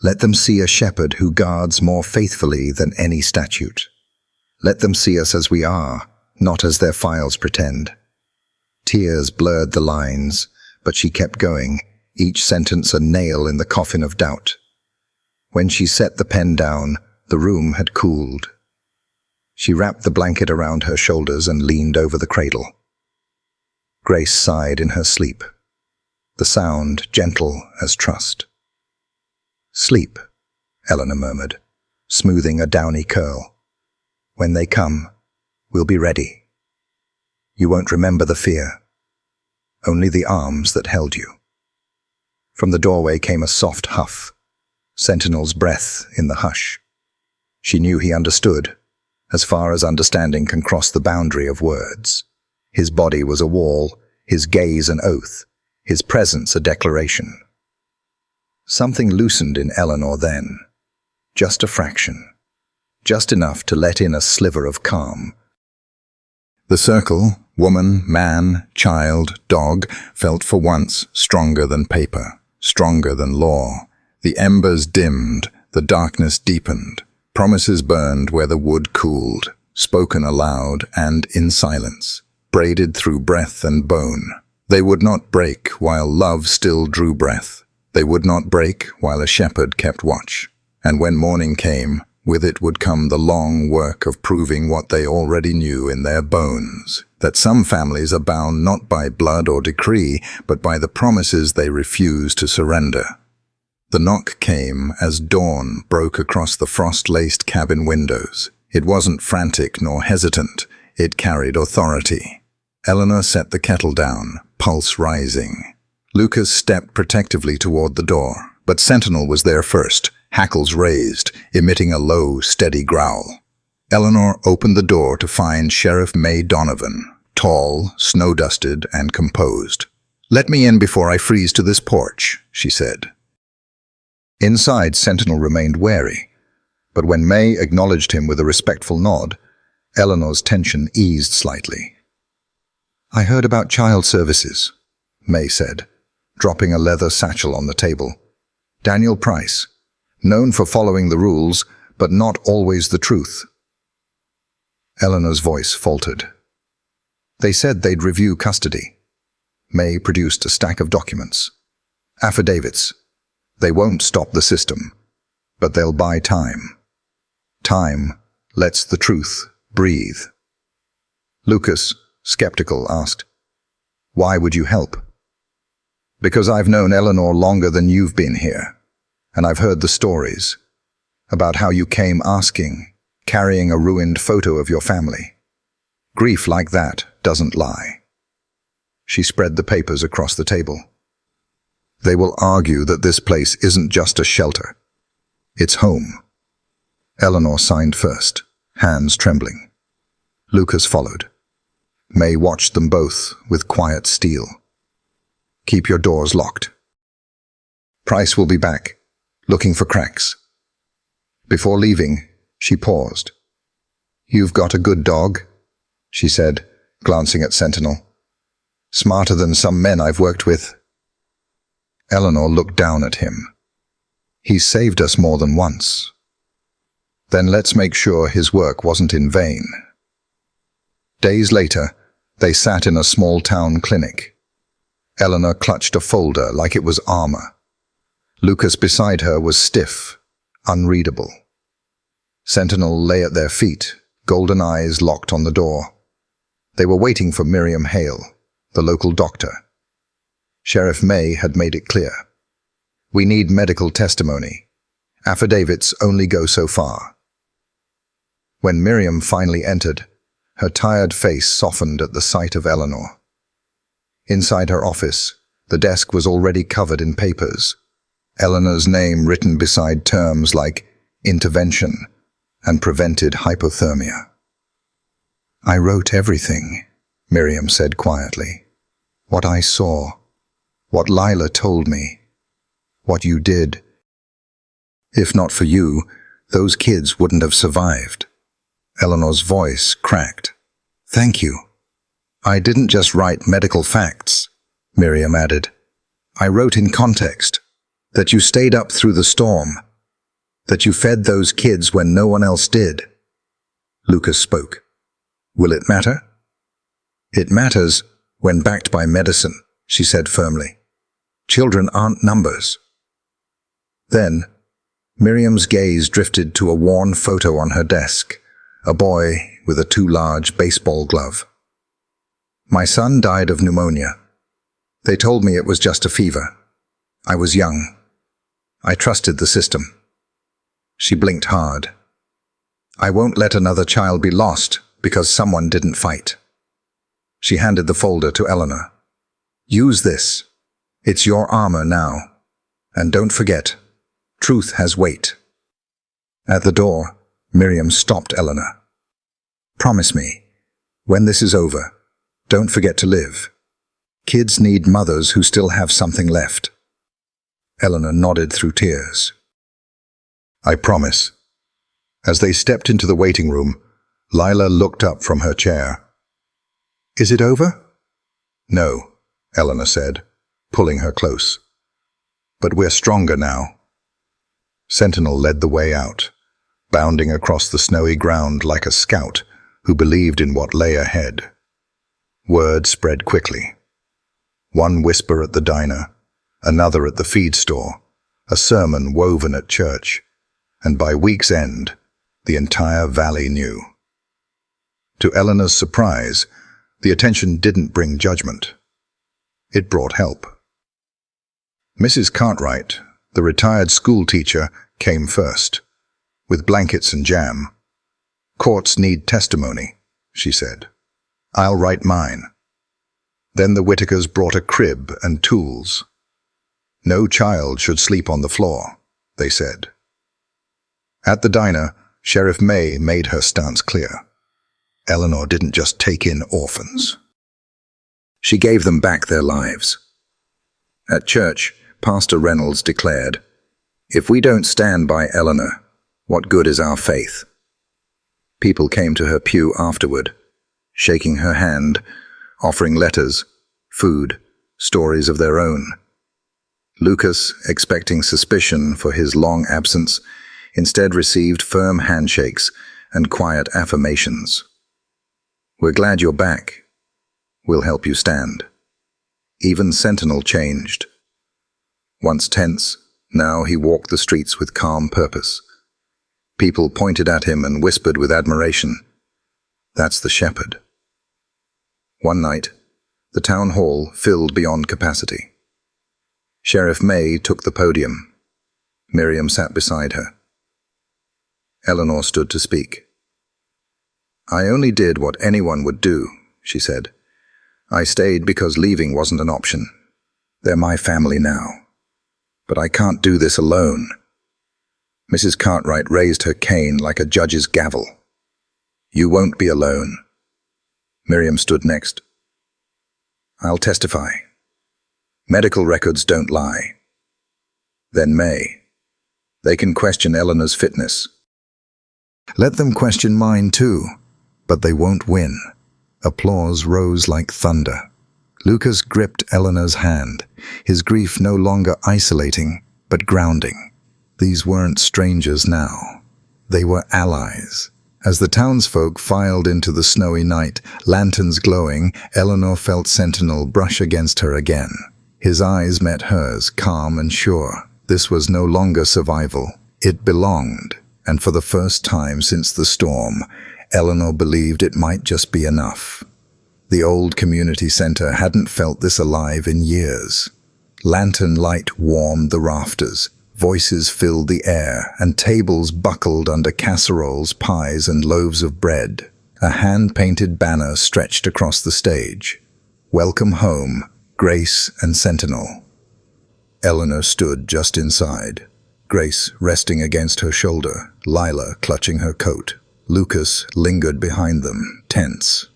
Let them see a shepherd who guards more faithfully than any statute. Let them see us as we are, not as their files pretend." Tears blurred the lines, but she kept going, each sentence a nail in the coffin of doubt. When she set the pen down, the room had cooled. She wrapped the blanket around her shoulders and leaned over the cradle. Grace sighed in her sleep, the sound gentle as trust. "Sleep," Eleanor murmured, smoothing a downy curl. "When they come, we'll be ready. You won't remember the fear, only the arms that held you." From the doorway came a soft huff, Sentinel's breath in the hush. She knew he understood, as far as understanding can cross the boundary of words. His body was a wall, his gaze an oath, his presence a declaration. Something loosened in Eleanor then, just a fraction, just enough to let in a sliver of calm. The circle, woman, man, child, dog, felt for once stronger than paper, stronger than law. The embers dimmed, the darkness deepened, promises burned where the wood cooled, spoken aloud and in silence, braided through breath and bone. They would not break while love still drew breath. They would not break while a shepherd kept watch. And when morning came, with it would come the long work of proving what they already knew in their bones, that some families are bound not by blood or decree, but by the promises they refuse to surrender. The knock came as dawn broke across the frost-laced cabin windows. It wasn't frantic nor hesitant. It carried authority. Eleanor set the kettle down, pulse rising. Lucas stepped protectively toward the door, but Sentinel was there first, hackles raised, emitting a low, steady growl. Eleanor opened the door to find Sheriff May Donovan, tall, snow-dusted, and composed. "Let me in before I freeze to this porch," she said. Inside, Sentinel remained wary, but when May acknowledged him with a respectful nod, Eleanor's tension eased slightly. "I heard about child services," May said, dropping a leather satchel on the table. "Daniel Price, known for following the rules, but not always the truth." Eleanor's voice faltered. "They said they'd review custody." May produced a stack of documents. "Affidavits. They won't stop the system, but they'll buy time. Time lets the truth breathe." Lucas, skeptical, asked, "Why would you help?" "Because I've known Eleanor longer than you've been here, and I've heard the stories about how you came asking, carrying a ruined photo of your family. Grief like that doesn't lie." She spread the papers across the table. "They will argue that this place isn't just a shelter. It's home." Eleanor signed first, hands trembling. Lucas followed. May watched them both with quiet steel. "Keep your doors locked. Price will be back, looking for cracks." Before leaving, she paused. "You've got a good dog," she said, glancing at Sentinel. "Smarter than some men I've worked with." Eleanor looked down at him. "He's saved us more than once. Then let's make sure his work wasn't in vain." Days later, they sat in a small town clinic. Eleanor clutched a folder like it was armor. Lucas beside her was stiff, unreadable. Sentinel lay at their feet, golden eyes locked on the door. They were waiting for Miriam Hale, the local doctor. Sheriff May had made it clear. "We need medical testimony. Affidavits only go so far." When Miriam finally entered, her tired face softened at the sight of Eleanor. Inside her office, the desk was already covered in papers, Eleanor's name written beside terms like intervention and prevented hypothermia. "I wrote everything," Miriam said quietly. "What I saw, what Lila told me, what you did. If not for you, those kids wouldn't have survived." Eleanor's voice cracked. "Thank you." "I didn't just write medical facts," Miriam added. "I wrote in context, that you stayed up through the storm, that you fed those kids when no one else did." Lucas spoke. "Will it matter?" "It matters when backed by medicine," she said firmly. "Children aren't numbers." Then, Miriam's gaze drifted to a worn photo on her desk, a boy with a too large baseball glove. "My son died of pneumonia. They told me it was just a fever. I was young. I trusted the system." She blinked hard. "I won't let another child be lost because someone didn't fight." She handed the folder to Eleanor. "Use this. It's your armor now. And don't forget, truth has weight." At the door, Miriam stopped Eleanor. "Promise me, when this is over, don't forget to live. Kids need mothers who still have something left." Eleanor nodded through tears. "I promise." As they stepped into the waiting room, Lila looked up from her chair. "Is it over?" "No," Eleanor said, pulling her close. "But we're stronger now." Sentinel led the way out, bounding across the snowy ground like a scout who believed in what lay ahead. Word spread quickly. One whisper at the diner, another at the feed store, a sermon woven at church, and by week's end, the entire valley knew. To Eleanor's surprise, the attention didn't bring judgment. It brought help. Mrs. Cartwright, the retired school teacher, came first, with blankets and jam. "Courts need testimony," she said. "I'll write mine." Then the Whitakers brought a crib and tools. "No child should sleep on the floor," they said. At the diner, Sheriff May made her stance clear. Eleanor didn't just take in orphans. She gave them back their lives. At church, Pastor Reynolds declared, "If we don't stand by Eleanor, what good is our faith?" People came to her pew afterward, shaking her hand, offering letters, food, stories of their own. Lucas, expecting suspicion for his long absence, instead received firm handshakes and quiet affirmations. "We're glad you're back. We'll help you stand." Even Sentinel changed. Once tense, now he walked the streets with calm purpose. People pointed at him and whispered with admiration, "That's the shepherd." One night, the town hall filled beyond capacity. Sheriff May took the podium. Miriam sat beside her. Eleanor stood to speak. "I only did what anyone would do," she said. "I stayed because leaving wasn't an option. They're my family now. But I can't do this alone." Mrs. Cartwright raised her cane like a judge's gavel. "You won't be alone." Miriam stood next. "I'll testify. Medical records don't lie." Then May. "They can question Eleanor's fitness." "Let them question mine too, but they won't win." Applause rose like thunder. Lucas gripped Eleanor's hand, his grief no longer isolating, but grounding. These weren't strangers now. They were allies. As the townsfolk filed into the snowy night, lanterns glowing, Eleanor felt Sentinel brush against her again. His eyes met hers, calm and sure. This was no longer survival. It belonged, and for the first time since the storm, Eleanor believed it might just be enough. The old community center hadn't felt this alive in years. Lantern light warmed the rafters, voices filled the air, and tables buckled under casseroles, pies, and loaves of bread. A hand-painted banner stretched across the stage. "Welcome home, Grace and Sentinel." Eleanor stood just inside, Grace resting against her shoulder, Lila clutching her coat. Lucas lingered behind them, tense.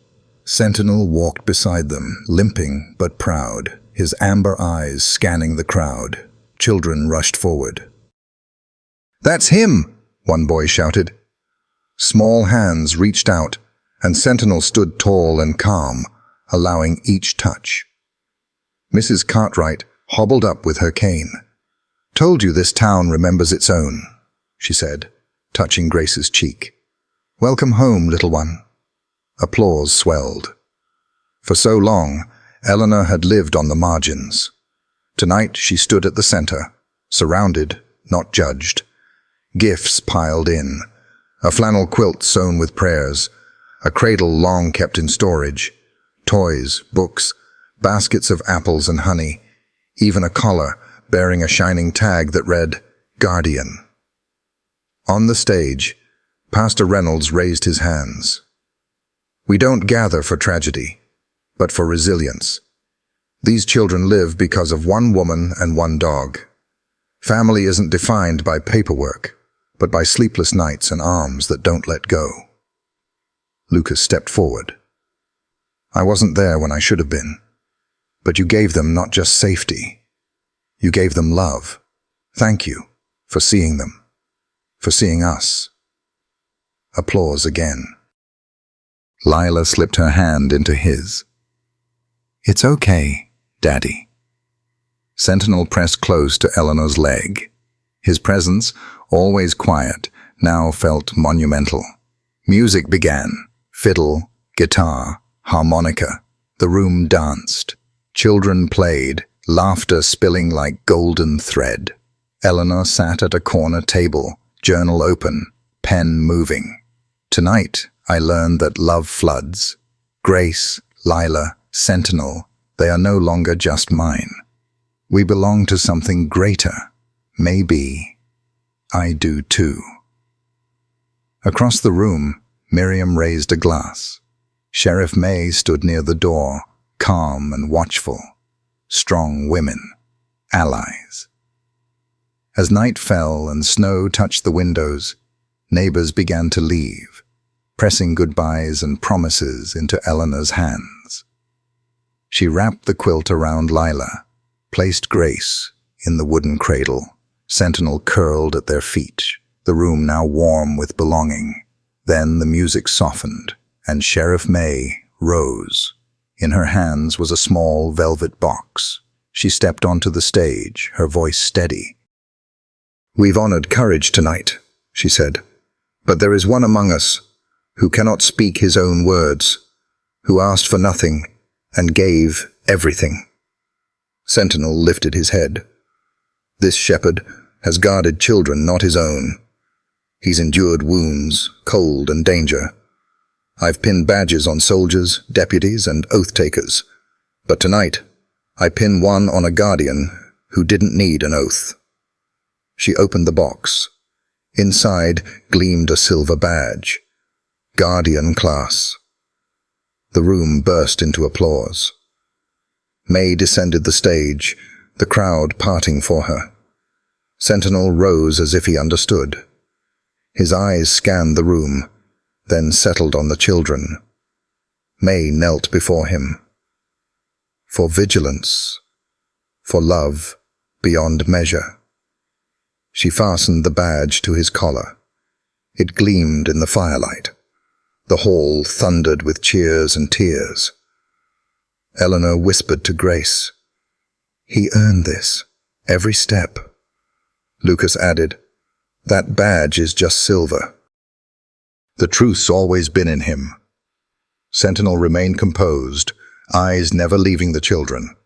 Sentinel walked beside them, limping but proud, his amber eyes scanning the crowd. Children rushed forward. "That's him!" one boy shouted. Small hands reached out, and Sentinel stood tall and calm, allowing each touch. Mrs. Cartwright hobbled up with her cane. "Told you this town remembers its own," she said, touching Grace's cheek. "Welcome home, little one." Applause swelled. For so long, Eleanor had lived on the margins. Tonight she stood at the center, surrounded, not judged. Gifts piled in, a flannel quilt sewn with prayers, a cradle long kept in storage, toys, books, baskets of apples and honey, even a collar bearing a shining tag that read, "Guardian." On the stage, Pastor Reynolds raised his hands. "We don't gather for tragedy, but for resilience. These children live because of one woman and one dog. Family isn't defined by paperwork, but by sleepless nights and arms that don't let go." Lucas stepped forward. "I wasn't there when I should have been, but you gave them not just safety. You gave them love. Thank you for seeing them, for seeing us." Applause again. Lila slipped her hand into his. "It's okay, Daddy." Sentinel pressed close to Eleanor's leg. His presence, always quiet, now felt monumental. Music began. Fiddle, guitar, harmonica. The room danced. Children played, laughter spilling like golden thread. Eleanor sat at a corner table, journal open, pen moving. "Tonight, I learned that love floods. Grace, Lila, Sentinel, they are no longer just mine. We belong to something greater. Maybe I do too." Across the room, Miriam raised a glass. Sheriff May stood near the door, calm and watchful. Strong women, allies. As night fell and snow touched the windows, Neighbors began to leave, pressing goodbyes and promises into Eleanor's hands. She wrapped the quilt around Lila, placed Grace in the wooden cradle. Sentinel curled at their feet, the room now warm with belonging. Then the music softened, and Sheriff May rose. In her hands was a small velvet box. She stepped onto the stage, her voice steady. "We've honored courage tonight," she said, "but there is one among us who cannot speak his own words, who asked for nothing and gave everything." Sentinel lifted his head. "This shepherd has guarded children not his own. He's endured wounds, cold, and danger. I've pinned badges on soldiers, deputies, and oath-takers, but tonight I pin one on a guardian who didn't need an oath." She opened the box. Inside gleamed a silver badge. Guardian Class. The room burst into applause. May descended the stage, the crowd parting for her. Sentinel rose as if he understood. His eyes scanned the room, then settled on the children. May knelt before him. For vigilance, for love beyond measure. She fastened the badge to his collar. It gleamed in the firelight. The hall thundered with cheers and tears. Eleanor whispered to Grace, "He earned this, every step." Lucas added, "That badge is just silver." The truth's always been in him. Sentinel remained composed, eyes never leaving the children.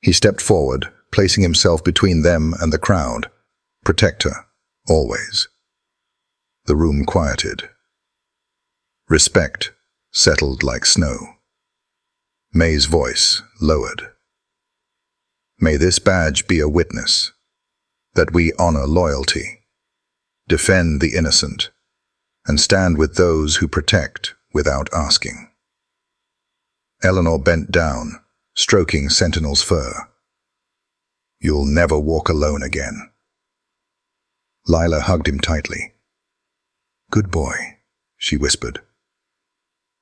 He stepped forward, placing himself between them and the crowd. Protector, always. The room quieted. Respect settled like snow. May's voice lowered. "May this badge be a witness that we honor loyalty, defend the innocent, and stand with those who protect without asking." Eleanor bent down, stroking Sentinel's fur. "You'll never walk alone again." Lila hugged him tightly. "Good boy," she whispered.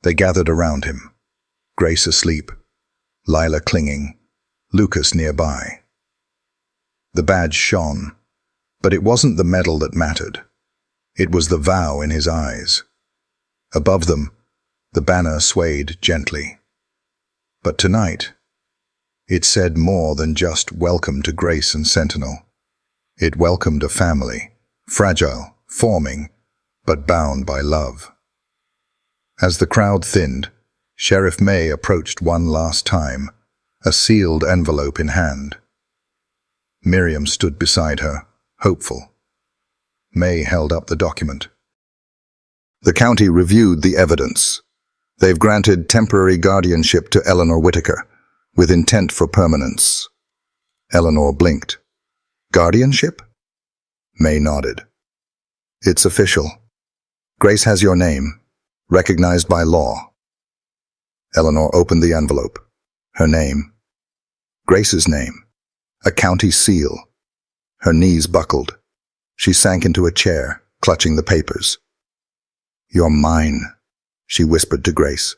They gathered around him, Grace asleep, Lila clinging, Lucas nearby. The badge shone, but it wasn't the medal that mattered. It was the vow in his eyes. Above them, the banner swayed gently. But tonight, it said more than just welcome to Grace and Sentinel. It welcomed a family, fragile, forming, but bound by love. As the crowd thinned, Sheriff May approached one last time, a sealed envelope in hand. Miriam stood beside her, hopeful. May held up the document. "The county reviewed the evidence. They've granted temporary guardianship to Eleanor Whitaker, with intent for permanence." Eleanor blinked. "Guardianship?" May nodded. "It's official. Grace has your name, recognized by law." Eleanor opened the envelope. Her name. Grace's name. A county seal. Her knees buckled. She sank into a chair, clutching the papers. "You're mine," she whispered to Grace.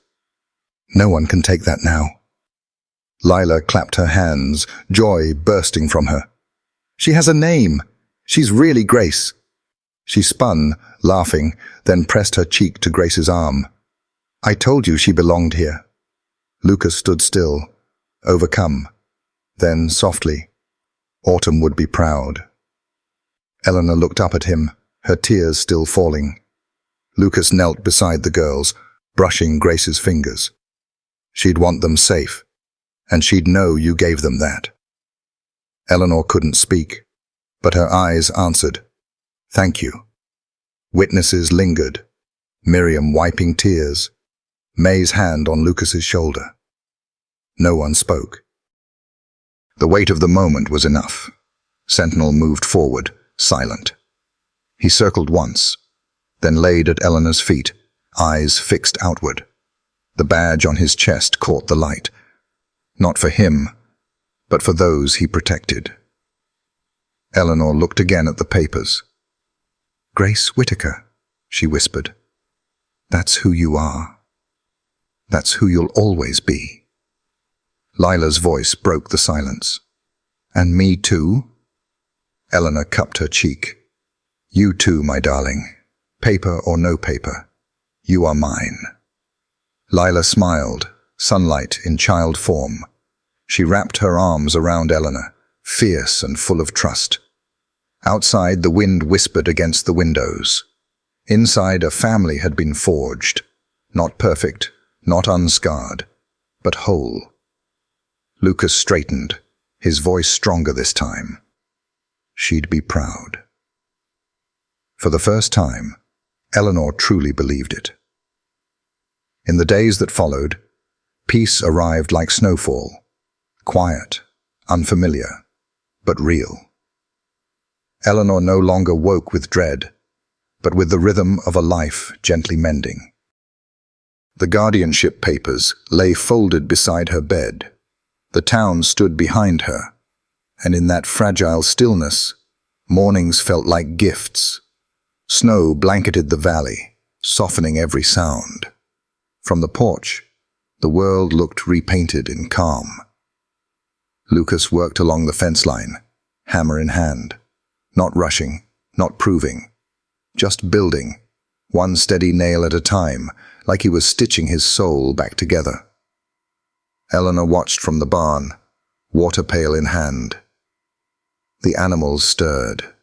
"No one can take that now." Lila clapped her hands, joy bursting from her. "She has a name. She's really Grace." She spun, laughing, then pressed her cheek to Grace's arm. "I told you she belonged here." Lucas stood still, overcome. Then, softly, "Autumn would be proud." Eleanor looked up at him, her tears still falling. Lucas knelt beside the girls, brushing Grace's fingers. "She'd want them safe, and she'd know you gave them that." Eleanor couldn't speak, but her eyes answered, "Thank you." Witnesses lingered, Miriam wiping tears, May's hand on Lucas's shoulder. No one spoke. The weight of the moment was enough. Sentinel moved forward, silent. He circled once, then laid at Eleanor's feet, eyes fixed outward. The badge on his chest caught the light. Not for him, but for those he protected. Eleanor looked again at the papers. "Grace Whitaker," she whispered. "That's who you are. That's who you'll always be." Lila's voice broke the silence. "And me too?" Eleanor cupped her cheek. "You too, my darling. Paper or no paper, you are mine." Lila smiled, sunlight in child form. She wrapped her arms around Eleanor, fierce and full of trust. Outside, the wind whispered against the windows. Inside, a family had been forged. Not perfect, not unscarred, but whole. Lucas straightened, his voice stronger this time. She'd be proud. For the first time, Eleanor truly believed it. In the days that followed, peace arrived like snowfall, quiet, unfamiliar, but real. Eleanor no longer woke with dread, but with the rhythm of a life gently mending. The guardianship papers lay folded beside her bed. The town stood behind her, and in that fragile stillness, mornings felt like gifts. Snow blanketed the valley, softening every sound. From the porch, the world looked repainted in calm. Lucas worked along the fence line, hammer in hand, not rushing, not proving, just building, one steady nail at a time, like he was stitching his soul back together. Eleanor watched from the barn, water pail in hand. The animals stirred.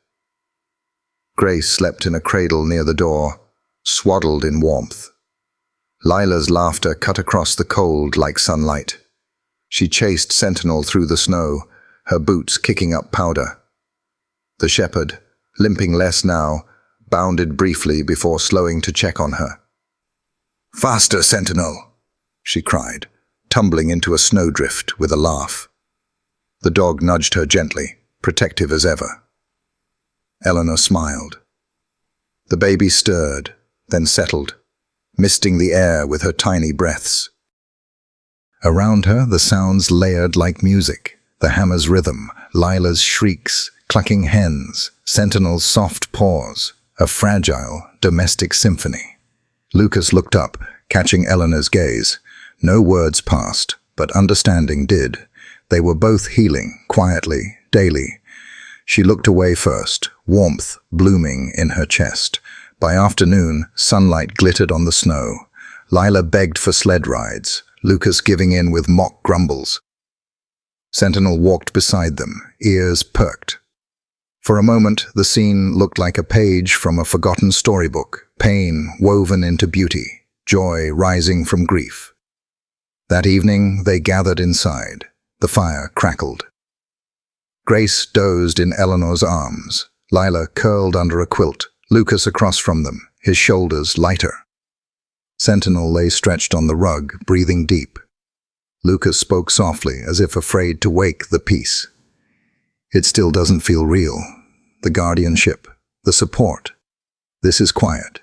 Grace slept in a cradle near the door, swaddled in warmth. Lila's laughter cut across the cold like sunlight. She chased Sentinel through the snow, her boots kicking up powder. The shepherd, limping less now, bounded briefly before slowing to check on her. "Faster, Sentinel!" she cried, tumbling into a snowdrift with a laugh. The dog nudged her gently, protective as ever. Eleanor smiled. The baby stirred, then settled, misting the air with her tiny breaths. Around her, the sounds layered like music, the hammer's rhythm, Lila's shrieks, clucking hens, Sentinel's soft paws, a fragile, domestic symphony. Lucas looked up, catching Eleanor's gaze. No words passed, but understanding did. They were both healing, quietly, daily. She looked away first, warmth blooming in her chest. By afternoon, sunlight glittered on the snow. Lila begged for sled rides, Lucas giving in with mock grumbles. Sentinel walked beside them, ears perked. For a moment, the scene looked like a page from a forgotten storybook, pain woven into beauty, joy rising from grief. That evening, they gathered inside. The fire crackled. Grace dozed in Eleanor's arms, Lila curled under a quilt, Lucas across from them, his shoulders lighter. Sentinel lay stretched on the rug, breathing deep. Lucas spoke softly, as if afraid to wake the peace. "It still doesn't feel real. The guardianship, the support. This is quiet."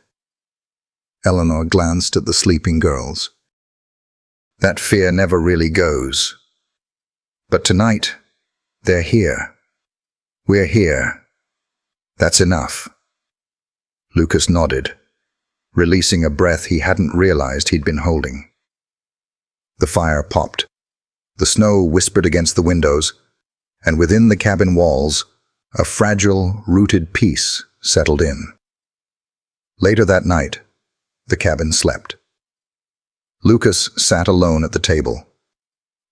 Eleanor glanced at the sleeping girls. "That fear never really goes. But tonight, they're here. We're here. That's enough." Lucas nodded, releasing a breath he hadn't realized he'd been holding. The fire popped. The snow whispered against the windows, and within the cabin walls, a fragile, rooted peace settled in. Later that night, the cabin slept. Lucas sat alone at the table,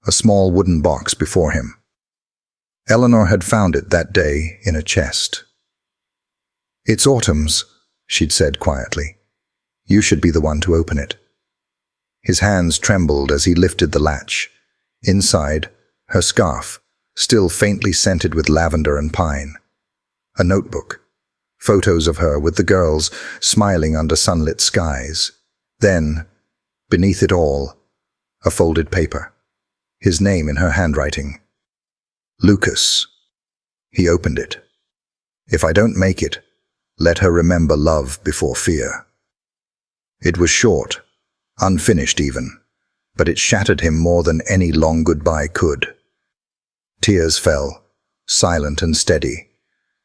a small wooden box before him. Eleanor had found it that day in a chest. "It's Autumn's," she'd said quietly. "You should be the one to open it." His hands trembled as he lifted the latch. Inside, her scarf, still faintly scented with lavender and pine. A notebook, photos of her with the girls smiling under sunlit skies. Then, beneath it all, a folded paper, his name in her handwriting. "Lucas." He opened it. "If I don't make it, let her remember love before fear." It was short, unfinished even, but it shattered him more than any long goodbye could. Tears fell, silent and steady,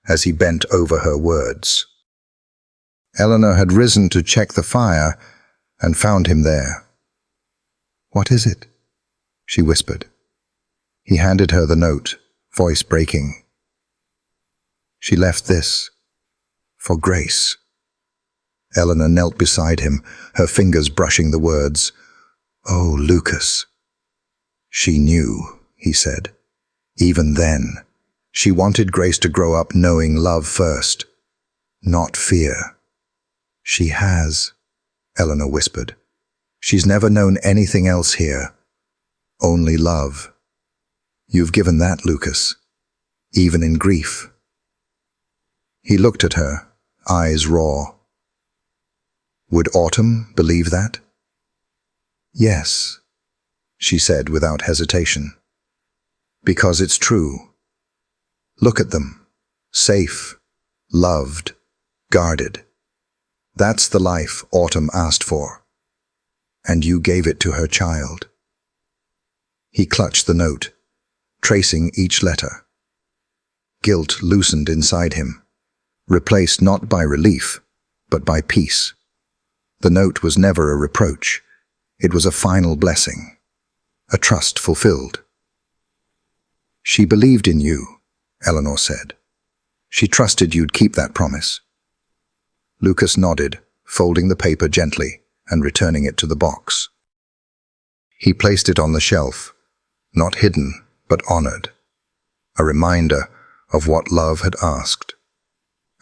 as he bent over her words. Eleanor had risen to check the fire and found him there. "What is it?" she whispered. He handed her the note, voice breaking. "She left this. For Grace." Eleanor knelt beside him, her fingers brushing the words. "Oh, Lucas." She knew, he said. Even then, she wanted Grace to grow up knowing love first, not fear. "She has," Eleanor whispered. "She's never known anything else here. Only love. You've given that, Lucas, even in grief." He looked at her, eyes raw. Would Autumn believe that? "Yes," she said without hesitation. "Because it's true. Look at them. Safe, loved, guarded. That's the life Autumn asked for. And you gave it to her child." He clutched the note, tracing each letter. Guilt loosened inside him, replaced not by relief, but by peace. The note was never a reproach. It was a final blessing, a trust fulfilled. "She believed in you," Eleanor said. "She trusted you'd keep that promise." Lucas nodded, folding the paper gently and returning it to the box. He placed it on the shelf, not hidden, but honored, a reminder of what love had asked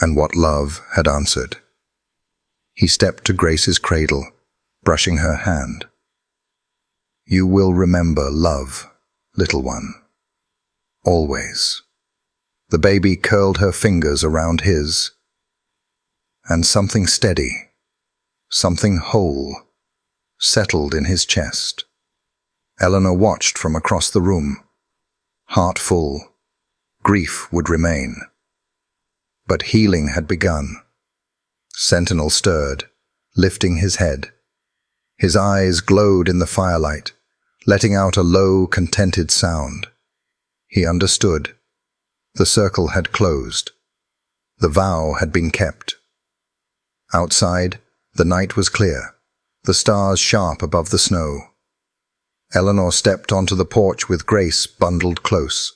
and what love had answered. He stepped to Grace's cradle, brushing her hand. "You will remember love, little one. Always." The baby curled her fingers around his, and something steady, something whole, settled in his chest. Eleanor watched from across the room. Heart full, grief would remain. But healing had begun. Sentinel stirred, lifting his head. His eyes glowed in the firelight, letting out a low, contented sound. He understood. The circle had closed. The vow had been kept. Outside, the night was clear, the stars sharp above the snow. Eleanor stepped onto the porch with Grace bundled close.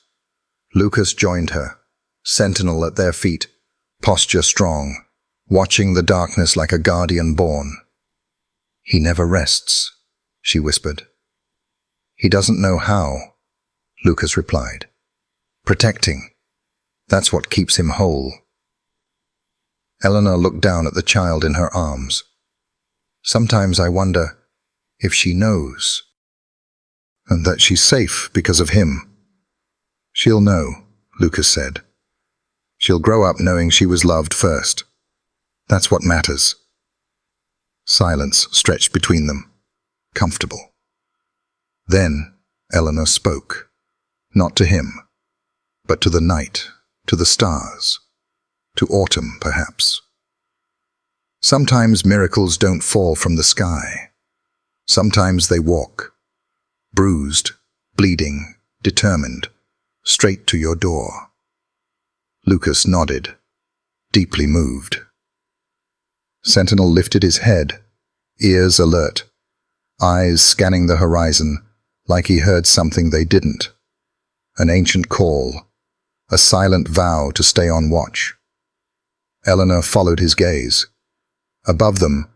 Lucas joined her, sentinel at their feet, posture strong, watching the darkness like a guardian born. "He never rests," she whispered. "He doesn't know how," Lucas replied. "Protecting. That's what keeps him whole." Eleanor looked down at the child in her arms. "Sometimes I wonder if she knows, and that she's safe because of him." "She'll know," Lucas said. "She'll grow up knowing she was loved first. That's what matters." Silence stretched between them, comfortable. Then Eleanor spoke, not to him, but to the night, to the stars, to autumn, perhaps. "Sometimes miracles don't fall from the sky. Sometimes they walk, bruised, bleeding, determined, straight to your door." Lucas nodded, deeply moved. Sentinel lifted his head, ears alert, eyes scanning the horizon like he heard something they didn't. An ancient call, a silent vow to stay on watch. Eleanor followed his gaze. Above them,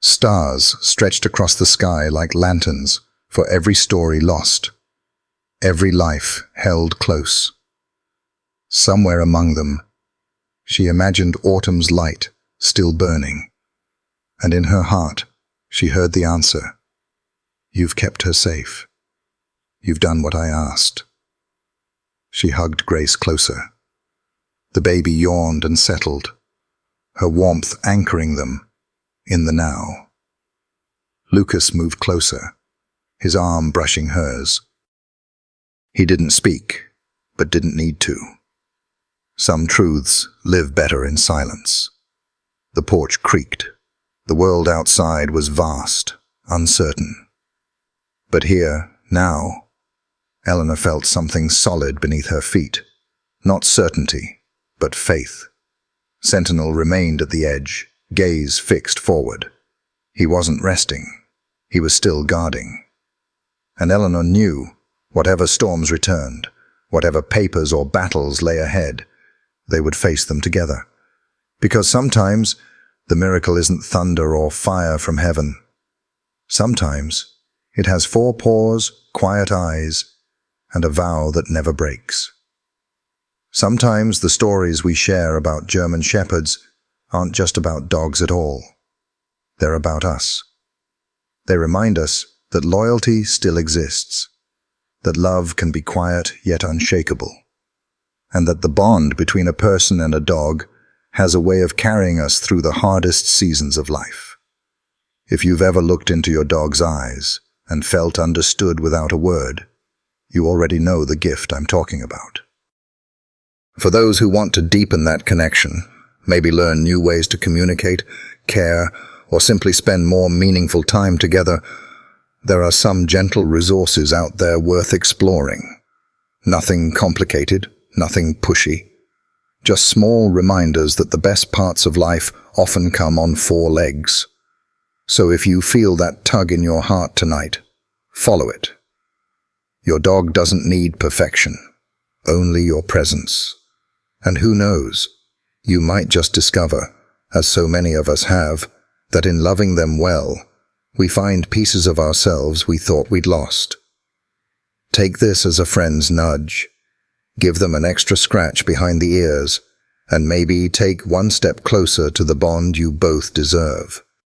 stars stretched across the sky like lanterns for every story lost, every life held close. Somewhere among them, she imagined autumn's light still burning, and in her heart she heard the answer. "You've kept her safe. You've done what I asked." She hugged Grace closer. The baby yawned and settled, her warmth anchoring them in the now. Lucas moved closer, his arm brushing hers. He didn't speak, but didn't need to. Some truths live better in silence. The porch creaked. The world outside was vast, uncertain. But here, now, Eleanor felt something solid beneath her feet. Not certainty, but faith. Sentinel remained at the edge, gaze fixed forward. He wasn't resting. He was still guarding. And Eleanor knew, whatever storms returned, whatever papers or battles lay ahead, they would face them together. Because sometimes the miracle isn't thunder or fire from heaven. Sometimes it has 4 paws, quiet eyes, and a vow that never breaks. Sometimes the stories we share about German shepherds aren't just about dogs at all. They're about us. They remind us that loyalty still exists, that love can be quiet yet unshakable, and that the bond between a person and a dog has a way of carrying us through the hardest seasons of life. If you've ever looked into your dog's eyes and felt understood without a word, you already know the gift I'm talking about. For those who want to deepen that connection, maybe learn new ways to communicate, care, or simply spend more meaningful time together, there are some gentle resources out there worth exploring. Nothing complicated, nothing pushy. Just small reminders that the best parts of life often come on 4 legs. So if you feel that tug in your heart tonight, follow it. Your dog doesn't need perfection, only your presence. And who knows, you might just discover, as so many of us have, that in loving them well, we find pieces of ourselves we thought we'd lost. Take this as a friend's nudge. Give them an extra scratch behind the ears, and maybe take one step closer to the bond you both deserve.